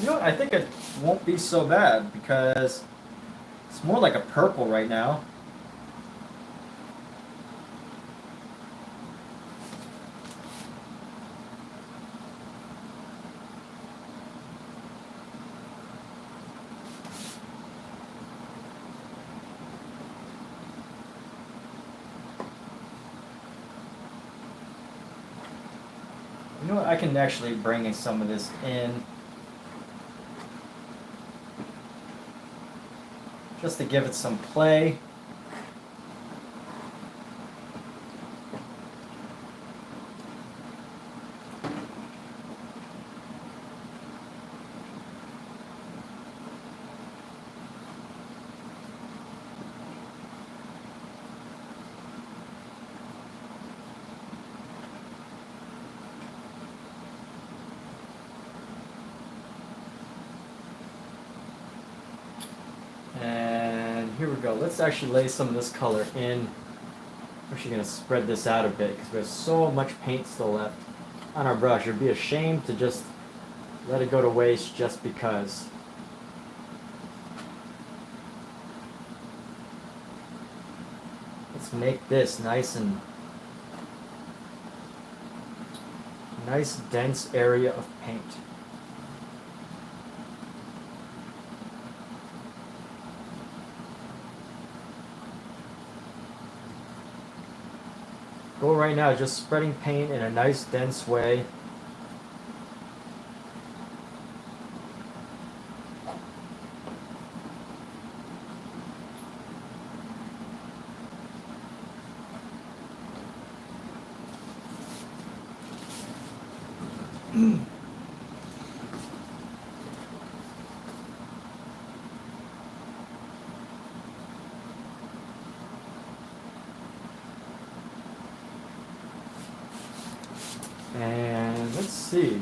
A: You know what? I think it won't be so bad because it's more like a purple right now. You know what? I can actually bring in some of this in. Just to give it some play. here we go. Let's actually lay some of this color in. I'm actually going to spread this out a bit because we have so much paint still left on our brush. It would be a shame to just let it go to waste just because. Let's make this nice dense area of paint. Goal right now is just spreading paint in a nice dense way. And let's see.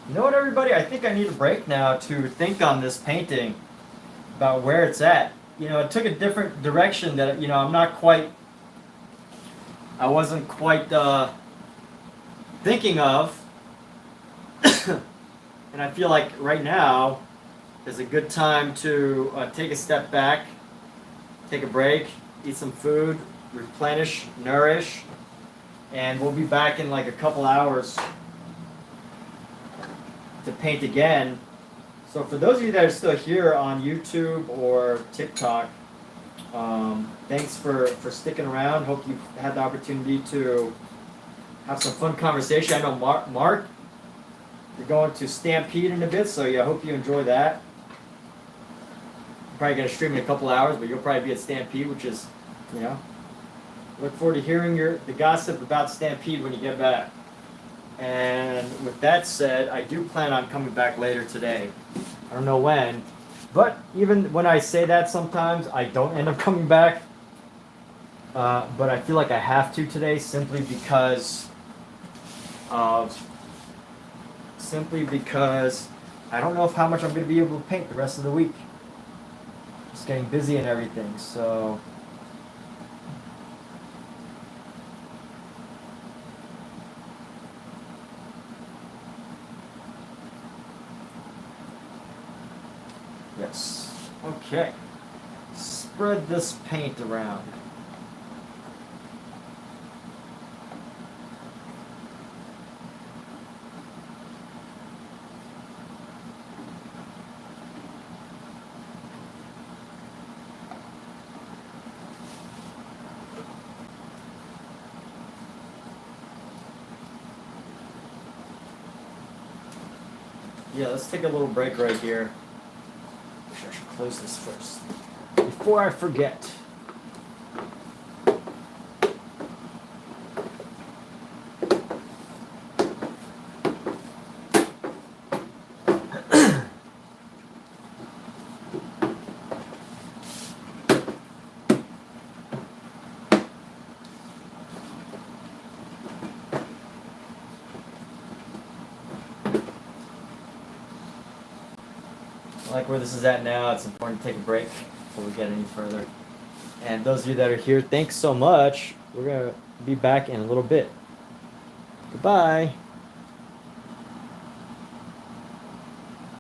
A: You know what, everybody? I think I need a break now to think on this painting about where it's at. You know, it took a different direction that, you know, I wasn't quite thinking of. And I feel like right now is a good time to take a step back, take a break, eat some food, replenish, nourish, and we'll be back in like a couple hours to paint again. So for those of you that are still here on YouTube or TikTok, thanks for sticking around. Hope you've had the opportunity to have some fun conversation. I know Mark, you're going to Stampede in a bit, so yeah, I hope you enjoy that. I'm probably going to stream in a couple hours, but you'll probably be at Stampede, which is, you know, look forward to hearing the gossip about Stampede when you get back. And with that said, I do plan on coming back later today. I don't know when, but even when I say that, sometimes I don't end up coming back. But I feel like I have to today simply because I don't know how much I'm going to be able to paint the rest of the week. Just getting busy and everything, so. Yes. Okay. Spread this paint around. Yeah, let's take a little break right here. I should close this first before I forget. Like where this is at now, it's important to take a break before we get any further. And those of you that are here, thanks so much. We're going to be back in a little bit. Goodbye.